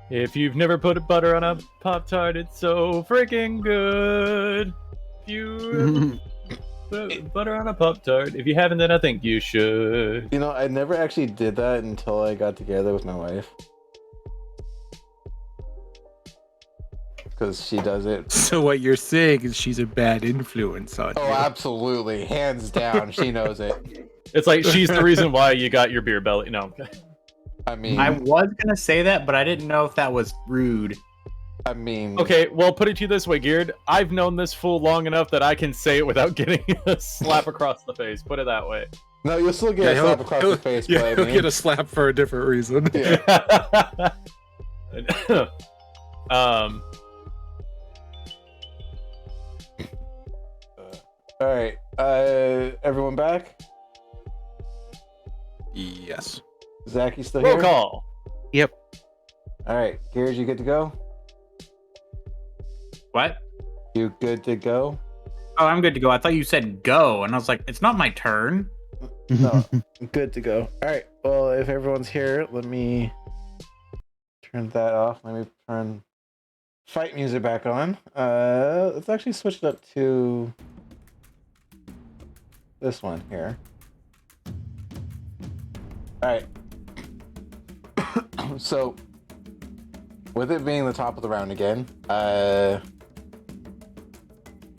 If you've never put butter on a Pop-Tart, it's so freaking good. If you put butter on a Pop-Tart, if you haven't, then I think you should. You know, I never actually did that until I got together with my wife. Because she does it. So what you're saying is she's a bad influence on Oh, you. absolutely. Hands down. She knows it. It's like she's the reason why you got your beer belly. No. I mean, I was gonna say that, but I didn't know if that was rude. I mean, Okay, well, put it to you this way, Geared. I've known this fool long enough that I can say it without getting a slap across the face. Put it that way. no, you'll still get a slap across the face, Yeah, but I he'll mean, get a slap for a different reason. yeah. um, All right, everyone back? Yes. Zach, you still roll here? call. Yep. All right, Gears, you good to go? What? You good to go? Oh, I'm good to go. I thought you said go, and I was like, it's not my turn. No, good to go. All right. Well, if everyone's here, let me turn that off. Let me turn fight music back on. Let's actually switch it up to this one here. All right. So, with it being the top of the round again,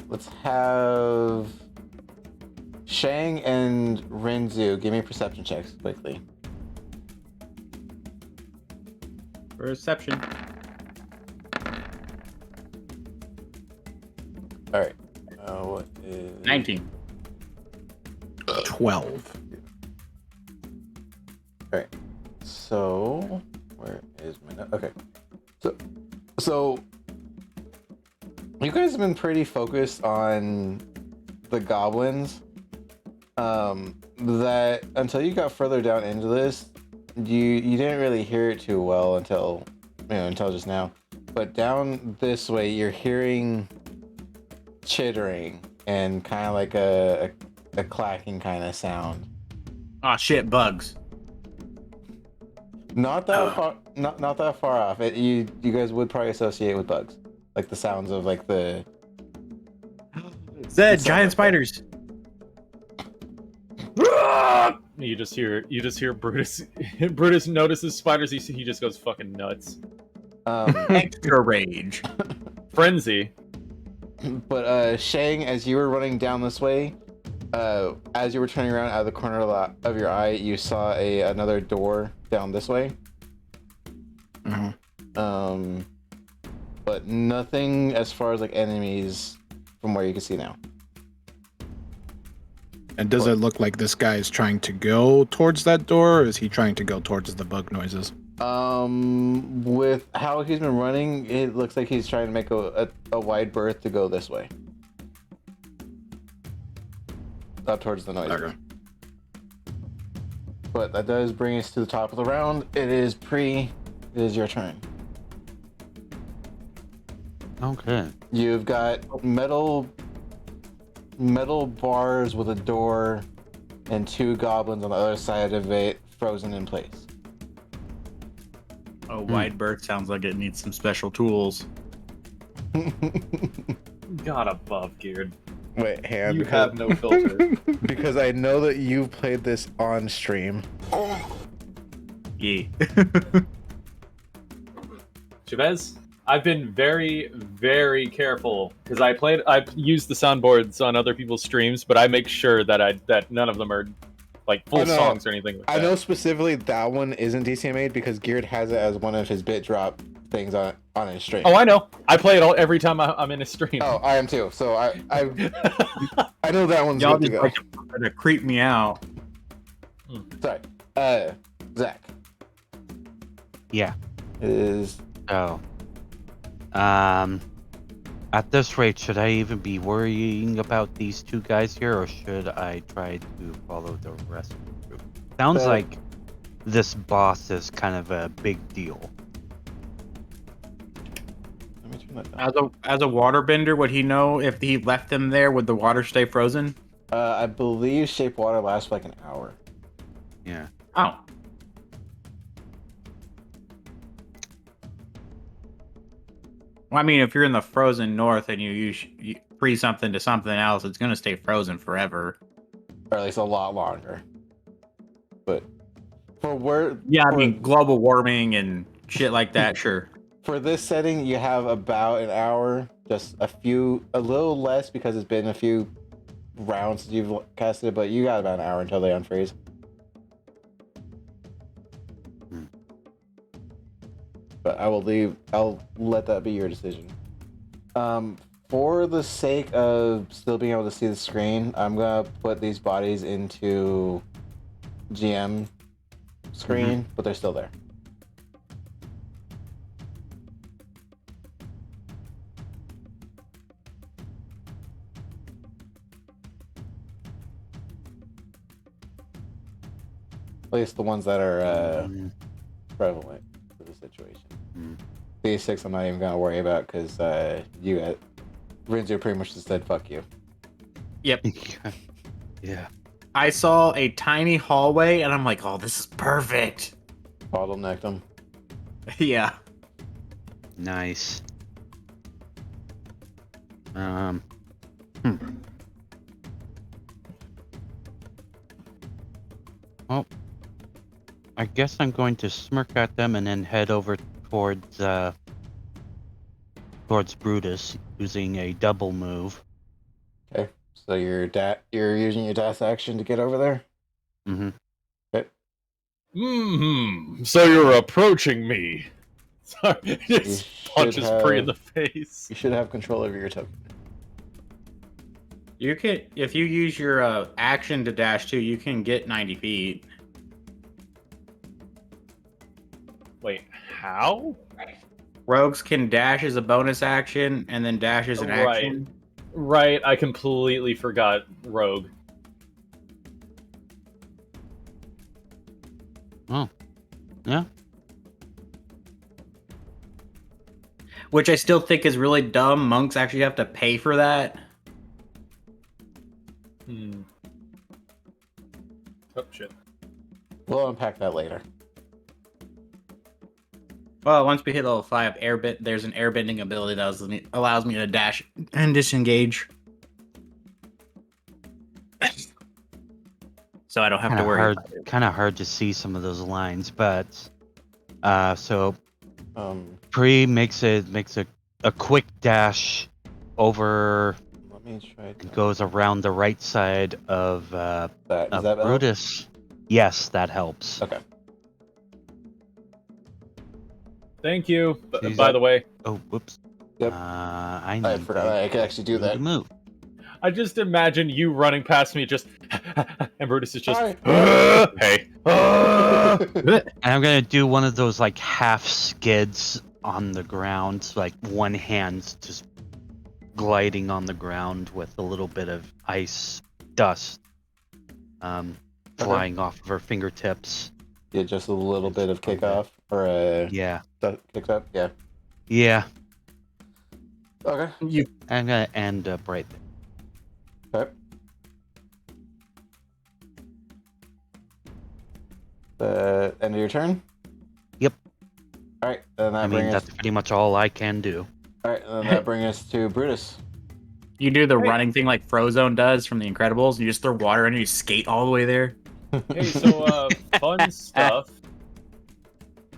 let's have Shang and Renzu give me perception checks quickly. Perception. All right. What is 19. 12. All right. So, where is my note? Okay. So you guys have been pretty focused on the goblins. That until you got further down into this, you didn't really hear it too well until just now. But down this way, you're hearing chittering and kind of like a clacking kind of sound. Oh shit, bugs. Not that far, not that far off. You guys would probably associate with bugs, like the sounds of like the Zed, It's giant not- spiders. You just hear Brutus. Brutus notices spiders. He just goes fucking nuts. Extra rage. Frenzy. But Shang, as you were running down this way, as you were turning around out of the corner of your eye, you saw another door down this way. Mhm. But nothing as far as like enemies from where you can see now. And does it look like this guy is trying to go towards that door, or is he trying to go towards the bug noises? With how he's been running, it looks like he's trying to make a wide berth to go this way. Up towards the noise. Okay. But that does bring us to the top of the round. It is your turn. Okay. You've got metal bars with a door and two goblins on the other side of it frozen in place. A wide berth sounds like it needs some special tools. God above, Geared. Wait, hey, You have no filter. because I know that you've played this on stream. Yeah. Chavez, I've been very, very careful because I've used the soundboards on other people's streams, but I make sure that none of them are like full Oh, no. songs or anything like I that. know specifically that one isn't DCMA'd because Geared has it as one of his bit drop things on his stream. Oh, I know. I play it every time I'm in a stream. Oh, I am too. So I know that one's Y'all good to just go. like to creep me out. Sorry. Zach Yeah. is So, at this rate, should I even be worrying about these two guys here, or should I try to follow the rest of the group? Sounds like this boss is kind of a big deal. let me turn that down. As a waterbender, would he know if he left them there, would the water stay frozen? I believe shape water lasts for like an hour. Yeah. Oh. Well, I mean, if you're in the frozen north and you freeze something to something else, it's gonna stay frozen forever. Or at least a lot longer. But for where Yeah, I for- mean, global warming and shit like that, sure. for this setting, you have about an hour, just a little less because it's been a few rounds since you've casted it, but you got about an hour until they unfreeze. but I'll let that be your decision. For the sake of still being able to see the screen, I'm gonna put these bodies into GM screen, but they're still there. At least the ones that are prevalent to the situation. These 6 I'm not even gonna worry about because Rinzu pretty much just said fuck you. Yep. Yeah. I saw a tiny hallway and I'm like, oh, this is perfect. Bottlenecked them. Yeah. Nice. Well, I guess I'm going to smirk at them and then head over towards Brutus using a double move. Okay, so you're using your dash action to get over there. Mm-hmm. Okay. So you're approaching me. Sorry, You just punches Pri in the face. You should have control over your token. You can, if you use your action to dash 2, you can get 90 feet. Wait, how? Rogues can dash as a bonus action, and then dash as an action. Right, I completely forgot Rogue. Oh, yeah. Which I still think is really dumb. Monks actually have to pay for that. Oh, shit. We'll unpack that later. Well, once we hit level 5, there's an airbending ability that allows me to dash and disengage. So I don't have to worry about it. Kind of hard to see some of those lines, but so Pri makes a quick dash over. Let me try. And goes around the right side of Does that help? Brutus. Yes, that helps. Okay. Thank you. Jeez, By the way, Oh, whoops. Yep. I forgot I could actually do that. Move. I just imagine you running past me, just and Brutus is just Hi. hey. And I'm gonna do one of those like half skids on the ground, like one hand just gliding on the ground with a little bit of ice dust flying off of her fingertips. Yeah, just a little bit of kickoff or a kick up. Yeah. Yeah. Okay. I'm gonna end up right there. Okay. End of your turn? Yep. Alright, then that brings that's pretty much all I can do. Alright, and then that brings us to Brutus. You do the running thing like Frozone does from The Incredibles. You just throw water in and you skate all the way there. Hey, so fun stuff.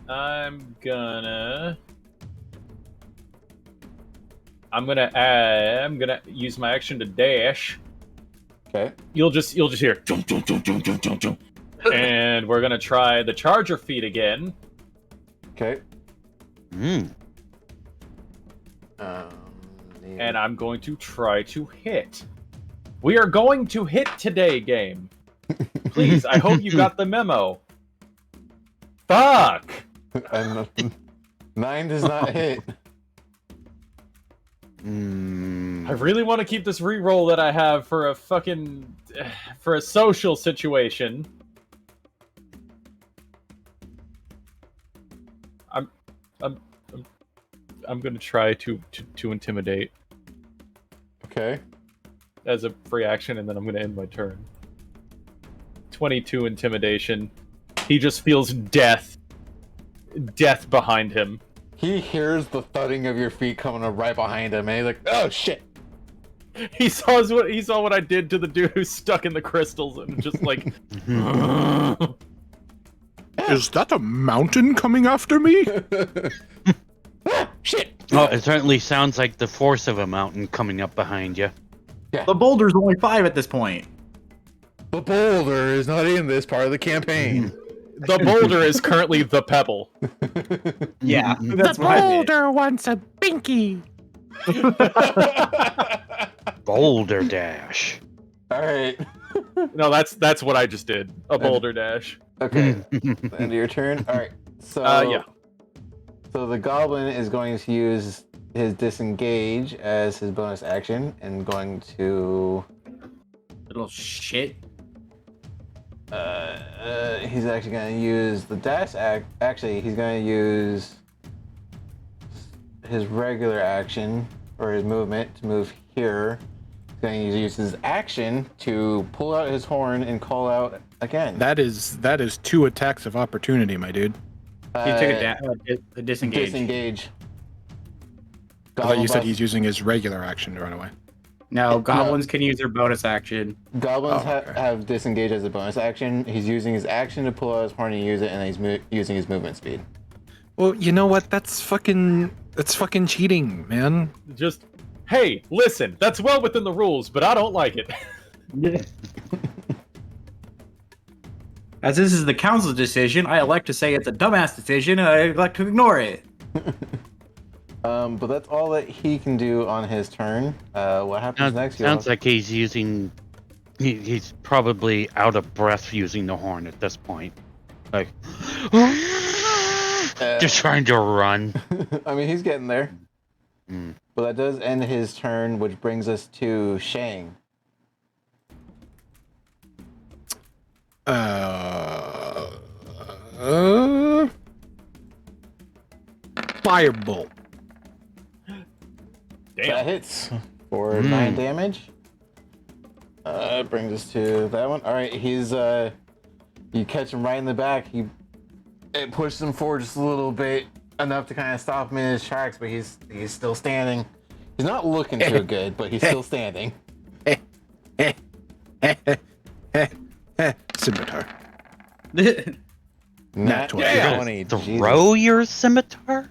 I'm gonna use my action to dash. Okay. You'll just hear jump, jump, jump, jump, jump, jump, jump. And we're gonna try the charger feat again. Okay. And I'm going to try to hit. We are going to hit today, game. Please, I hope you got the memo. Fuck! And 9 does not hit. I really want to keep this reroll that I have for a for a social situation. I'm gonna try to intimidate Okay. as a free action, and then I'm gonna end my turn. 22 intimidation. He just feels death behind him. He hears the thudding of your feet coming up right behind him, and he's like, "Oh shit!" He saw what I did to the dude who's stuck in the crystals, and just like, Is that a mountain coming after me? Shit! Oh, it certainly sounds like the force of a mountain coming up behind you. The boulder's only 5 at this point. The boulder is not in this part of the campaign. The boulder is currently the pebble. Yeah, Mm-mm. that's what I meant. wants a binky. Boulder Dash. All right. No, that's what I just did. A boulder dash. Okay. End of your turn. All right. So Yeah. So the goblin is going to use his disengage as his bonus action and going to. Little shit. He's actually going to use the dash act. Actually, he's going to use his regular action or his movement to move here. He's going to use his action to pull out his horn and call out again. That is 2 attacks of opportunity, my dude. He took a disengage. Disengage. I thought you said he's using his regular action to run away. No, goblins can use their bonus action. Goblins Oh, okay. have disengage as a bonus action. He's using his action to pull out his horn and use it, and he's using his movement speed. Well, you know what? That's fucking cheating, man. Just, hey, listen, that's well within the rules, but I don't like it. As this is the council's decision, I elect to say it's a dumbass decision, and I elect to ignore it. But that's all that he can do on his turn. What happens next? Sounds like he's using. He's probably out of breath using the horn at this point. Like, just trying to run. I mean, he's getting there. Mm. But that does end his turn, which brings us to Shang. Firebolt. That Damn. hits for 9 damage. Brings us to that one. All right, he's you catch him right in the back. It pushes him forward just a little bit, enough to kind of stop him in his tracks, but he's still standing. He's not looking too good, but he's still standing. Scimitar. Nat 20. Throw your scimitar?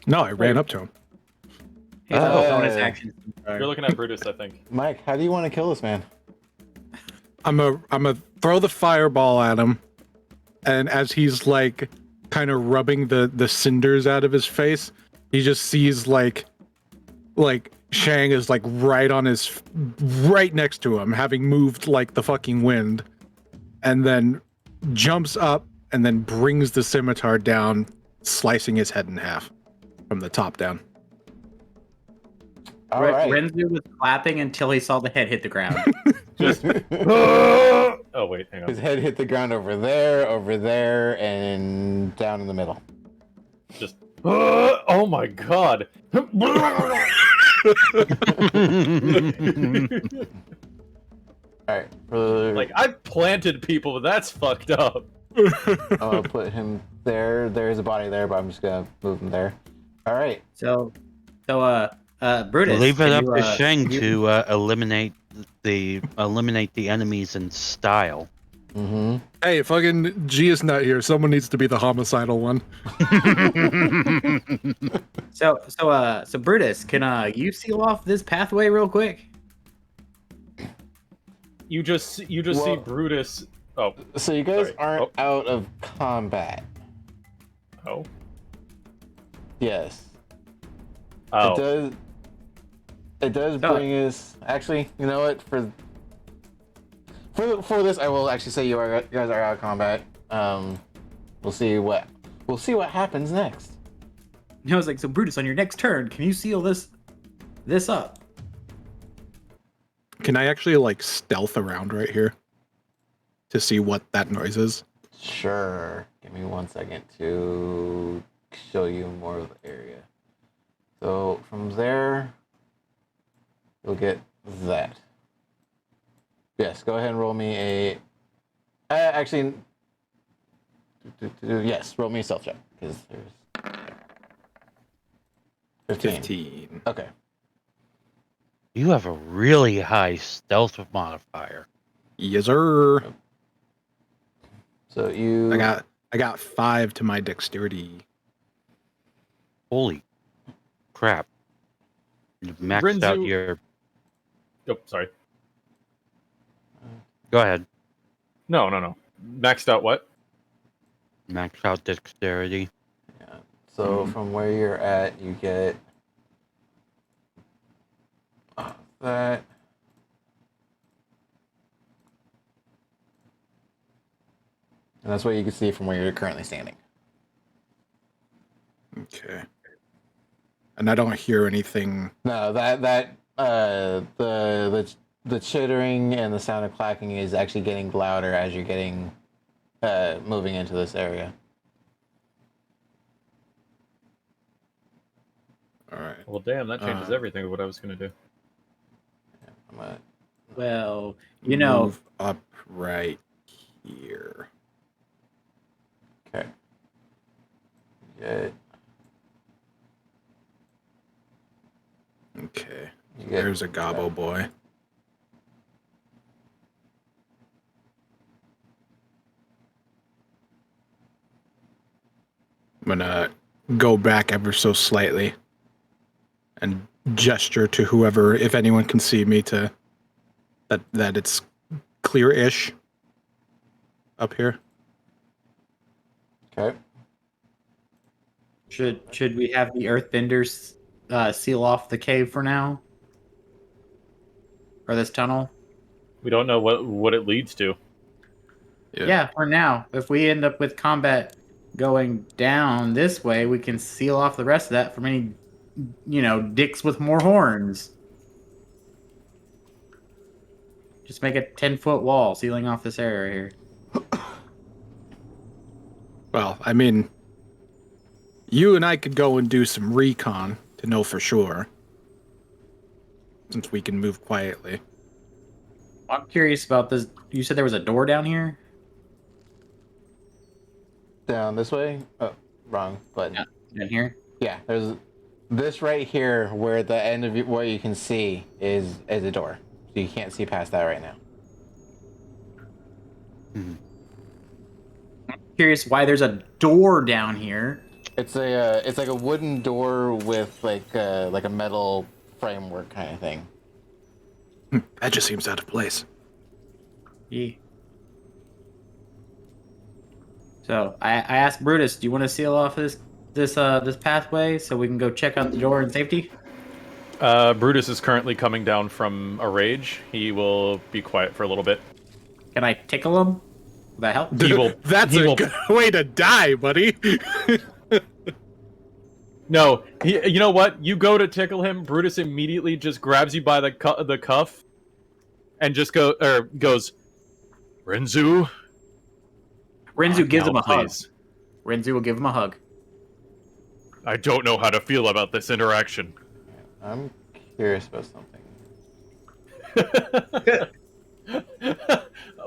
No, I ran up to him. Hey, bonus action. You're looking at Brutus, I think. Mike, how do you want to kill this man? I'm a throw the fireball at him, and as he's like kind of rubbing the cinders out of his face, he just sees like Shang is like right next to him, having moved like the fucking wind, and then jumps up and then brings the scimitar down, slicing his head in half from the top down. All right. Renzu was clapping until he saw the head hit the ground. Just. Oh wait, hang His on. head hit the ground over there, and down in the middle. Just. Oh my god. All right. Like I've planted people, but that's fucked up. I'll put him there. There's a body there, but I'm just gonna move him there. All right. So, Brutus. Leave it can up you, to Shang you- to eliminate the enemies in style. Mm-hmm. Hey, fucking G is not here. Someone needs to be the homicidal one. So Brutus, can you seal off this pathway real quick? You just see Well- Brutus. Oh, So you guys Sorry. aren't out of combat. oh, Yes. oh. It does Oh. bring us. Actually, you know what? For this, I will actually say you guys are out of combat. We'll see what happens next. I was like, so Brutus, on your next turn, can you seal this up? Can I actually like stealth around right here to see what that noise is? Sure. Give me 1 second to show you more of the area. So from there, you'll get that. Yes, go ahead and roll me a. Actually, yes, roll me a stealth check because there's 15. Okay. You have a really high stealth modifier. Yes, sir. So you. I got 5 to my dexterity. Holy crap! You've maxed out Renzu- your. Oh, sorry. Go ahead. No. Maxed out what? Max out dexterity. Yeah. So from where you're at, you get that. And that's what you can see from where you're currently standing. Okay. And I don't hear anything. No, the chittering and the sound of clacking is actually getting louder as you're getting moving into this area. All right. Well, damn, that changes everything of what I was gonna do. I'm gonna Well, you know, Move up right here. okay. Get Okay. You get There's a gobble boy. I'm gonna go back ever so slightly and gesture to whoever, if anyone can see me, to that it's clear-ish up here. okay. should we have the earthbenders seal off the cave for now? Or this tunnel? We don't know what it leads to. Yeah, for now. If we end up with combat going down this way, we can seal off the rest of that from any, dicks with more horns. Just make a 10-foot wall sealing off this area here. Well, I mean, you and I could go and do some recon to know for sure, since we can move quietly. I'm curious about this. You said there was a door down here? Down this way? Oh, wrong button. Down here? Yeah, there's this right here where the end of what you can see is a door. So you can't see past that right now. Curious why there's a door down here. It's like a wooden door with like a metal framework kind of thing. That just seems out of place. Yeah. So I asked Brutus, do you want to seal off this pathway so we can go check out the door in safety? Brutus is currently coming down from a rage. He will be quiet for a little bit. Can I tickle him? Will that help? That's a good way to die, buddy. No, you know what? You go to tickle him. Brutus immediately just grabs you by the cuff, and just goes, Renzu. Renzu gives him a hug. Please. Renzu will give him a hug. I don't know how to feel about this interaction. I'm curious about something.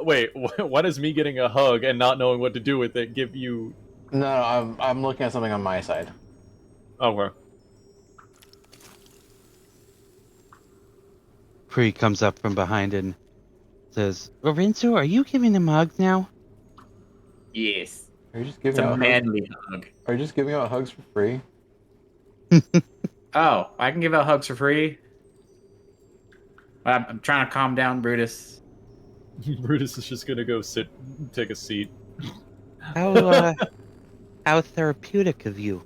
Wait, why does me getting a hug and not knowing what to do with it give you? No, I'm looking at something on my side. Oh, well. Pri comes up from behind and says, Lorenzo, are you giving him hugs now? Yes. Are you just It's giving a out manly hug. Are you just giving out hugs for free? Oh, I can give out hugs for free? I'm trying to calm down Brutus. Brutus is just gonna go take a seat. How therapeutic of you.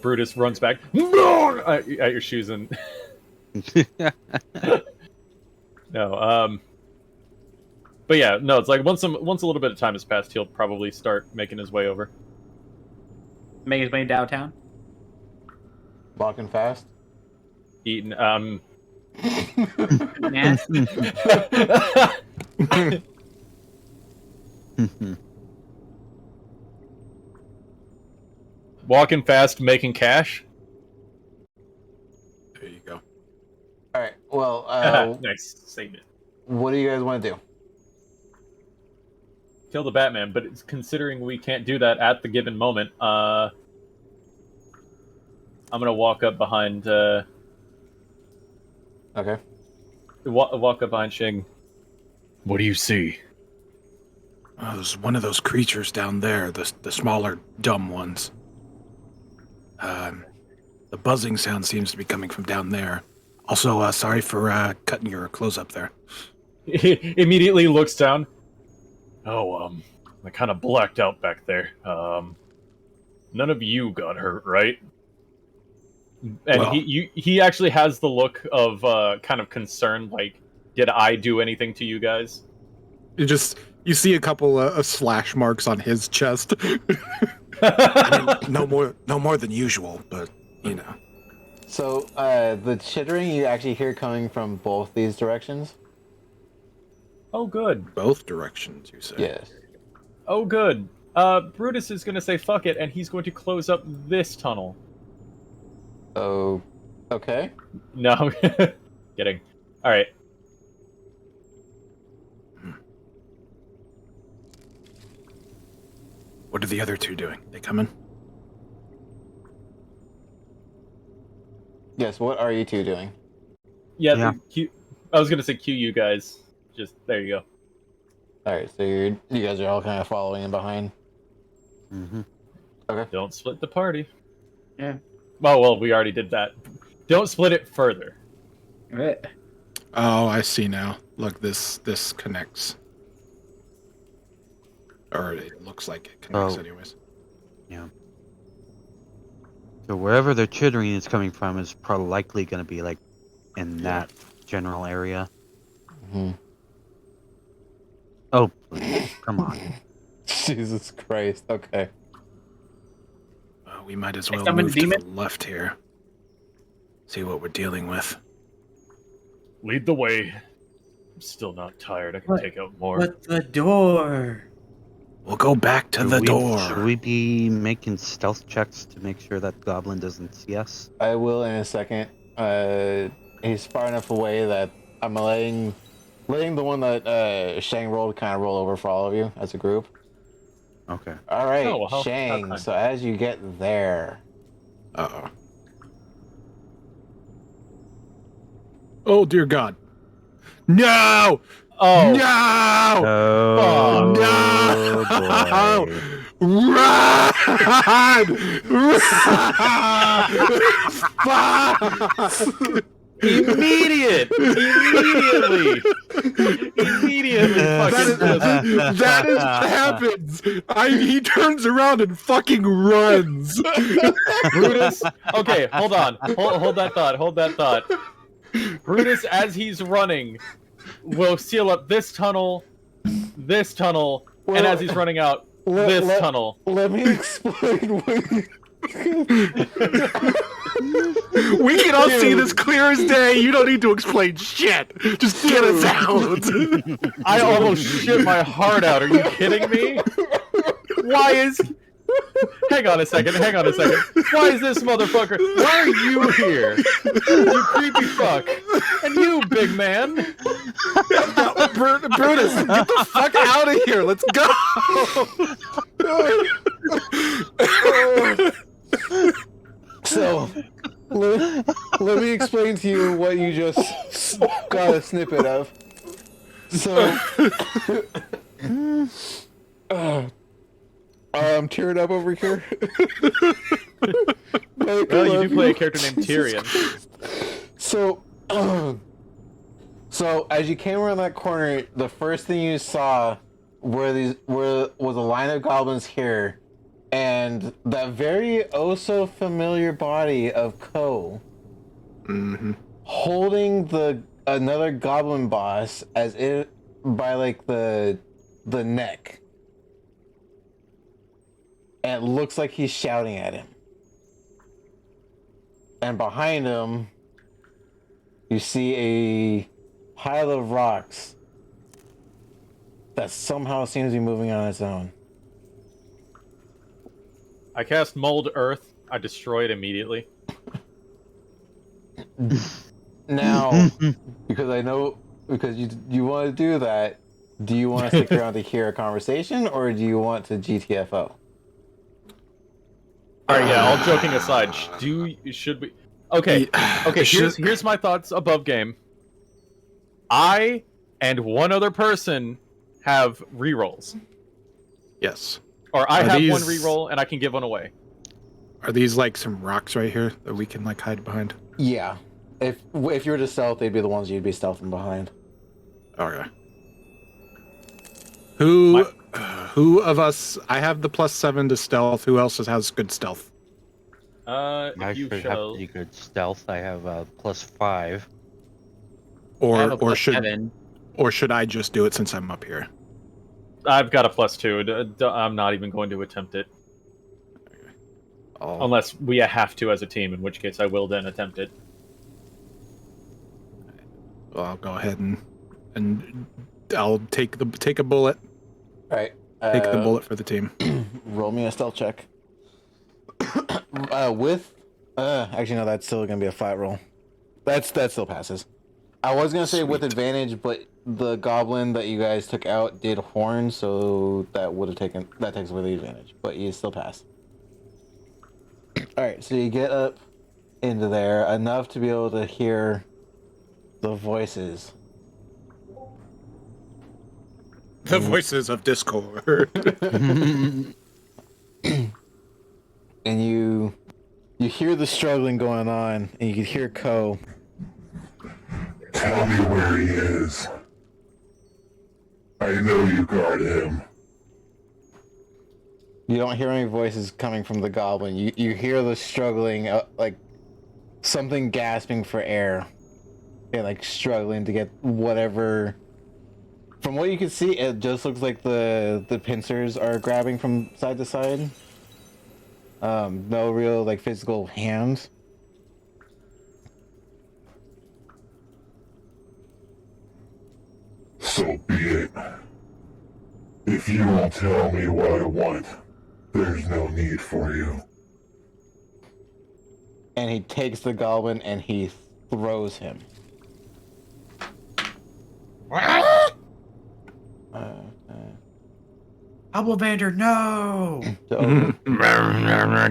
Brutus runs back at your shoes and no. But yeah, no. It's like once a little bit of time has passed, he'll probably start making his way over. Make his way downtown? Walking fast? Eating. Nasty. Walking fast, making cash. There you go. All right. Well, Nice statement. what do you guys want to do? Kill the Batman, but it's, considering we can't do that at the given moment, I'm gonna walk up behind. Okay. Walk up behind Shing. What do you see? Oh, there's one of those creatures down there, the smaller, dumb ones. The buzzing sound seems to be coming from down there. Also, sorry for cutting your clothes up there. He immediately looks down. Oh, I kind of blacked out back there. None of you got hurt, right? And Well- he actually has the look of kind of concern, like, did I do anything to you guys? You see a couple of slash marks on his chest. I mean, no more than usual, but you know. So, the chittering you actually hear coming from both these directions? Oh, good. Both directions, you say? Yes. Oh, good. Brutus is going to say fuck it, and he's going to close up this tunnel. Oh, okay. No, kidding. All right. What are the other two doing? They coming? Yes, what are you two doing? Yeah. I was going to say cue you guys. Just, there you go. Alright, so you guys are all kind of following in behind. Mm-hmm. Okay. Don't split the party. Yeah. Well, we already did that. Don't split it further. Right. Oh, I see now. Look, this connects. Or it looks like it connects, Oh. anyways. Yeah. So wherever the chittering is coming from is probably likely going to be like in that general area. Hmm. Oh, please, come on. Jesus Christ, okay. We might as well summon move to demon? the left here. See what we're dealing with. Lead the way. I'm still not tired. I can What? take out more. But the door. We'll go back to the door. Should we be making stealth checks to make sure that goblin doesn't see us? I will in a second. He's far enough away that I'm letting the one that Shang rolled kind of roll over for all of you as a group. Okay. Alright, Oh, well, how Shang, kind. so as you get there... Uh-oh. Oh, dear God. No! Oh, No! Oh, No! boy. Run! Fuck! immediately. That Fucking is what happens. He turns around and fucking runs. Brutus. Okay, hold on. Hold that thought. Brutus, as he's running, will seal up this tunnel, and as he's running out, this tunnel. Let me explain what you... We can all see this clear as day. You don't need to explain shit. Just get us out. I almost shit my heart out. Are you kidding me? Why is... Hang on a second. Why is this motherfucker... Why are you here? You creepy fuck. And you, big man. Brutus, get the fuck out of here. Let's go. So, let me explain to you what you just got a snippet of. So, I'm tearing up over here. Well, you do play a character named Tyrion. So, as you came around that corner, the first thing you saw was a line of goblins here, and that very so familiar body of Ko, holding another goblin boss as it by like the neck, and it looks like he's shouting at him. And behind him, you see a pile of rocks that somehow seems to be moving on its own. I cast Mold Earth. I destroy it immediately. Now, because you want to do that, do you want to stick around to hear a conversation, or do you want to GTFO? All right, yeah. All joking aside, should we? Okay. Here's my thoughts above game. I and one other person have rerolls, Yes. or I Are have these- one reroll and I can give one away. Are these like some rocks right here that we can like hide behind? Yeah. If you were to stealth, they'd be the ones you'd be stealthing behind. Okay. Who Who of us? I have the +7 to stealth. Who else has good stealth? I If you should have shall. pretty good stealth. I have +5. I have a Or should +7. or should I just do it since I'm up here? I've got a +2. I'm not even going to attempt it. Oh, Unless we have to as a team, in which case I will then attempt it. well, I'll go ahead and I'll take a bullet. All right. Take the bullet for the team. Roll me a stealth check. Actually no, that's still gonna be a flat roll. That still passes. I was gonna say with Sweet. advantage, but the goblin that you guys took out did horn, so that takes away the advantage. But you still pass. All right, so you get up into there enough to be able to hear the voices. The voices of Discord. And you hear the struggling going on, and you can hear Ko. Tell me where he is. I know you guard him. You don't hear any voices coming from the goblin. You hear the struggling, like something gasping for air, and like struggling to get whatever. From what you can see, it just looks like the pincers are grabbing from side to side. No real like physical hands. So be it. If you won't tell me what I want, there's no need for you. And he takes the goblin and he throws him. Hubblebender, no!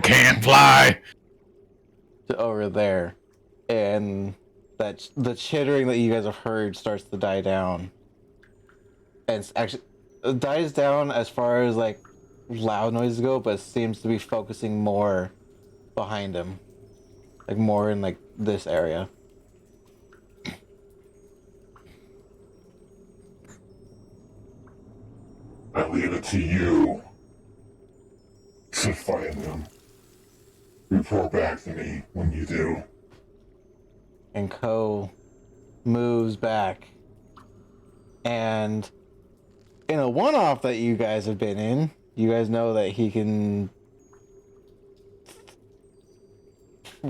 Can't fly. To over there, and that the chittering that you guys have heard starts to die down, and it's actually it dies down as far as like loud noises go, but seems to be focusing more behind him, like more in like this area. I leave it to you to find them. Report back to me when you do. And Ko moves back, and in a one-off that you guys have been in, you guys know that he can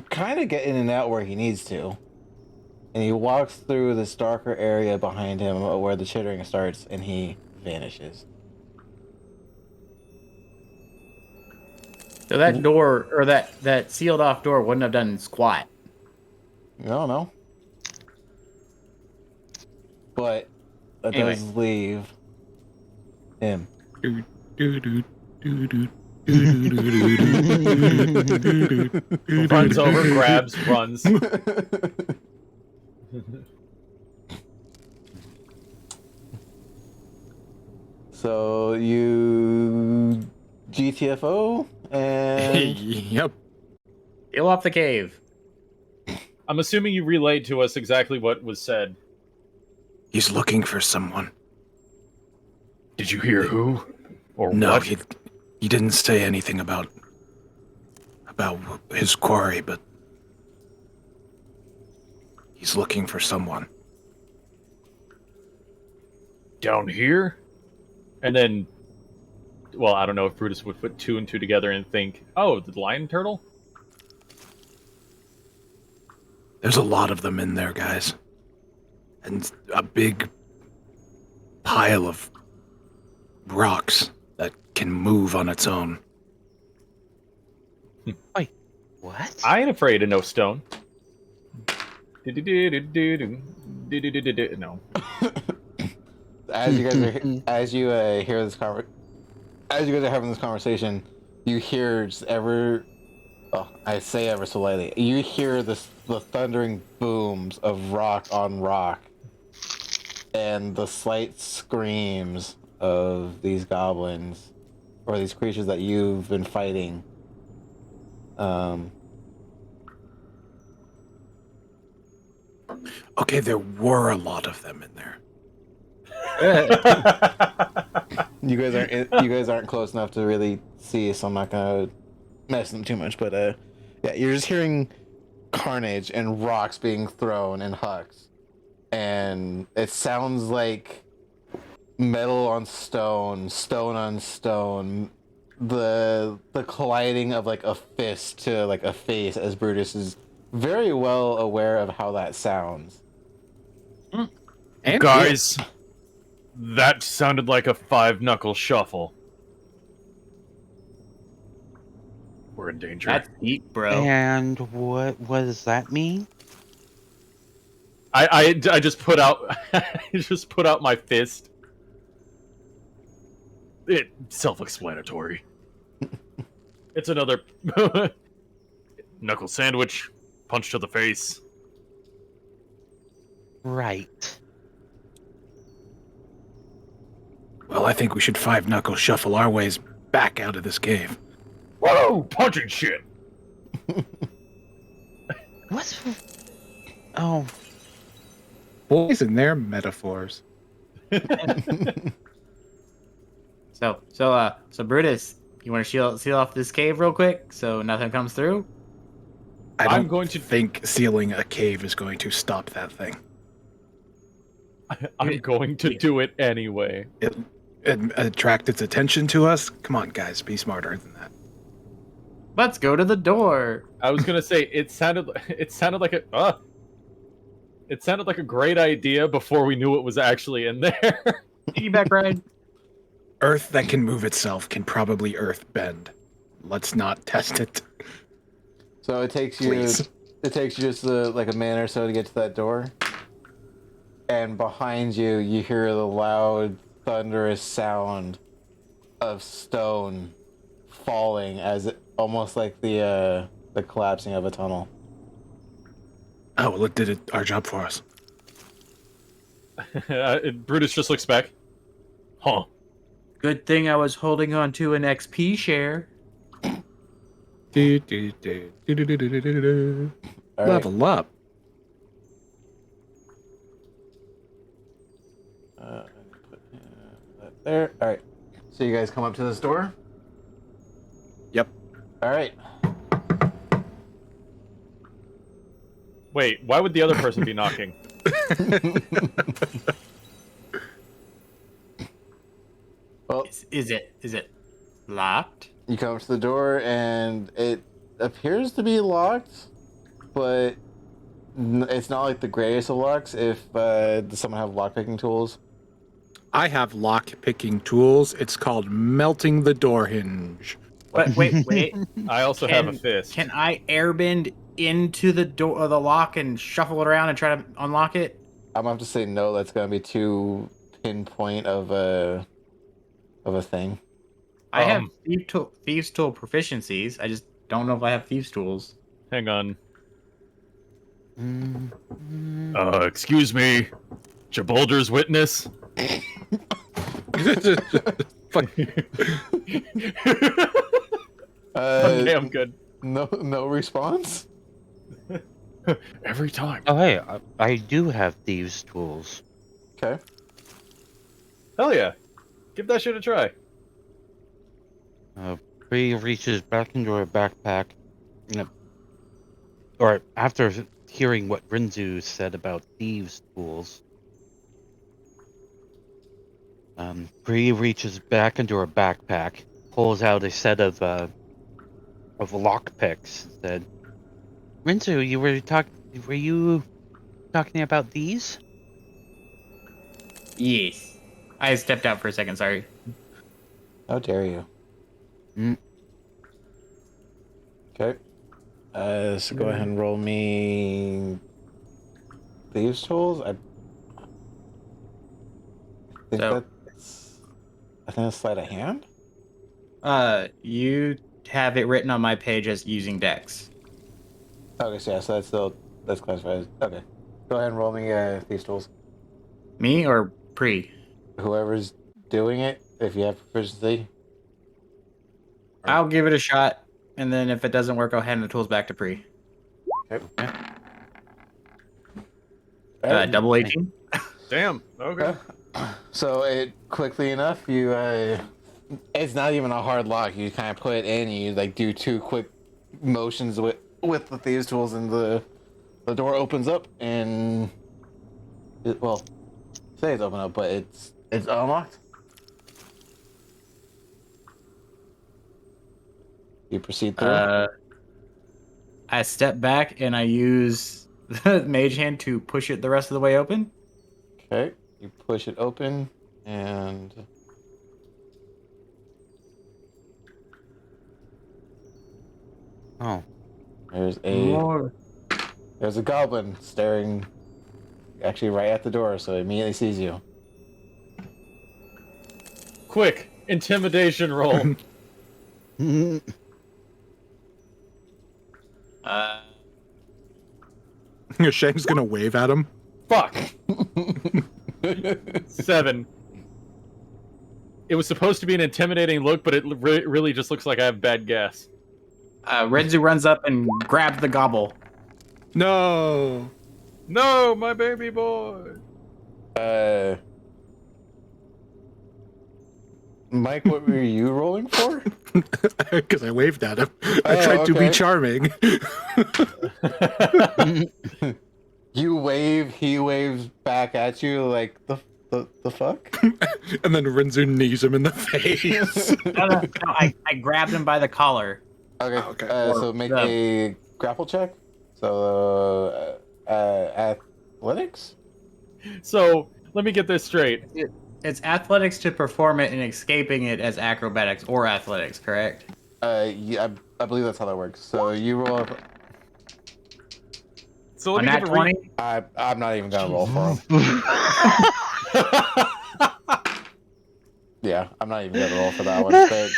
kind of get in and out where he needs to. And he walks through this darker area behind him where the chittering starts, and he vanishes. So that door, or that sealed off door, wouldn't have done squat. I don't know. But that Anyway. does leave him. Runs over, grabs, runs. So you GTFO and Yep. Seal off the cave. I'm assuming you relayed to us exactly what was said. He's looking for someone. Did you hear who? Or No, what? he didn't say anything about his quarry, but he's looking for someone. Down here? And then, well, I don't know if Brutus would put 2 and 2 together and think, oh, the lion turtle? There's a lot of them in there, guys. And a big pile of rocks that can move on its own. What? I ain't afraid of no stone. No. as you guys are as you hear this as you guys are having this conversation, you hear just I say ever so lightly, you hear the thundering booms of rock on rock and the slight screams of these goblins or these creatures that you've been fighting. Okay, there were a lot of them in there. You guys aren't close enough to really see, so I'm not gonna mess them too much. But yeah, you're just hearing carnage and rocks being thrown and hucks, and it sounds like metal on stone, stone on stone, the colliding of like a fist to like a face, as Brutus is very well aware of how that sounds. And Guys, that sounded like a 5-knuckle shuffle. We're in danger. That's deep, bro. And what does that mean? I just put out just put out my fist. It self-explanatory. It's another knuckle sandwich, punch to the face. Right. Well, I think we should 5-knuckle shuffle our ways back out of this cave. Whoa, punching shit. What's? Oh, boys and their metaphors. So Brutus, you want to seal off this cave real quick so nothing comes through? I don't I'm going to- think sealing a cave is going to stop that thing. I'm going to do it anyway. It attract its attention to us. Come on, guys, be smarter than that. Let's go to the door. I was gonna say it sounded like a great idea before we knew it was actually in there. Piggyback ride. Earth that can move itself can probably earth bend. Let's not test it. So it takes you Please. just like a minute or so to get to that door, and behind you hear the loud, thunderous sound of stone falling, as it almost like the collapsing of a tunnel. Oh, well, it did our job for us. Brutus just looks back. Huh. Good thing I was holding on to an XP share. Do, do, do, do, do, do, do, do, do. All right. Level up. Put that there. All right. So you guys come up to this door. Yep. All right. Wait, why would the other person be knocking? Well, Is it locked? you come up to the door, and it appears to be locked, but it's not like the greatest of locks. If does someone have lockpicking tools? I have lock picking tools. It's called melting the door hinge. But wait. I also have a fist. Can I airbend into the door of the lock and shuffle it around and try to unlock it? I'm gonna have to say no. That's gonna be too pinpoint of a thing. I have thieves tool proficiencies. I just don't know if I have thieves tools. Hang on. Mm, Excuse me. Jabolder's witness. Fuck. Okay, I'm good. No response. Every time. Oh, hey, I do have thieves' tools. Okay. Hell yeah. Give that shit a try. Bree reaches back into her backpack. Or after hearing what Rinzu said about thieves' tools, Bree reaches back into her backpack, pulls out a set of lockpicks. Said, "Rinzu, were you talking about these?" Yes. I stepped out for a second. Sorry. How dare you? Okay. So go ahead and roll me thieves tools. I think that's sleight of hand. You have it written on my page as using Dex. Okay, so yeah, so that's classified as okay. Go ahead and roll me thieves tools. Me or Pre? Whoever's doing it, if you have proficiency. I'll give it a shot, and then if it doesn't work, I'll hand the tools back to Pre. Okay. Double 18. Damn. Okay. So it quickly enough, you it's not even a hard lock. You kind of put it in, and you like do 2 quick motions with the thieves tools, and the door opens up, and well, say it's open up, but it's unlocked. You proceed through. I step back and I use the mage hand to push it the rest of the way open. Okay, you push it open, and Oh, there's More. a goblin staring actually right at the door, so it immediately sees you. Quick, intimidation roll. Shang's gonna wave at him. Fuck. 7. It was supposed to be an intimidating look, but it really just looks like I have bad gas. Renzu runs up and grabs the gobble. No. No, my baby boy. Mike, what were you rolling for? Because I waved at him. I tried to be okay. charming. You wave, he waves back at you like the fuck? And then Renzu knees him in the face. No, I grabbed him by the collar. Okay. Okay. So make a grapple check. So athletics. So let me get this straight. It's athletics to perform it and escaping it as acrobatics or athletics, correct? Yeah, I believe that's how that works. So you roll. So let On me that give a 20? I'm not even gonna roll for him. Yeah, I'm not even gonna roll for that one. But...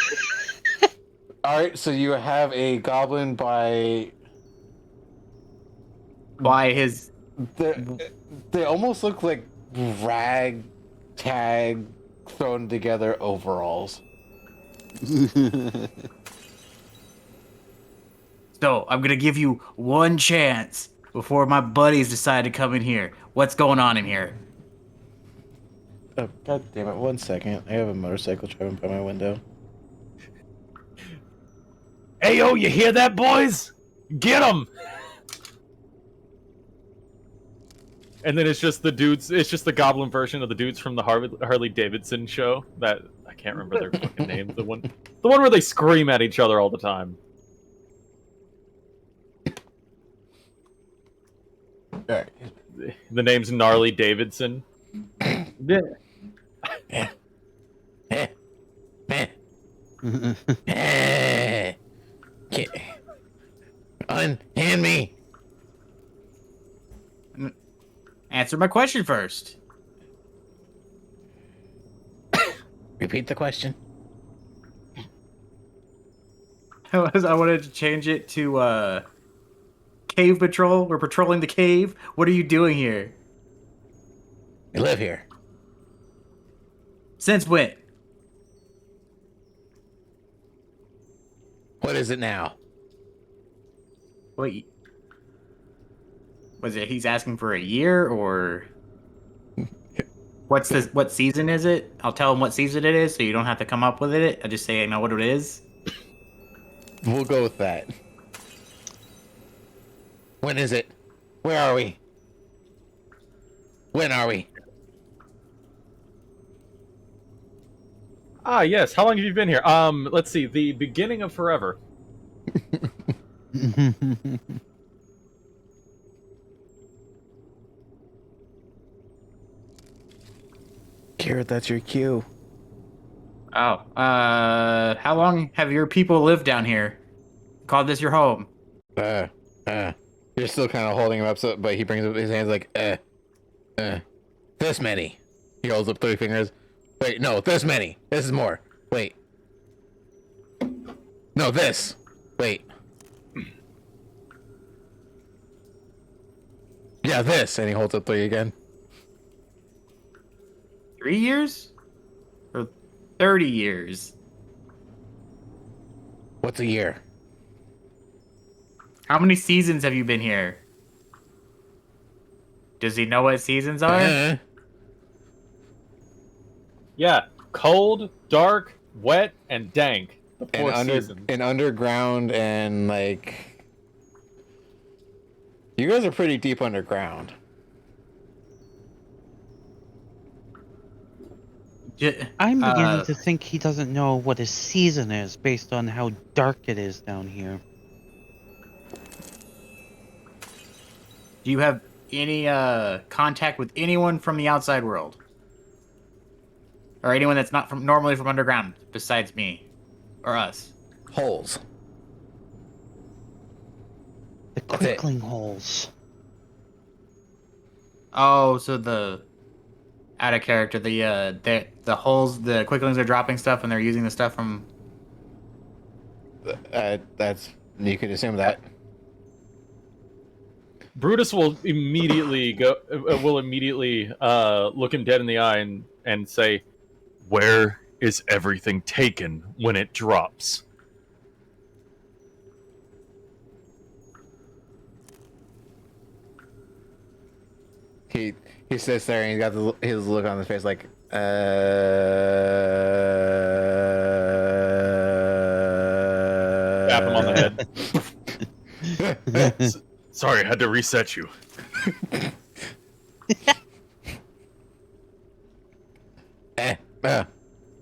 All right, so you have a goblin by his. they almost look like ragtag thrown together overalls. So I'm gonna give you one chance before my buddies decide to come in here. What's going on in here? Oh, God damn it! 1 second. I have a motorcycle driving by my window. Hey, yo, you hear that, boys? Get them! And then it's just the dudes. It's just the goblin version of the dudes from the Harley Davidson show. That I can't remember their fucking names. The one where they scream at each other all the time. All right. The name's Gnarly Davidson. Unhand me. Answer my question first. Repeat the question. I wanted to change it to cave patrol. We're patrolling the cave. What are you doing here? We live here. Since when? What is it now? Wait. Was it he's asking for a year or what's this? What season is it? I'll tell him what season it is, so you don't have to come up with it. I just say I know what it is. We'll go with that. When is it? Where are we? When are we? Ah, yes. How long have you been here? Let's see. The beginning of forever. Garrett, that's your cue. Oh, how long have your people lived down here? Call this your home? You're still kind of holding him up, so, but he brings up his hands like, this many. He holds up 3 fingers. Wait, no, this many. This is more. Wait. No, this. Wait. Yeah, this. And he holds up 3 again. 3 years? Or 30 years? What's a year? How many seasons have you been here? Does he know what seasons are? Yeah, cold, dark, wet, and dank. The And fourth season. and underground, and like you guys are pretty deep underground. I'm beginning to think he doesn't know what his season is based on how dark it is down here. Do you have any contact with anyone from the outside world, or anyone that's not normally from underground besides me or us? Holes. The That's it. quickling holes. Oh, so the out of character, the holes, the quicklings are dropping stuff, and they're using the stuff from. That's you could assume that. Brutus will immediately look him dead in the eye and say, "Where is everything taken when it drops?" He sits there and he's got his look on his face like, Tap him on the head. Sorry, I had to reset you.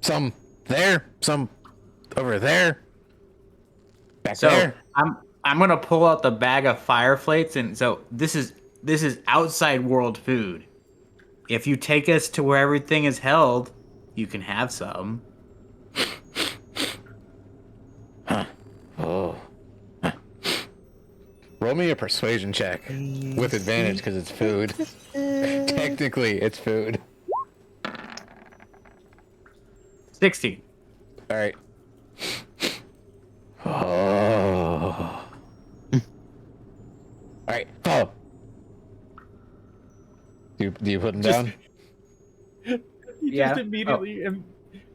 Some there, some over there, back So there. I'm gonna pull out the bag of fire flakes, and so this is outside world food. If you take us to where everything is held, you can have some. Oh. Roll me a persuasion check with advantage because it's food. Technically, it's food. 16. All right. Oh. All right. Follow. Do you put him down? Just immediately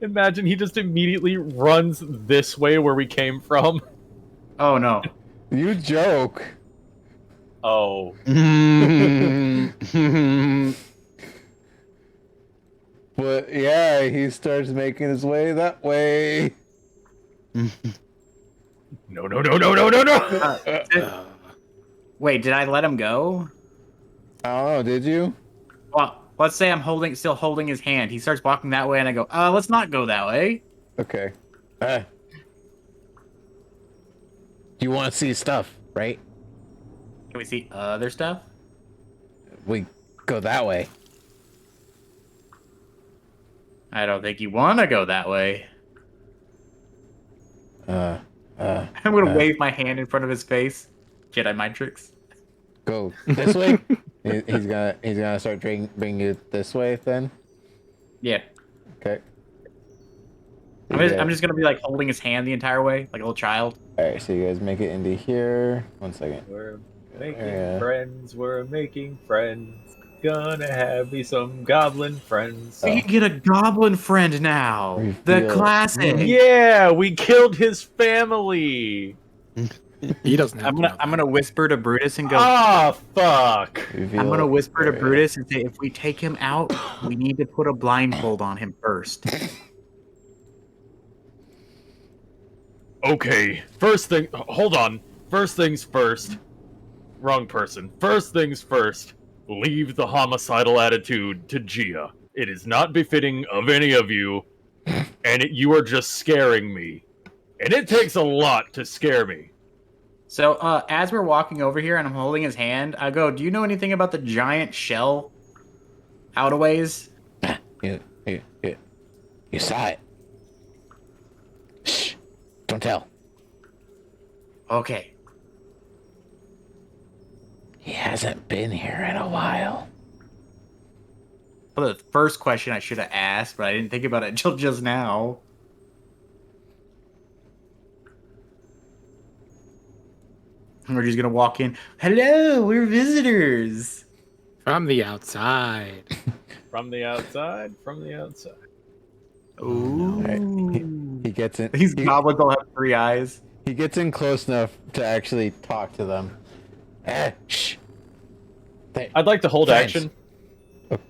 imagine he just immediately runs this way where we came from. Oh no. You joke. Oh. But yeah, he starts making his way that way. No. Wait, did I let him go? I don't know, did you? Well, let's say I'm still holding his hand. He starts walking that way, and I go, let's not go that way. Okay. You want to see stuff, right? Can we see other stuff? We go that way. I don't think you want to go that way. I'm gonna wave my hand in front of his face. Jedi mind tricks. Go this way. He's gonna start bringing you this way then. Yeah. Okay. I'm just gonna be like holding his hand the entire way, like a little child. All right, so you guys make it into here. 1 second. We're making friends. We're making friends. Gonna have me some goblin friends. We can get a goblin friend now. The Reveal. classic. Yeah, we killed his family. He doesn't have I'm gonna whisper to Brutus and go. Ah, fuck. Reveal I'm gonna whisper to area. Brutus and say, if we take him out, we need to put a blindfold on him first. Okay, hold on. First things first. Wrong person. First things first. Leave the homicidal attitude to Gia. It is not befitting of any of you, and you are just scaring me. And it takes a lot to scare me. So, as we're walking over here and I'm holding his hand, I go, do you know anything about the giant shell out a ways? You saw it. Shh. Don't tell. Okay. He hasn't been here in a while. Well, the first question I should have asked, but I didn't think about it until just now. And we're just gonna walk in. Hello, we're visitors. from the outside. From the outside. Ooh. Right. He gets in. These goblins all have 3 eyes. He gets in close enough to actually talk to them. Shh. I'd like to hold Friends. action.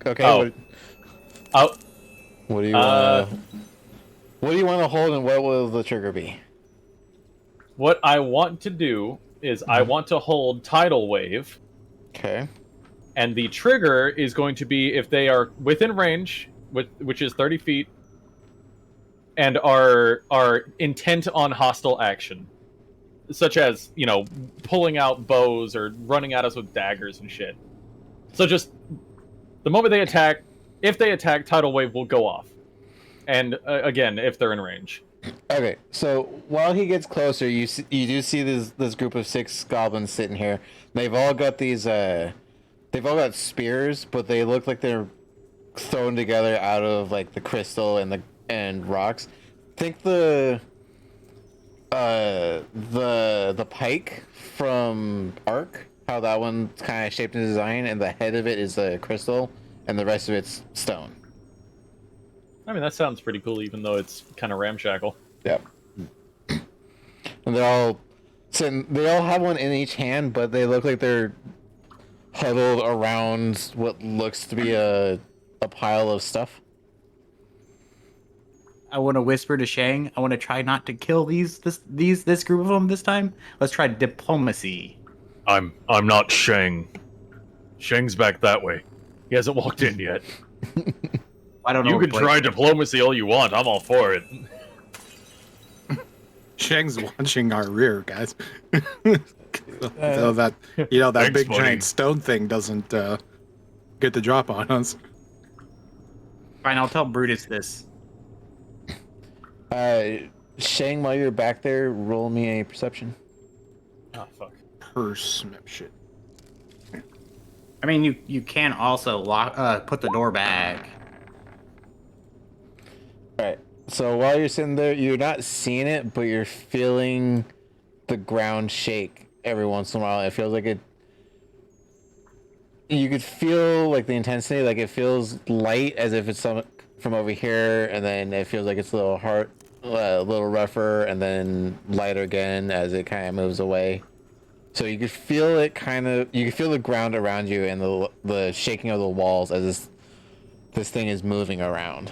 Okay. Oh. What do you want? What do you want to hold, and what will the trigger be? What I want to do is I want to hold Tidal Wave, Okay. and the trigger is going to be if they are within range, which is 30 feet, and are intent on hostile action, such as pulling out bows or running at us with daggers and shit. So just the moment they attack, if they attack, Tidal Wave will go off, and again if they're in range. Okay, so while he gets closer, you do see this group of 6 goblins sitting here. They've all got these they've all got spears, but they look like they're thrown together out of like the crystal and rocks. Think the pike from Ark, how that one's kind of shaped and designed, and the head of it is a crystal, and the rest of it's stone. I mean, that sounds pretty cool, even though it's kind of ramshackle. Yep. And they're all sitting. They all have one in each hand, but they look like they're huddled around what looks to be a pile of stuff. I want to whisper to Shang. I want to try not to kill this group of them this time. Let's try diplomacy. I'm not Shang. Shang's back that way. He hasn't walked in yet. I don't know. You can try diplomacy all you want. I'm all for it. Shang's watching our rear, guys. So that that Thanks, big buddy. giant stone thing doesn't get the drop on us. Fine, I'll tell Brutus this. Shang, while you're back there, roll me a perception. Oh fuck. Perception. I mean, you can also put the door back. Alright, so while you're sitting there, you're not seeing it, but you're feeling the ground shake every once in a while. It feels like you could feel like the intensity, like it feels light as if it's from over here, and then it feels like it's a little hard, a little rougher, and then lighter again as it kind of moves away. So you could feel it you can feel the ground around you and the shaking of the walls as this thing is moving around.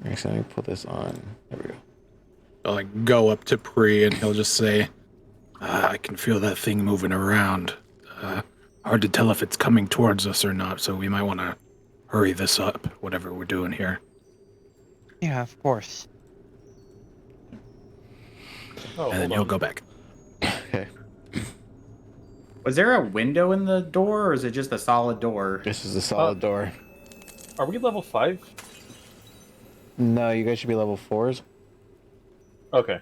Actually, let me put this on. There we go. I'll like go up to Pri and he'll just say, I can feel that thing moving around. Hard to tell if it's coming towards us or not, so we might want to hurry this up, whatever we're doing here. Yeah, of course. Oh, And then he'll go back. Okay. Was there a window in the door, or is it just a solid door? This is a solid door. Are we level 5? No, you guys should be level 4s. Okay.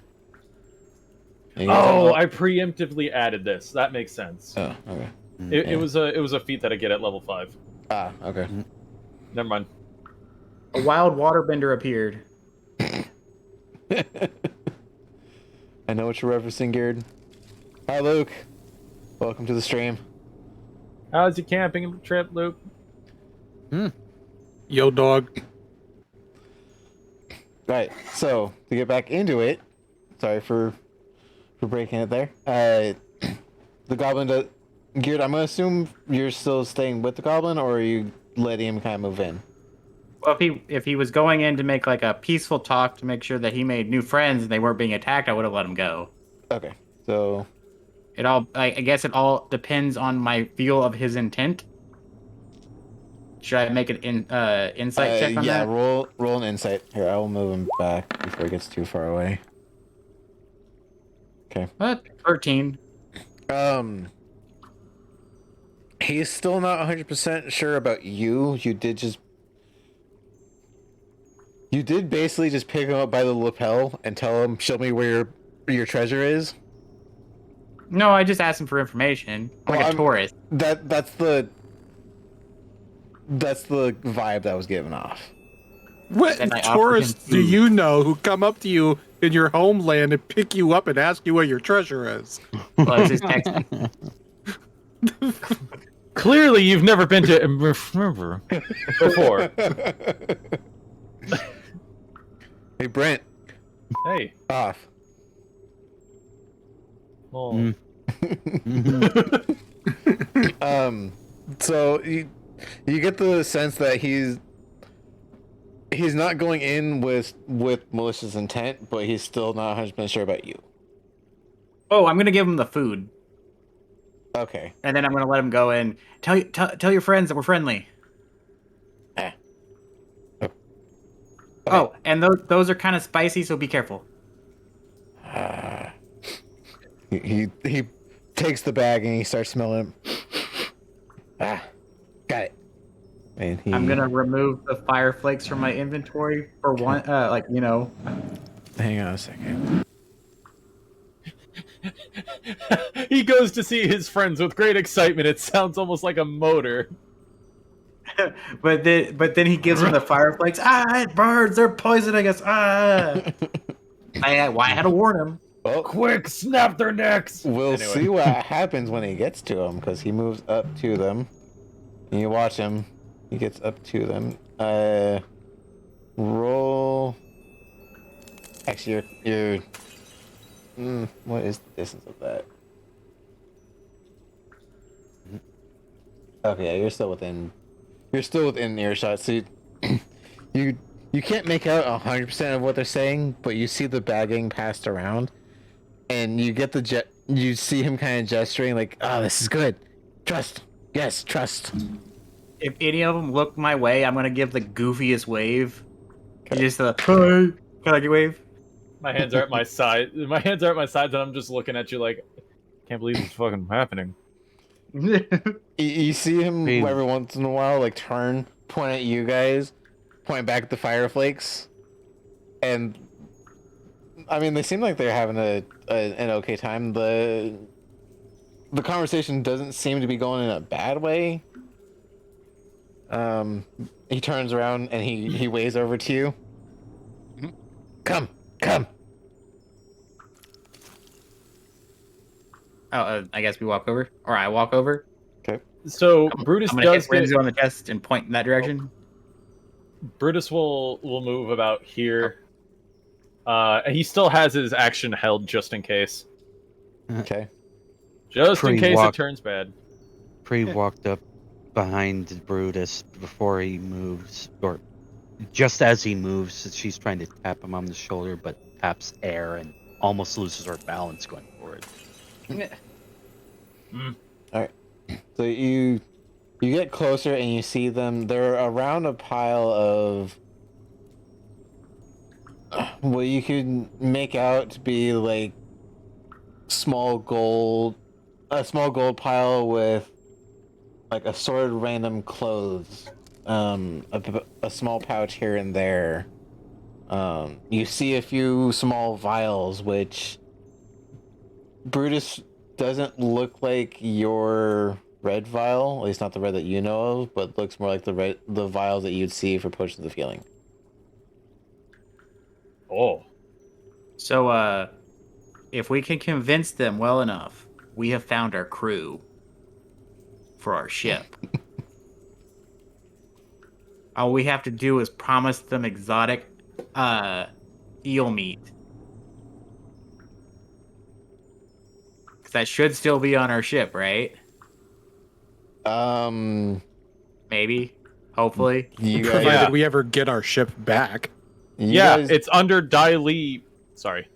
And you guys Oh, are- I preemptively added this. That makes sense. Oh, okay. It yeah. was a feat that I get at level 5. Ah, okay. Never mind. A wild waterbender appeared. I know what you're referencing, Geared. Hi, Luke. Welcome to the stream. How's your camping trip, Luke? Yo, dog. Right, so to get back into it, sorry for breaking it there. The goblin Geared, I'm gonna assume you're still staying with the goblin, or are you letting him kind of move in? Well, if he was going in to make like a peaceful talk to make sure that he made new friends and they weren't being attacked, I would have let him go. Okay, so I guess it all depends on my feel of his intent. Should I make an insight check on yeah, that? roll an insight. Here, I will move him back before he gets too far away. Okay. 13. He's still not 100% sure about you. You did basically just pick him up by the lapel and tell him, "Show me where your treasure is." No, I just asked him for information. I'm like a tourist. That's the vibe that was given off. What And I offered him tourists do food. you know who come up to you in your homeland and pick you up and ask you where your treasure is? Well, it's just text. Clearly, you've never been to remember before. Hey, Brent, Hey. off. Oh. So you get the sense that he's not going in with malicious intent, but he's still not 100% sure about you. Oh, I'm gonna give him the food, Okay. and then I'm gonna let him go in. Tell your friends that we're friendly. Eh. Oh. Okay. Oh, and those are kind of spicy, so be careful. He takes the bag and he starts smelling it. Got it. And I'm gonna remove the fire flakes from my inventory for one. hang on a second. He goes to see his friends with great excitement. It sounds almost like a motor. But then he gives them the fire flakes. It burns. They're poisoning us. I had to warn him. Well, Quick, snap their necks. we'll Anyway. see what happens when he gets to them, because he moves up to them. And you watch him. He gets up to them. Roll. Actually, you're. What is the distance of that? Okay, yeah, you're still within. You're still within earshot. So you can't make out 100% of what they're saying, but you see the bag getting passed around, and you get you see him kind of gesturing like, "Oh, this is good. Trust. Yes, trust." If any of them look my way, I'm gonna give the goofiest wave. Okay. Just the hi, can I get wave? My hands are at my side. My hands are at my sides, and I'm just looking at you like, can't believe it's fucking happening. You see him Hey. every once in a while, like turn, point at you guys, point back at the fire flakes, and I mean, they seem like they're having an okay time. The conversation doesn't seem to be going in a bad way. He turns around and he waves over to you. Come. Oh, I guess we walk over, or I walk over. So Brutus I'm gonna does hit get. Renzo on the chest and point in that direction. Brutus will move about here. And he still has his action held just in case. Okay. Just in case it Pre-walk. turns bad. Pre walked up behind Brutus before he moves, or just as he moves, she's trying to tap him on the shoulder, but taps air and almost loses her balance going forward. So you get closer and you see them. They're around a pile of what you could make out to be like a small gold pile with like assorted random clothes, a small pouch here and there. You see a few small vials, which Brutus doesn't look like your red vial, at least not the red that you know of, but looks more like the vials that you'd see for potions of healing. Oh. So, if we can convince them well enough, we have found our crew for our ship. All we have to do is promise them exotic eel meat. Because that should still be on our ship, right? Maybe. Hopefully. You Provided guys, Yeah. we ever get our ship back. Yeah, guys, it's under Dai Li. Sorry.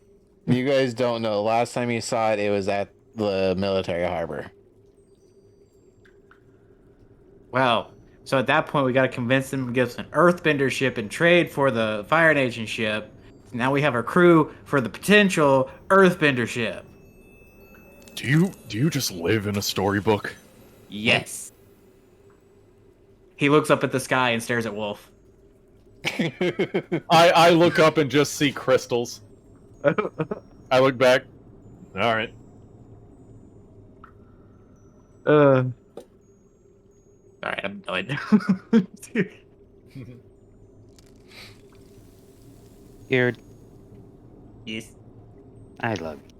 you guys don't know. Last time you saw it, it was at the military harbor. Well, so at that point, we got to convince them to give us an earthbender ship and trade for the Fire Nation ship. Now we have our crew for the potential earthbender ship. Do you just live in a storybook? Yes. He looks up at the sky and stares at Wolf. I look up and just see crystals. I look back. All right. All right, I'm done. Scared. Yes. I love you.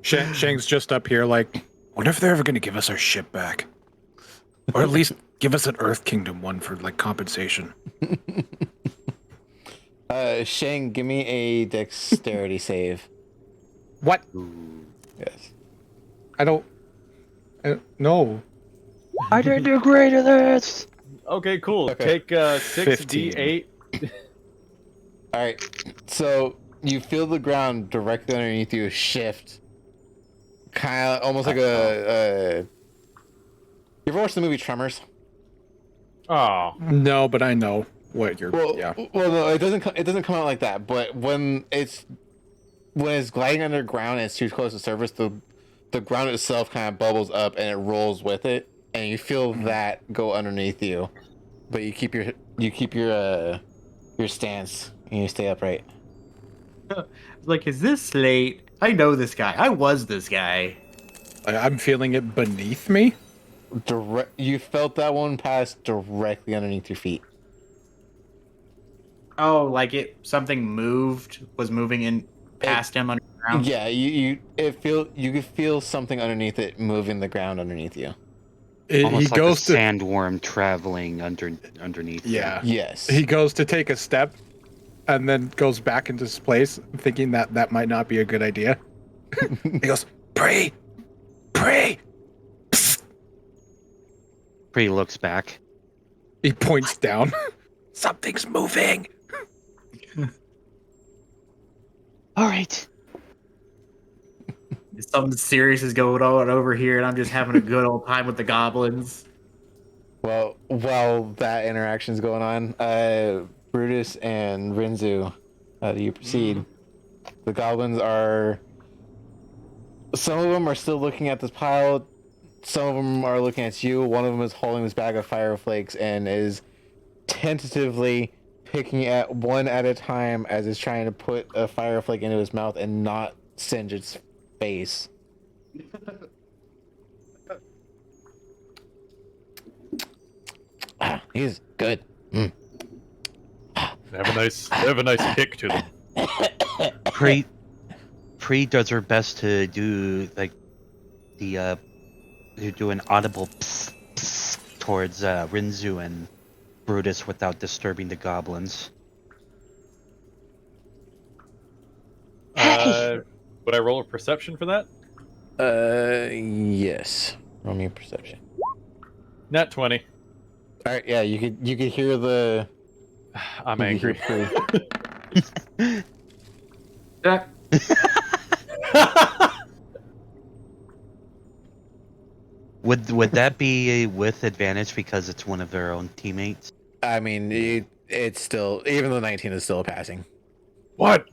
Shang's just up here like, wonder if they're ever going to give us our ship back. Or at least give us an Earth Kingdom one for like compensation. Shang, give me a dexterity save. What? Ooh. Yes. I don't. No. I didn't agree to this. Okay, cool. Okay. Take 6d8. All right. So you feel the ground directly underneath you shift, kind of almost like a. You ever watched the movie Tremors? Oh, No, but I know what you're. Well, Yeah. well, no, it doesn't. It doesn't come out like that. But when it's gliding underground and it's too close to the surface, the ground itself kind of bubbles up and it rolls with it, and you feel that go underneath you. But you keep your stance and you stay upright. Like, is this Slate? I know this guy. I was this guy. I'm feeling it beneath me. You felt that one pass directly underneath your feet. Oh, like something was moving in past him underground. Yeah, you could feel something underneath it moving the ground underneath you. He Almost like a goes to. sandworm traveling underneath. Yeah. Yes. He goes to take a step, and then goes back into his place, thinking that might not be a good idea. He goes, "Pray, pray." Pre looks back. He points down. Something's moving. All right. Something serious is going on over here, and I'm just having a good old time with the goblins. Well, while that interaction's going on, Brutus and Rinzu, how do you proceed? The goblins are. Some of them are still looking at this pile. Some of them are looking at you. One of them is holding this bag of fire flakes and is tentatively picking at one at a time as it's trying to put a fire flake into his mouth and not singe its face. He's good. they have a nice kick to them. Pre does her best to do like to do an audible pss, pss towards Rinzu and Brutus without disturbing the goblins. Would I roll a perception for that? Yes. Roll me a perception. Nat 20. All right, yeah, you could hear the. I'm angry. Would that be with advantage because it's one of their own teammates? I mean, it's still, even though 19 is still passing. What?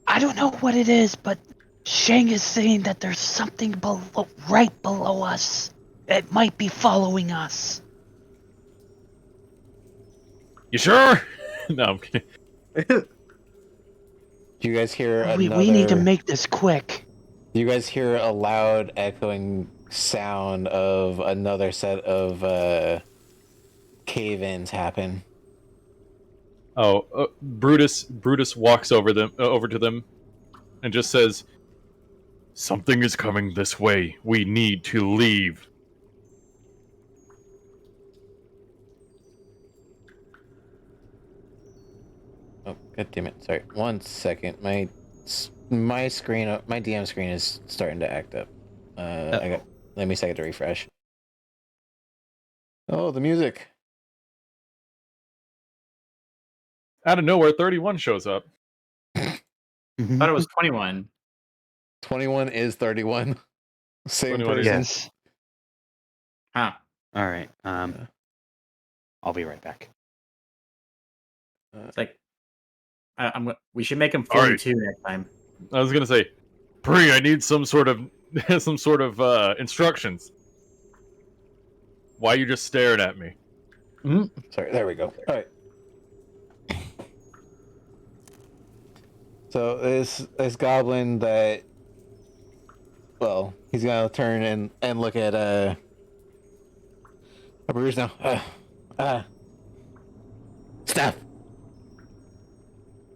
I don't know what it is, but Shang is saying that there's something right below us. It might be following us. You sure? No, I'm kidding. Do you guys hear We need to make this quick. You guys hear a loud echoing sound of another set of cave-ins happen. Oh, Brutus walks over to them, and just says, "Something is coming this way. We need to leave." Oh, god damn it! Sorry, 1 second. My screen, my DM screen is starting to act up. Let me a second to refresh. Oh, the music. Out of nowhere, 31 shows up. I thought it was 21. 21 is 31. Same 21 person. Yes. Huh. All right. I'll be right back. It's like, we should make him All right. 42 next time. I was gonna say, Pri, I need some sort of instructions. Why are you just staring at me? Sorry, there we go. All right. So this goblin that, well, he's gonna turn and look at Bruce now.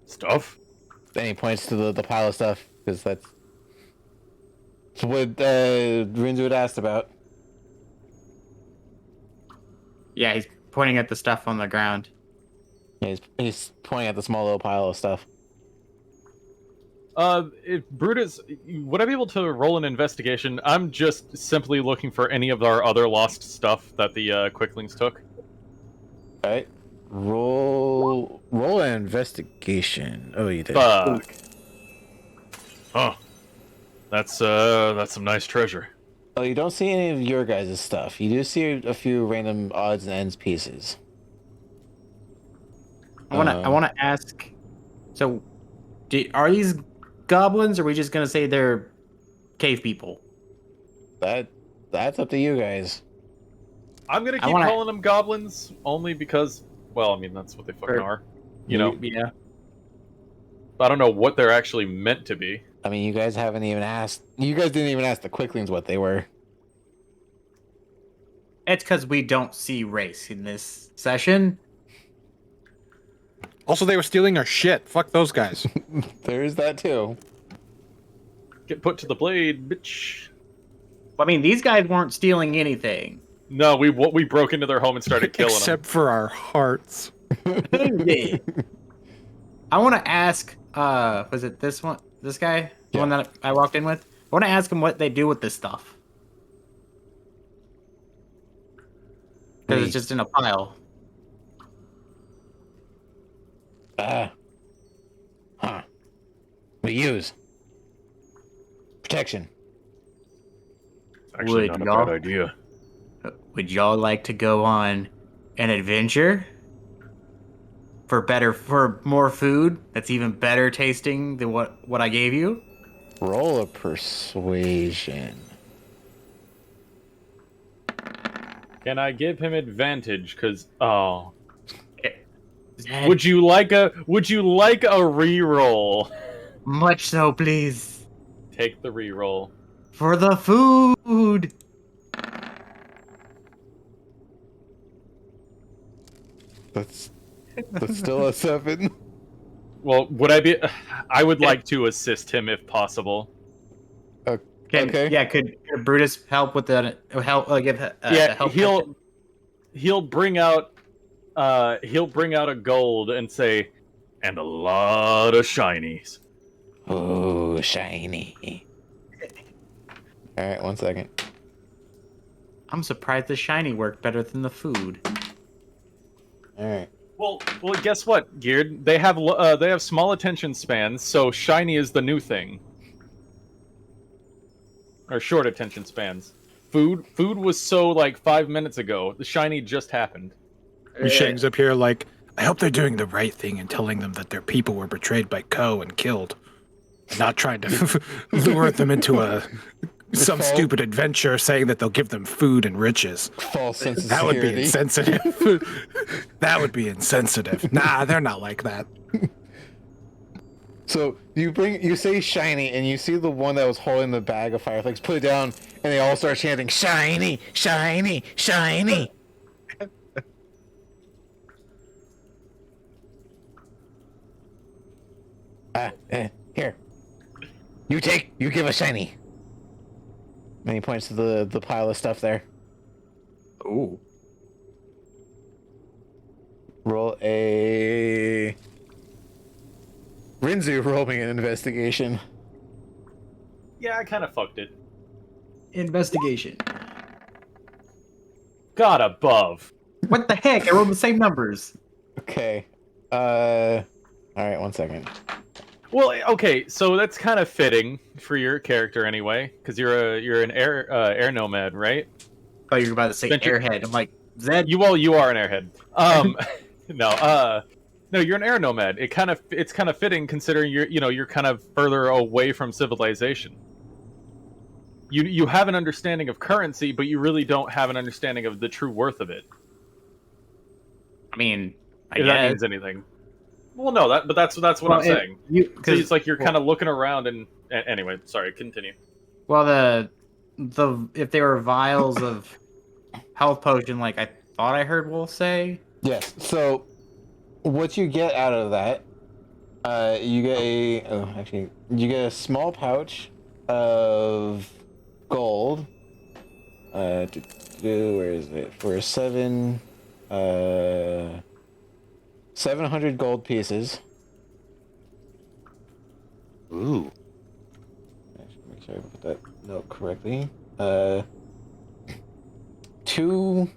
Stuff? Then he points to the pile of stuff because that's what Rinzu had asked about. Yeah, he's pointing at the stuff on the ground. Yeah, he's pointing at the small little pile of stuff. If Brutus, would I be able to roll an investigation? I'm just simply looking for any of our other lost stuff that the Quicklings took. All right. Roll an investigation. Oh, you did. Fuck. Oh, that's some nice treasure. Oh, you don't see any of your guys' stuff. You do see a few random odds and ends pieces. I wanna ask. So, are these goblins, or are we just gonna say they're cave people? That's up to you guys. I'm gonna keep calling them goblins only because, well, I mean that's what they fucking are. You know. Yeah. I don't know what they're actually meant to be. I mean, you guys haven't even asked. You guys didn't even ask the Quicklings what they were. It's because we don't see race in this session. Also, they were stealing our shit. Fuck those guys. There's that too. Get put to the blade, bitch. I mean, these guys weren't stealing anything. No, we broke into their home and started killing Except for our hearts. Yeah. I want to ask, was it this one? This guy? The one that I walked in with? I want to ask him what they do with this stuff. Because it's just in a pile. We use protection. Actually, not a bad idea. Would y'all like to go on an adventure? For more food that's even better tasting than what I gave you? Roll a persuasion. Can I give him advantage? Cause would you like a reroll? Much so, please. Take the reroll. For the food. That's still a 7. Well, I would like to assist him if possible. Okay. Yeah, could Brutus help with the help? Help he'll bring out a gold and say, and a lot of shinies. Oh, shiny. All right, 1 second. I'm surprised the shiny worked better than the food. All right. Well, guess what, Geared? They have small attention spans, so shiny is the new thing. Or short attention spans. Food was so like 5 minutes ago. The shiny just happened. Shang's up here like, I hope they're doing the right thing and telling them that their people were betrayed by Ko and killed. Not trying to lure them into some stupid adventure saying that they'll give them food and riches. False sense of That would be security. insensitive. That would be insensitive. Nah, they're not like that. So you say shiny, and you see the one that was holding the bag of fireflies put it down, and they all start chanting shiny, shiny, shiny. Here. You give a shiny. And he points to the pile of stuff there. Ooh. Roll a... Rinzu, roll me an investigation. Yeah, I kind of fucked it. Investigation. God above. What the heck? I rolled the same numbers. Okay. Alright, 1 second. Well, okay, so that's kind of fitting for your character anyway, because you're an air nomad, right? Oh, you were about to say airhead. I'm like, Zed. You are an airhead. No, you're an air nomad. It's kind of fitting considering you're kind of further away from civilization. You have an understanding of currency, but you really don't have an understanding of the true worth of it. I mean, If that means anything. Well, no, but that's what I'm saying. So it's like you're kind of looking around and anyway. Sorry, continue. Well, if they were vials of health potion, like I thought I heard Wolf say. Yes. So, what you get out of that, you get you get a small pouch of gold. Where is it? For 700 gold pieces. Ooh. Make sure I put that note correctly. 2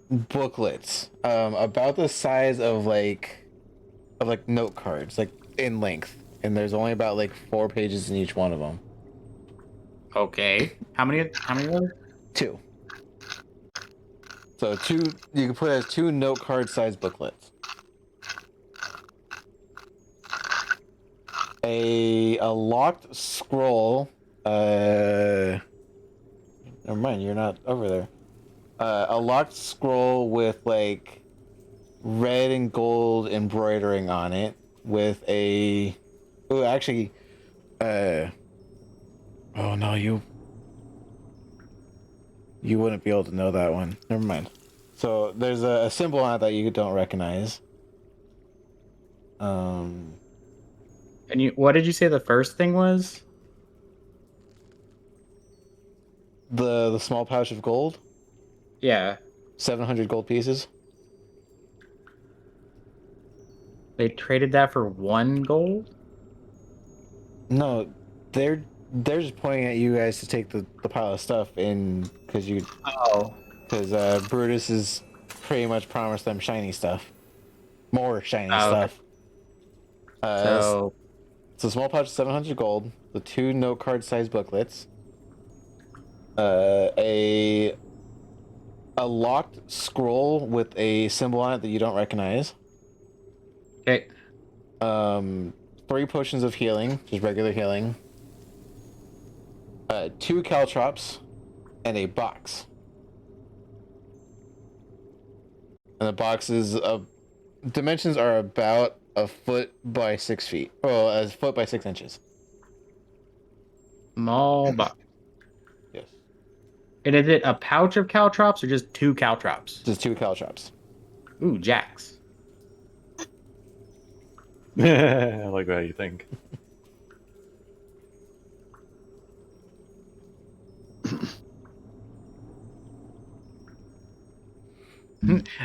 booklets, about the size of like note cards, like in length, and there's only about like 4 pages in each one of them. Okay. How many? How many? 2. So 2. You can put it as 2 note card size booklets. A locked scroll. Never mind. You're not over there. A locked scroll with like red and gold embroidering on it, with a. Oh, actually. Oh no, you wouldn't be able to know that one. Never mind. So there's a symbol on it that you don't recognize. And what did you say the first thing was? The small pouch of gold, Yeah. 700 gold pieces. They traded that for 1 gold? No, they're just pointing at you guys to take the pile of stuff in, because Oh. Brutus has pretty much promised them shiny stuff, more shiny Oh, okay. stuff. So It's a small pouch of 700 gold, the 2 note card size booklets, a locked scroll with a symbol on it that you don't recognize. okay. 3 potions of healing, just regular healing. 2 caltrops, and a box. And the box's dimensions are about a foot by 6 feet. Well, a foot by 6 inches. Small box. Yes. And is it a pouch of caltrops or just 2 caltrops? Just 2 caltrops. Ooh, jacks. I like how you think.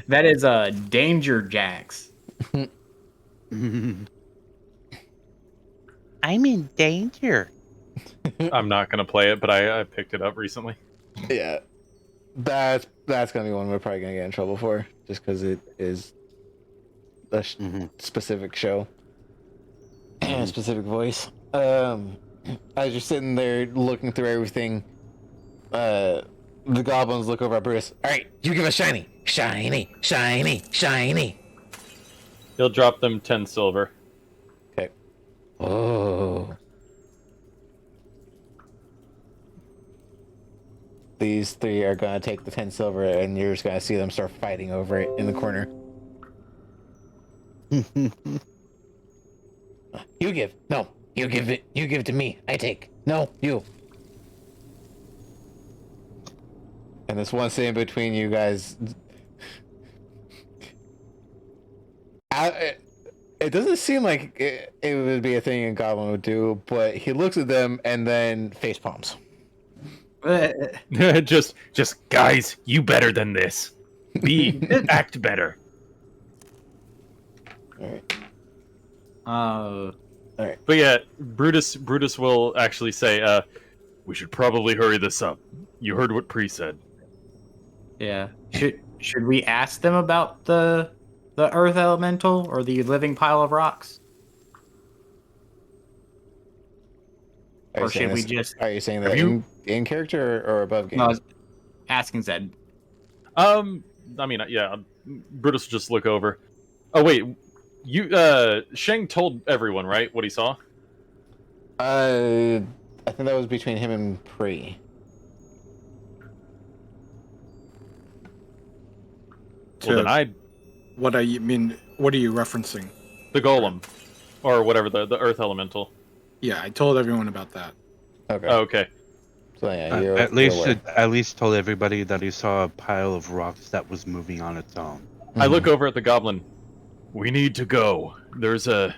That is danger jacks. I'm in danger. I'm not gonna play it, but I picked it up recently. Yeah. That's gonna be one we're probably gonna get in trouble for, just because it is a specific show. And a specific voice. As you're sitting there looking through everything, the goblins look over at Brutus. Alright, you give us shiny. Shiny, shiny, shiny. He'll drop them 10 silver. Okay. Oh. These 3 are gonna take the 10 silver, and you're just gonna see them start fighting over it in the corner. You give. No. You give it. You give it to me. I take. No, you. And this one sitting between you guys. It doesn't seem like it would be a thing a goblin would do, but he looks at them and then face palms. just guys, you better than this. Act better. All right. But yeah, Brutus will actually say, we should probably hurry this up. You heard what Pre said. Yeah. Should we ask them about the earth elemental or the living pile of rocks? Or should we just... Are you saying that in character or above game? No, I was asking Zed. I mean, yeah, Brutus will just look over. Oh wait, Sheng told everyone, right, what he saw? I think that was between him and Pre. Well, then What are you referencing? the golem, or whatever, the earth elemental. Yeah, I told everyone about that. Okay. Oh, okay. So yeah, At least told everybody that he saw a pile of rocks that was moving on its own. I look over at the goblin. We need to go. There's a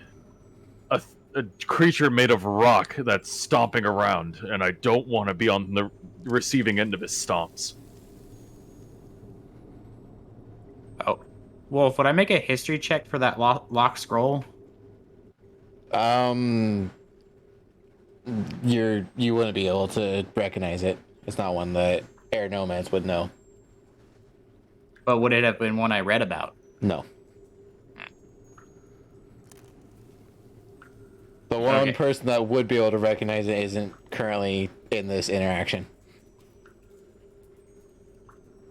creature made of rock that's stomping around, and I don't want to be on the receiving end of his stomps. Oh. Wolf, would I make a history check for that lock scroll? You wouldn't be able to recognize it. It's not one that air nomads would know. But would it have been one I read about? No. The one Okay. person that would be able to recognize it isn't currently in this interaction.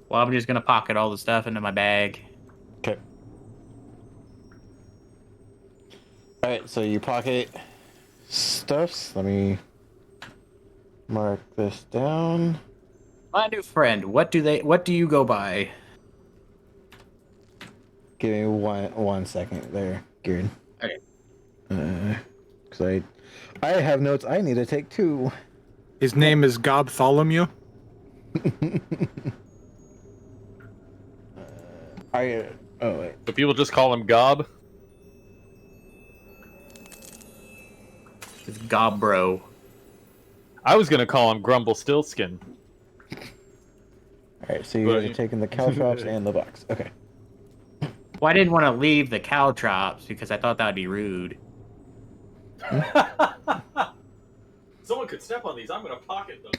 Well, I'm just gonna pocket all the stuff into my bag. Okay. Alright, so you pocket stuffs. Let me mark this down. My new friend, what do you go by? Give me one second there, Geared. Okay. Because I have notes I need to take too. His name is Gobtholomew. Oh wait. But people just call him Gob. It's Gobbro. I was gonna call him Grumble Stillskin. Alright, so you guys are taking the caltrops and the box. Okay. Well, I didn't want to leave the caltrops because I thought that would be rude. Someone could step on these. I'm gonna pocket them.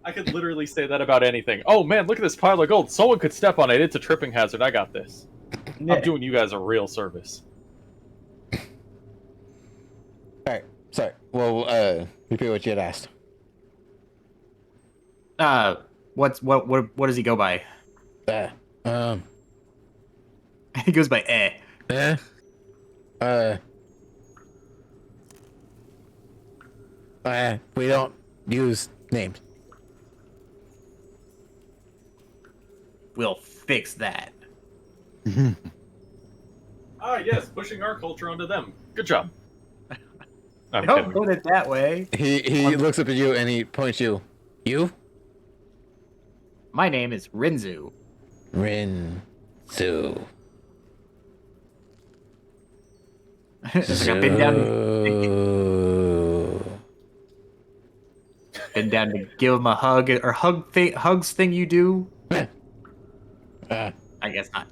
I could literally say that about anything. Oh man, look at this pile of gold. Someone could step on it. It's a tripping hazard. I got this. I'm doing you guys a real service. Alright, sorry. Well, repeat what you had asked. What does he go by? He goes by We don't use names. We'll fix that. Ah, yes, pushing our culture onto them. Good job. I'm Don't kidding. put it that way. He looks up at you and he points you. You? My name is Rinzu. Rinzu. It's like I've been down to give him a hug or hugs thing you do. I guess not.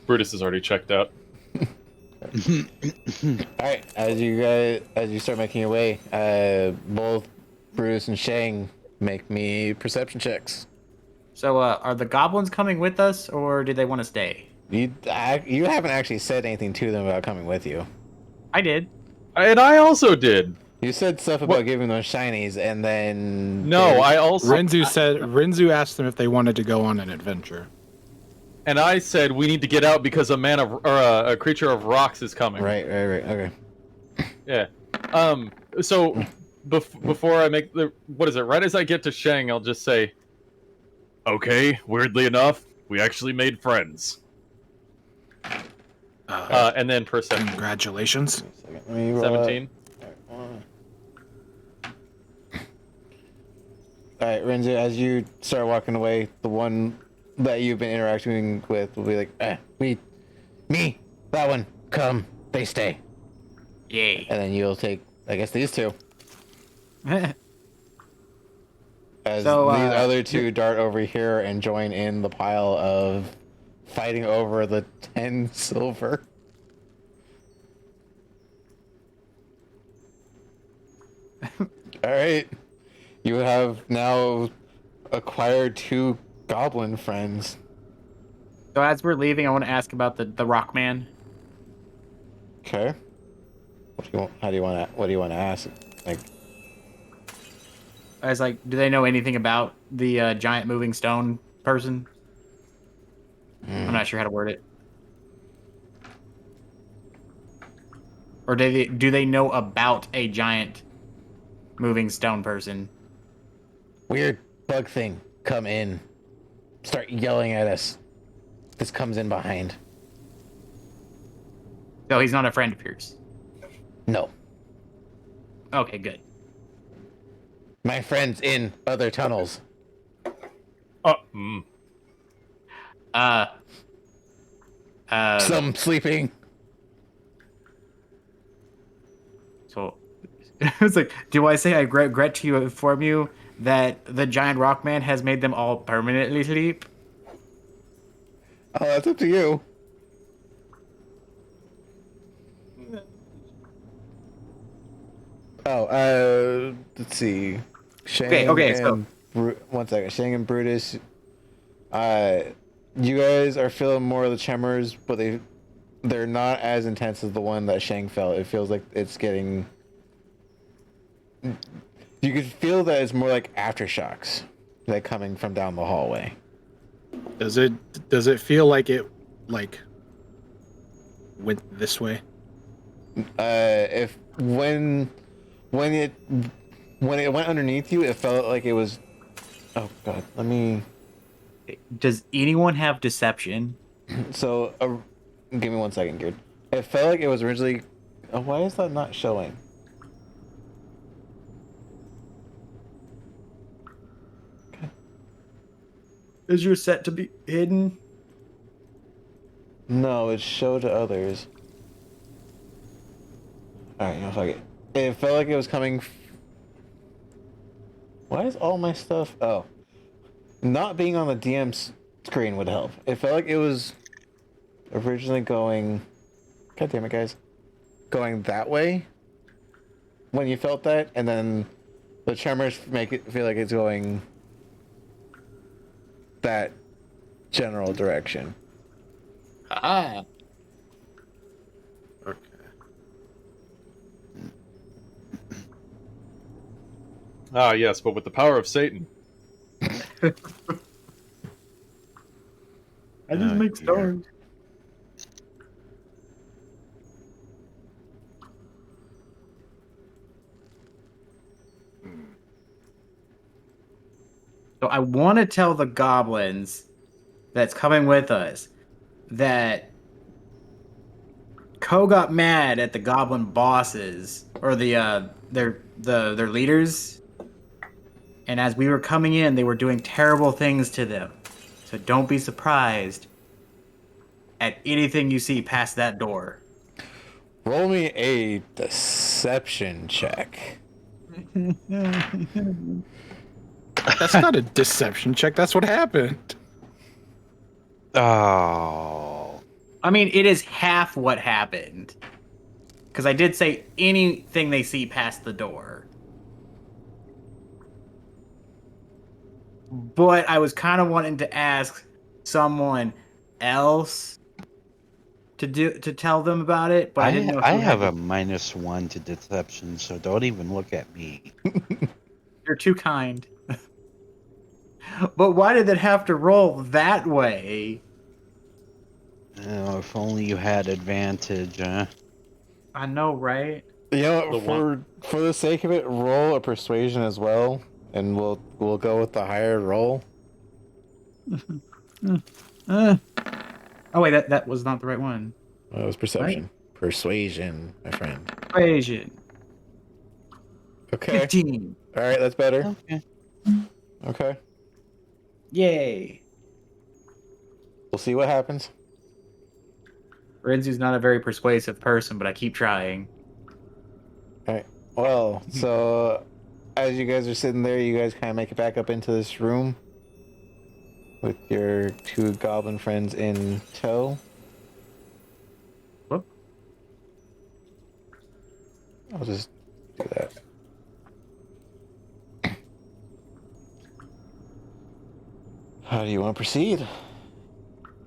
Brutus is already checked out. Alright, as you start making your way, both Bruce and Shang make me perception checks. So, are the goblins coming with us, or do they want to stay? You haven't actually said anything to them about coming with you. I did. And I also did. You said stuff about giving them shinies, and then No, I also Rinzu asked them if they wanted to go on an adventure. and I said we need to get out because a creature of rocks is coming. Right. Okay. Yeah. So before I make the what is it? Right as I get to Shang, I'll just say, "Okay." Weirdly enough, we actually made friends. And then perception. Congratulations. Let me roll 17. Alright, Renzo, as you start walking away, the one that you've been interacting with will be like, me, that one, come, they stay. Yay. And then you'll take, I guess, these two. As So, these other two dart over here and join in the pile of fighting over the 10 silver. Alright. You have now acquired 2 goblin friends. So as we're leaving, I want to ask about the rock man. Okay. What do you want to ask? Like, I was like, do they know anything about the giant moving stone person? I'm not sure how to word it. Or do they know about a giant moving stone person? weird bug thing come in, start yelling at us. This comes in behind. No, he's not a friend of yours. No. Okay, good. My friend's in other tunnels. Some sleeping. So it's like, do I say I regret to inform you that the giant rock man has made them all permanently sleep? Oh, that's up to you. Let's see. Shang Okay, so and one second. Shang and Brutus. You guys are feeling more of the tremors, but they're not as intense as the one that Shang felt. It feels like it's getting. You could feel that it's more like aftershocks, like coming from down the hallway. Does it feel like it went this way? If when it went underneath you, it felt like it was. Oh God, let me. does anyone have deception? So, give me 1 second, Geared. It felt like it was originally. Oh, why is that not showing? Is your set to be hidden? No, it showed to others. Alright, no, fuck it. It felt like it was coming. Why is all my stuff. Oh. Not being on the DM screen would help. It felt like it was originally going. God damn it, guys. Going that way when you felt that, and then the tremors make it feel like it's going that general direction. Ah. Okay. Ah, yes, but with the power of Satan. I just Oh, make dear. stars. So I want to tell the goblins that's coming with us that Ko got mad at the goblin bosses or their leaders, and as we were coming in, they were doing terrible things to them. So don't be surprised at anything you see past that door. Roll me a deception check. That's not a deception check. That's what happened. Oh. I mean, it is half what happened. Because I did say anything they see past the door. But I was kind of wanting to ask someone else to tell them about it, but I didn't know if I you have had a -1 to deception, so don't even look at me. You're too kind. But why did it have to roll that way? Oh, if only you had advantage, huh? I know, right? You know, The one- for the sake of it, roll a persuasion as well, and we'll go with the higher roll. Oh wait, that was not the right one. That was perception. Persuasion, my friend. Equation. Okay. 15. All right, that's better. Okay. Okay. Yay. We'll see what happens. Renzu's not a very persuasive person, but I keep trying. All right. Well, so as you guys are sitting there, you guys kind of make it back up into this room with your two goblin friends in tow. Whoop. I'll just do that. How do you want to proceed?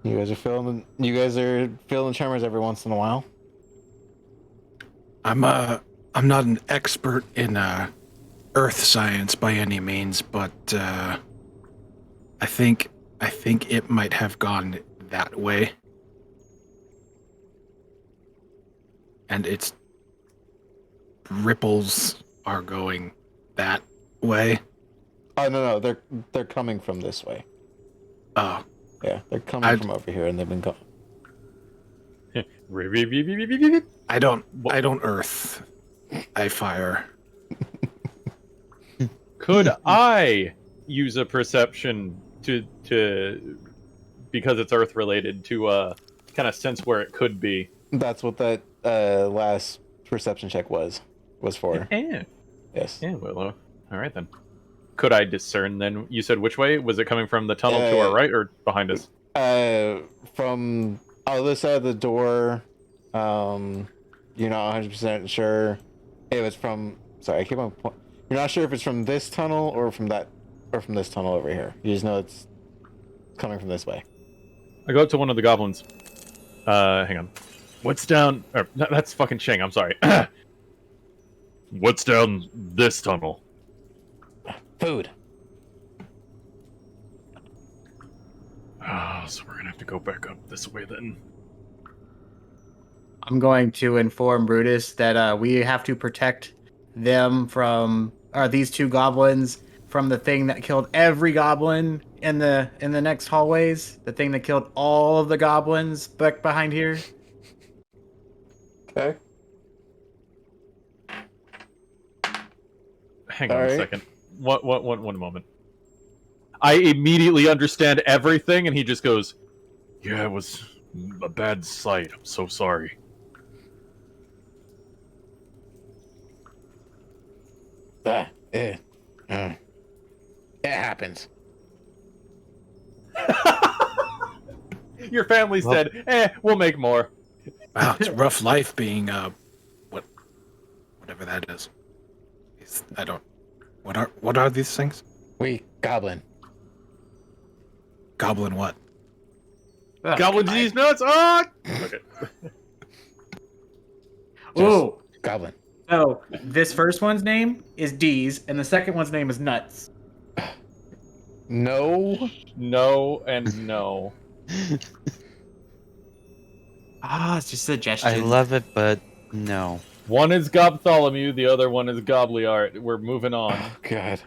You guys are feeling tremors every once in a while. I'm not an expert in earth science by any means, but I think it might have gone that way. And its ripples are going that way. Oh no, they're coming from this way. Oh, Yeah, they're coming from over here, and they've been going. I don't earth. I fire. Could I use a perception to because it's Earth related to kind of sense where it could be? That's what that last perception check was for. Yeah. Yes. Yeah. Well, all right then. Could I discern then? You said which way? Was it coming from the tunnel to our right or behind us? From other side of the door. You're not 100% sure. It was from Sorry, I keep on. You're not sure if it's from this tunnel or from that, or from this tunnel over here. You just know it's coming from this way. I go up to one of the goblins. Hang on. What's down? Or, no, that's fucking Shang. I'm sorry. What's down this tunnel? Food. So we're gonna have to go back up this way then. I'm going to inform Brutus that we have to protect them from, or these two goblins from the thing that killed every goblin in the next hallways. The thing that killed all of the goblins back behind here. Okay. Hang on All a right. second. One moment. I immediately understand everything, and he just goes, "Yeah, it was a bad sight. I'm so sorry." It happens. Your family's Well- dead. We'll make more. Wow, it's a rough life being whatever that is. I don't. What are these things? We goblin. Goblin what? Oh, Goblin God. cheese nuts. Oh! Okay. Ooh. Goblin. So this first one's name is D's, and the second one's name is Nuts. No. No and no. Ah, it's just suggestions. I love it, but no. One is Gobtholomew, the other one is Gobliart. We're moving on. Oh God.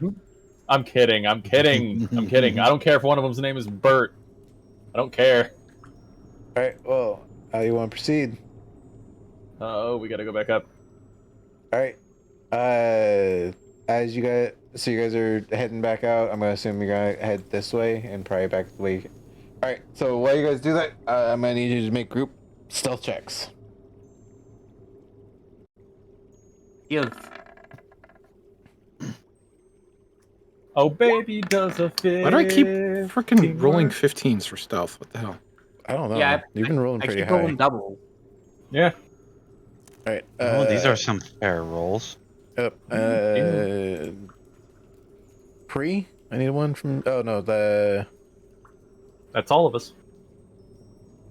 I'm kidding. I'm kidding. I'm kidding. I don't care if one of them's name is Bert. I don't care. All right. Well, how you want to proceed? Oh, we gotta go back up. All right. As you guys, so you guys are heading back out. I'm gonna assume you're gonna head this way and probably back the way. All right. So while you guys do that, I'm gonna need you to make group stealth checks. You. Oh, baby does a fit. Why do I keep freaking rolling 15s for stealth? What the hell? I don't know. Yeah, You've been rolling I pretty keep high. rolling double. Yeah. All right. Oh, these are some fair rolls. Yep. Pre. I need one from. Oh no, the. That's all of us.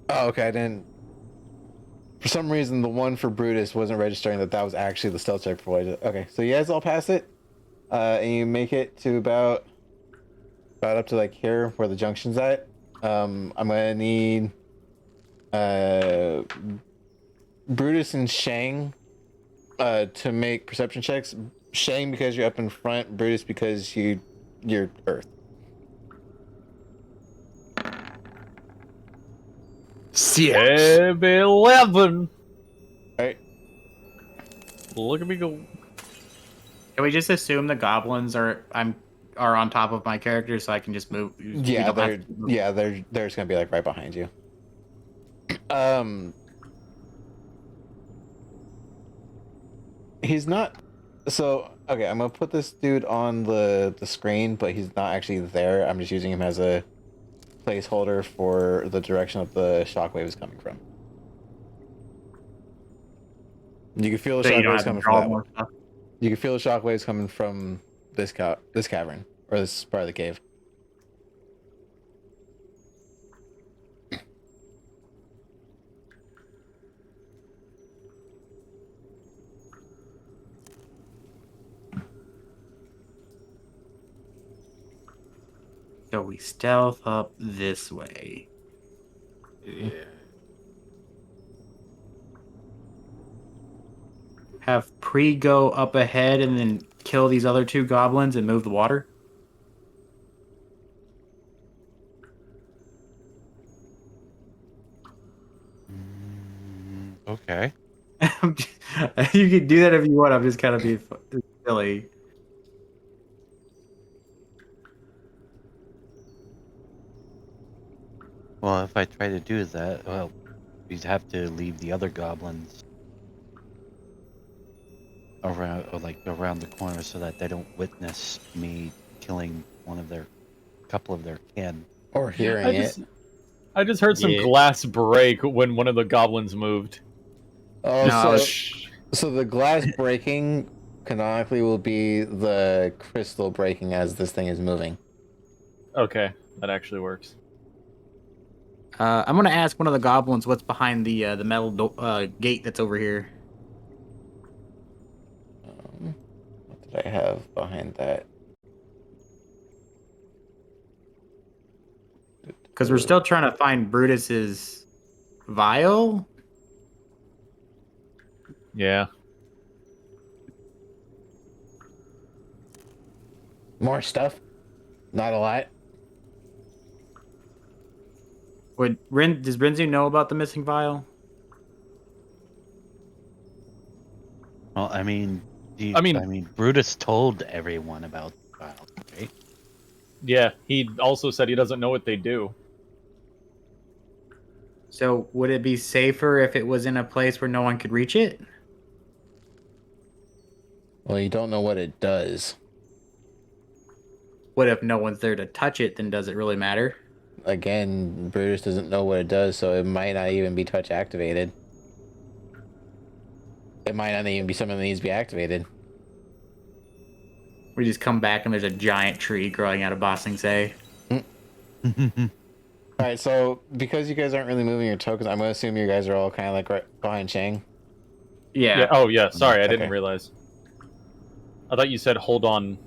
Oh, okay. I didn't. For some reason, the one for Brutus wasn't registering that was actually the stealth check for Voyager. Okay, so you guys all pass it, and you make it to about up to like here where the junction's at. I'm gonna need Brutus and Shang to make perception checks. Shang because you're up in front. Brutus because you're Earth. 6. 11. All right. Look at me go. Can we just assume the goblins are on top of my character, so I can just move? We Yeah, don't they're have to move. they're just gonna be like right behind you. He's not. So okay, I'm gonna put this dude on the screen, but he's not actually there. I'm just using him as a placeholder for the direction that the shockwave is coming from. You can feel the So you don't shockwaves have to coming draw from that more one. stuff. You can feel the shockwaves coming from this cavern or this part of the cave. So we stealth up this way. Yeah. Have Pre go up ahead and then kill these other two goblins and move the water. Okay. You can do that if you want. I'm just kind of being silly. Well, if I try to do that, well, we'd have to leave the other goblins around, or like around the corner, so that they don't witness me killing couple of their kin. Or hearing I just heard some Yeah. glass break when one of the goblins moved. Oh, No, so the glass breaking canonically will be the crystal breaking as this thing is moving. Okay, that actually works. I'm gonna ask one of the goblins what's behind the metal gate that's over here. What did I have behind that? Because we're still trying to find Brutus's vial. Yeah. More stuff. Not a lot. Does Renzu know about the missing vial? Well, I mean, I mean- Brutus told everyone about the files, right? Yeah, he also said he doesn't know what they do. So would it be safer if it was in a place where no one could reach it? Well, you don't know what it does. What if no one's there to touch it? Then does it really matter? Again, Brutus doesn't know what it does, so it might not even be touch activated. It might not even be something that needs to be activated. We just come back and there's a giant tree growing out of Bossing Say. Alright, so because you guys aren't really moving your tokens, I'm going to assume you guys are all kind of like right behind Shang. Yeah. Oh, yeah. Sorry, I didn't Okay. realize. I thought you said hold on.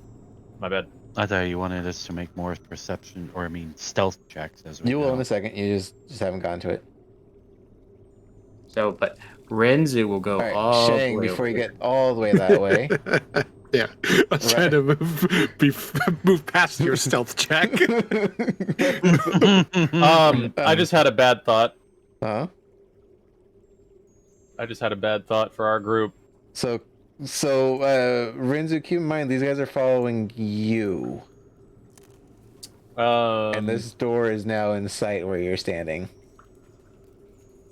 My bad. I thought you wanted us to make more perception, or I mean, stealth checks as we You will go. in a second. You just haven't gotten to it. So, but Renzu will go Alright, all Shang, the way before over you here. get all the way that way. Yeah, I was trying to move past your stealth check. I just had a bad thought. Huh? I just had a bad thought for our group. So, Renzu, keep in mind these guys are following you, and this door is now in sight where you're standing.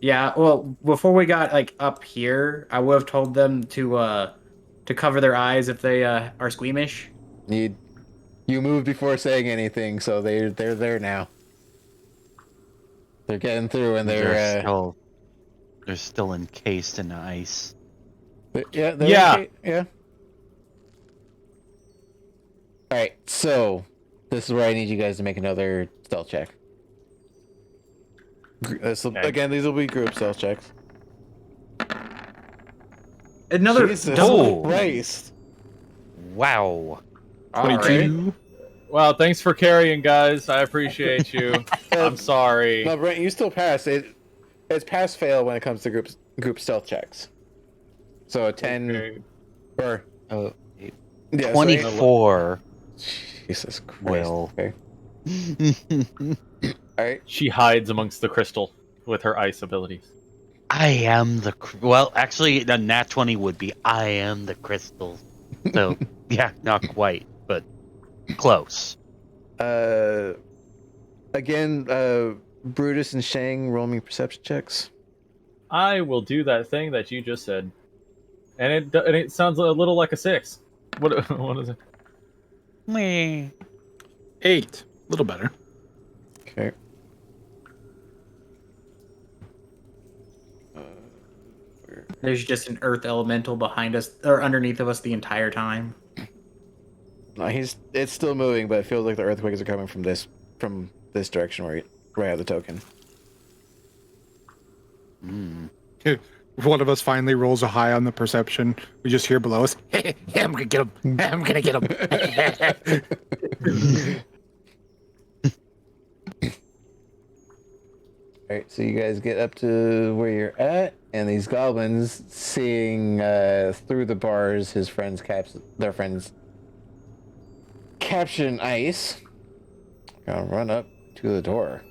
Yeah, well, before we got like up here, I would have told them to cover their eyes if they are squeamish. You moved before saying anything, so they're there now. They're getting through, and they're still encased in ice. yeah. Yeah. Yeah. All right, so this is where I need you guys to make another stealth check. Okay. Again, these will be group stealth checks. Another Jesus double. Christ! Wow. 22. Well, thanks for carrying, guys. I appreciate you. I'm sorry. No, Brent, you still pass. It's pass fail when it comes to group stealth checks. So a 10 Okay. or Oh, yeah, 24. Jesus Christ. Will. Okay. All right. She hides amongst the crystal with her ice abilities. I am the well. Actually, the nat 20 would be I am the crystal. So yeah, not quite, but close. Again, Brutus and Shang, roll me perception checks. I will do that thing that you just said, and it sounds a little like a 6. What is it? Meh. 8. A little better. Okay. There's just an earth elemental behind us or underneath of us the entire time. No, it's still moving, but it feels like the earthquakes are coming from this direction where I have the token. One of us finally rolls a high on the perception. We just hear below us, hey, I'm gonna get him. I'm gonna get him. Alright, so you guys get up to where you're at, and these goblins, seeing through the bars their friends captured in ice, gonna run up to the door.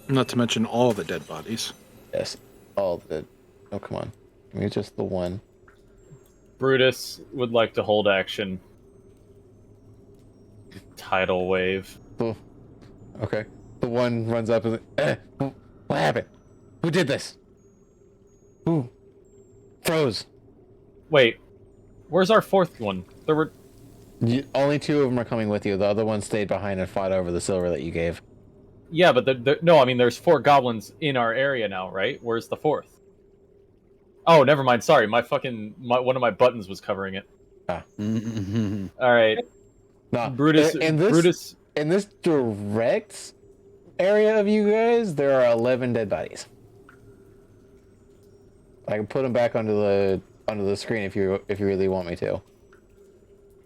Not to mention all the dead bodies. Yes, all the... Oh, come on. Give me just the one. Brutus would like to hold action. Tidal wave. Oh, okay. The one runs up and what happened? Who did this? Who froze? Wait, where's our fourth one? There were. Only 2 of them are coming with you. The other one stayed behind and fought over the silver that you gave. Yeah, but no, I mean, there's 4 goblins in our area now, right? Where's the 4th? Oh, never mind. Sorry, one of my buttons was covering it. All right, No, Brutus. Brutus. in this direct area of you guys, there are 11 dead bodies. I can put them back onto the screen if you really want me to.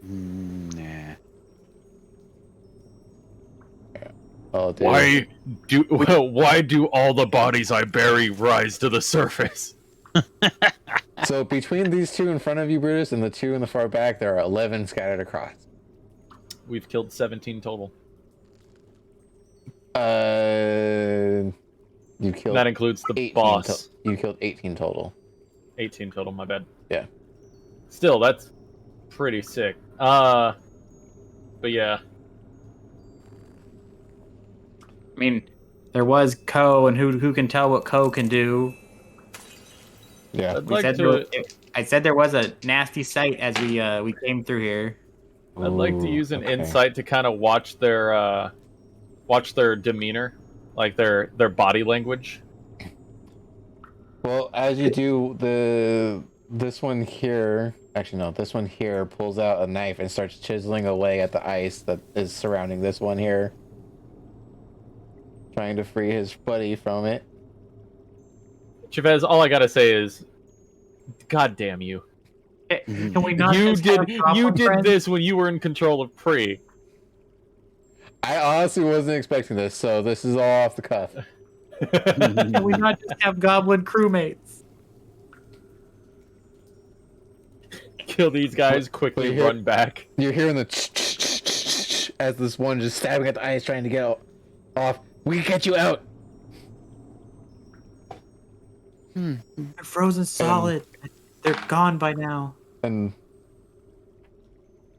Nah. I'll do. Why do all the bodies I bury rise to the surface? So between these two in front of you, Brutus, and the two in the far back, there are 11 scattered across. We've killed 17 total. You killed. That includes the 18 boss. You killed 18 total. 18 total. My bad. Yeah. Still, that's pretty sick. But yeah. I mean, there was Ko, and who can tell what Ko can do? Yeah. I'd like to. I said there was a nasty sight as we came through here. I'd like to Ooh, use an okay. insight to kind of watch their demeanor, like their body language. Well, as you do, this one here, actually no, this one here pulls out a knife and starts chiseling away at the ice that is surrounding this one here, trying to free his buddy from it. Chavez, all I gotta say is, God damn you! Can we not? You just have did problem friends? this when you were in control of Pre. I honestly wasn't expecting this, so this is all off the cuff. Can we not just have goblin crewmates? Kill these guys, quickly Wait, here- run back. You're hearing the as this one just stabbing at the ice, trying to get off. We can get you out. They're frozen solid. They're gone by now. And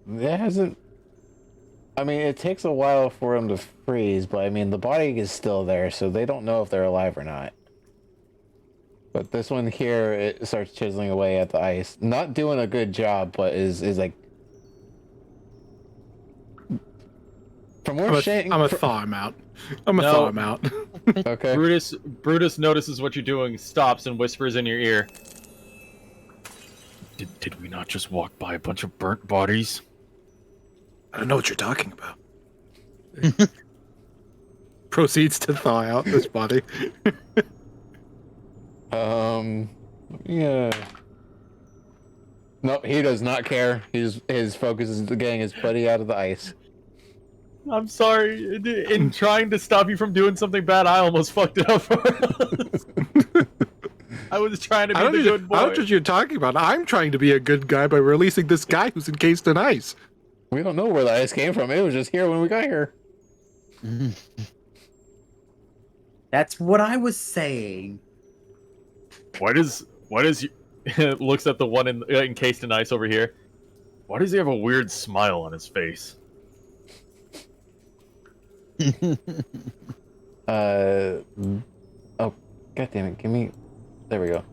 it hasn't. I mean, it takes a while for them to freeze, but I mean, the body is still there, so they don't know if they're alive or not. But this one here, it starts chiseling away at the ice. Not doing a good job, but is like. From where I'm gonna thaw him out. I'm gonna No. thaw him out. Okay. Brutus notices what you're doing, stops, and whispers in your ear. Did we not just walk by a bunch of burnt bodies? I don't know what you're talking about. Proceeds to thaw out this body. Yeah. Nope, he does not care. His focus is getting his buddy out of the ice. I'm sorry. In trying to stop you from doing something bad, I almost fucked it up for us. I was trying to I be don't the know good boy. what you're talking about. I'm trying to be a good guy by releasing this guy who's encased in ice. We don't know where the ice came from. It was just here when we got here. That's what I was saying. Why does looks at the one encased in ice over here? Why does he have a weird smile on his face? Oh, god damn it! Give me. There we go.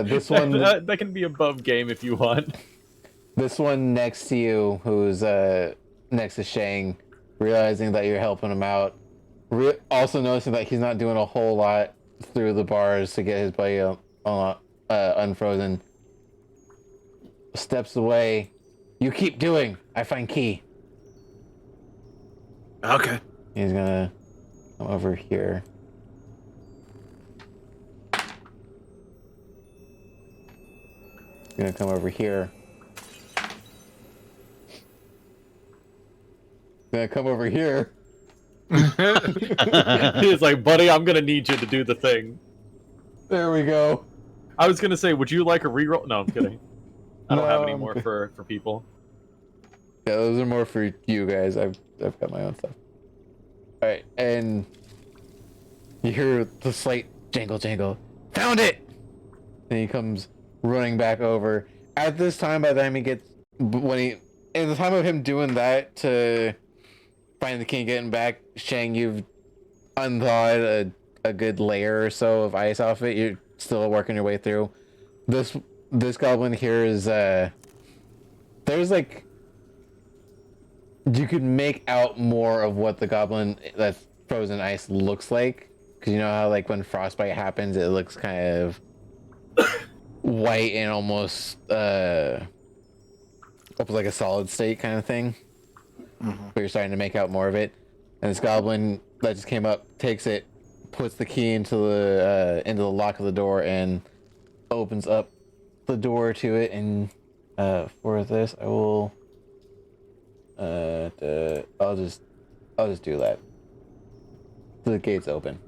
This one. that can be above game if you want. This one next to you, who's next to Shang, realizing that you're helping him out, also noticing that he's not doing a whole lot through the bars to get his buddy unfrozen, steps away. You keep doing. I find key. Okay. He's gonna come over here. He's gonna come over here. Gonna come over here. He's like, buddy, I'm gonna need you to do the thing. There we go. I was gonna say, would you like a reroll? No, I'm kidding. I don't have any No, more I'm for people. Yeah, those are more for you guys. I've got my own stuff. All right, and you hear the slight jangle, jangle. Found it! And he comes running back over. At this time, by the time he gets at the time of him doing that to find the key and getting back, Shang, you've unthawed a good layer or so of ice off it. You're still working your way through. This goblin here is there's like, you could make out more of what the goblin that's frozen ice looks like, because you know how like when frostbite happens, it looks kind of white and almost up like a solid state kind of thing. Mm-hmm. But you're starting to make out more of it. And this goblin that just came up takes it, puts the key into the lock of the door, and opens up the door to it. And for this, I will. I'll just do that. The gate's open.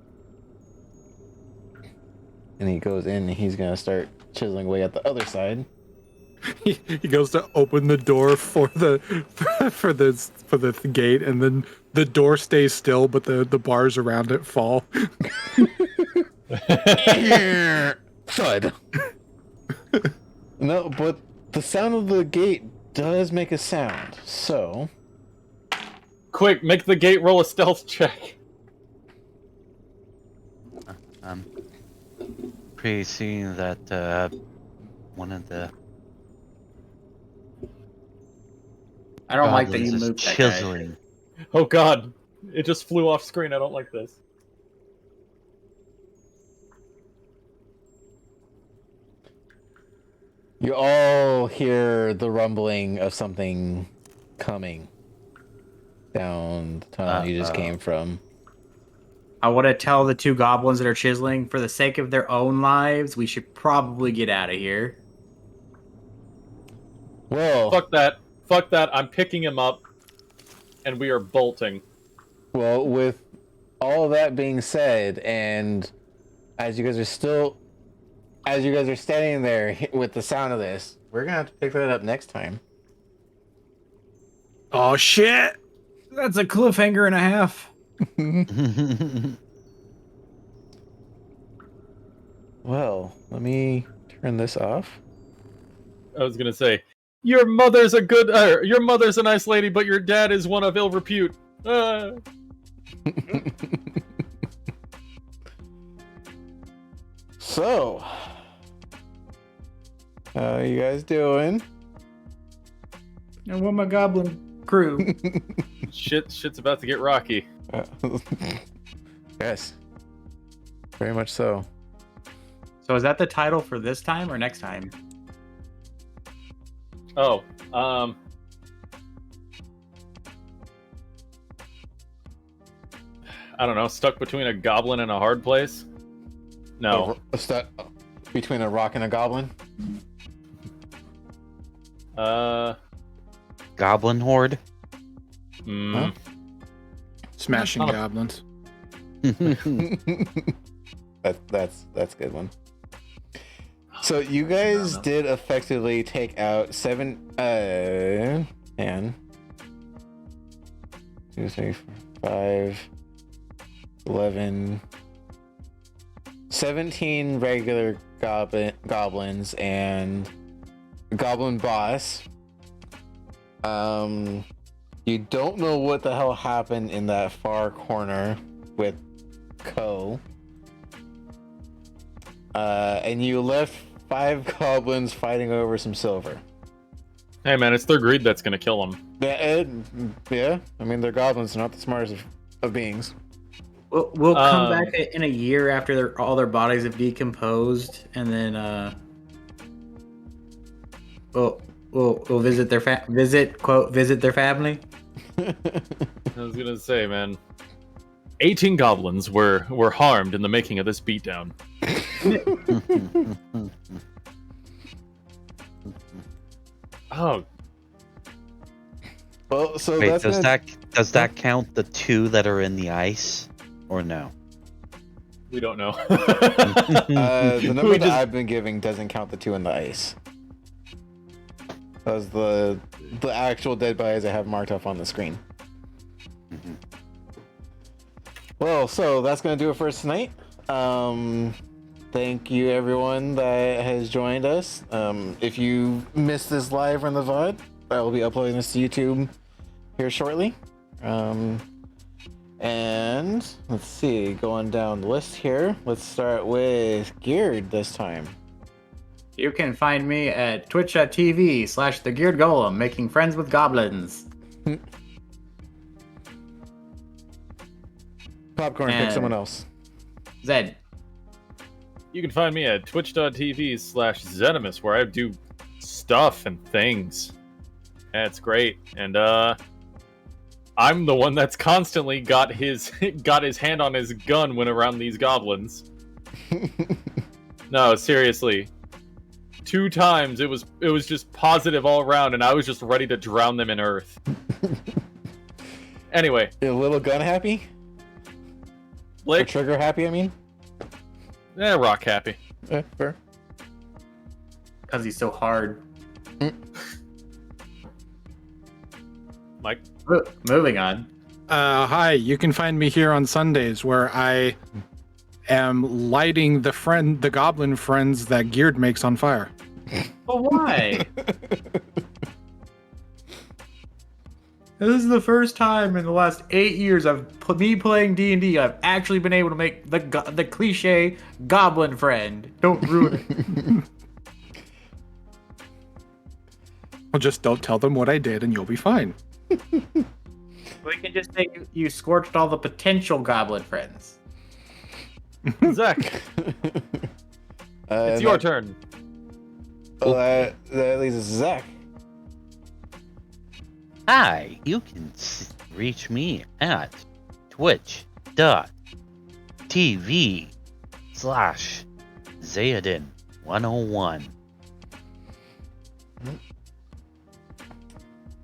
And he goes in and he's gonna start chiseling away at the other side. He goes to open the door for the gate, and then the door stays still, but the bars around it fall. Thud. No, but the sound of the gate does make a sound. So, Quick, make the gate roll a stealth check. Pretty seeing that one of the I don't like that goblins you is moved that guy. chiseling. Oh god, it just flew off screen. I don't like this. you all hear the rumbling of something coming down the tunnel you just came from. I want to tell the two goblins that are chiseling, for the sake of their own lives, we should probably get out of here. Well, Fuck that. Fuck that. I'm picking him up, and we are bolting. well, with all of that being said, and as you guys are standing there with the sound of this, we're gonna have to pick that up next time. Oh shit! That's a cliffhanger and a half. Well, let me turn this off. I was gonna say, your mother's a nice lady, but your dad is one of ill repute. So, how you guys doing? I want my goblin crew. Shit's about to get rocky. Yes, very much so. So is that the title for this time or next time? Oh, I don't know. Stuck between a goblin and a hard place? No. Stuck between a rock and a goblin. Goblin horde. Huh? Smashing Oh. goblins. That's a good one. So you guys did effectively take out 7 and 2, 3, 4, 5, 11, 17 regular goblins and Goblin Boss. You don't know what the hell happened in that far corner with Ko. And you left 5 goblins fighting over some silver. Hey man, it's their greed that's gonna kill them. Yeah. I mean, they're goblins, they're not the smartest of beings. We'll come back in a year after all their bodies have decomposed, and then we'll visit their visit their family. I was gonna say, man, 18 goblins were harmed in the making of this beatdown. Oh, Well, so Wait, that's does that count the 2 that are in the ice, or no? we don't know. the number We that just- I've been giving doesn't count the 2 in the ice. That's the actual dead bodies I have marked off on the screen. Well, so that's gonna do it for us tonight. Thank you everyone that has joined us. If you missed this live on the VOD, I will be uploading this to YouTube here shortly. And let's see, going down the list here. Let's start with Geared this time. You can find me at twitch.tv/thegearedgolem, making friends with goblins. Popcorn, pick And- someone else. Zed. You can find me at twitch.tv/Zenimus, where I do stuff and things. That's great. And I'm the one that's constantly got his hand on his gun when around these goblins. No, seriously. 2 times it was just positive all around, and I was just ready to drown them in earth. Anyway, You're a little gun happy? Or Blake, trigger happy, I mean? rock happy. Fair. Because he's so hard. Mike, Moving on. Hi, you can find me here on Sundays where I am lighting the goblin friends that Geared makes on fire. But why? This is the first time in the last 8 years of me playing D&D I've actually been able to make the cliche goblin friend. Don't ruin it. Well, just don't tell them what I did and you'll be fine. We can just say you scorched all the potential goblin friends. Zach, it's your turn. Well, that leaves us to Zach. Hi, you can reach me at twitch.tv/Zayadin101.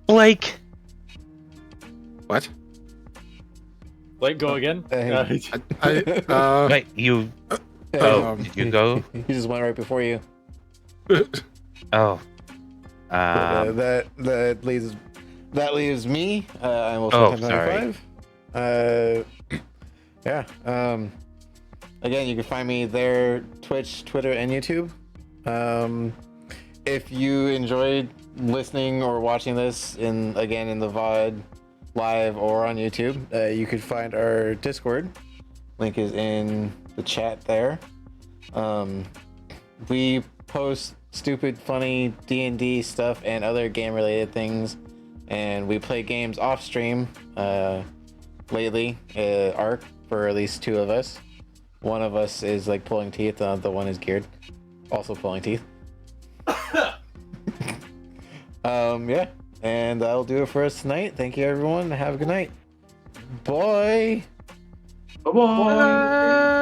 Blake, What? Blake, go again. Hey. wait, you. Hey, Oh, did you go? He just went right before you. Oh. That leaves me. I'm also Oh, 1095. Yeah. Again, you can find me there, Twitch, Twitter, and YouTube. If you enjoyed listening or watching this in the VOD live or on YouTube, you could find our Discord. Link is in the chat there. We post stupid, funny D&D stuff and other game-related things, and we play games off stream. Lately, Arc for at least 2 of us. One of us is like pulling teeth, the other one is Geared, also pulling teeth. Yeah, and that'll do it for us tonight. Thank you, everyone. Have a good night. Bye. Bye-bye.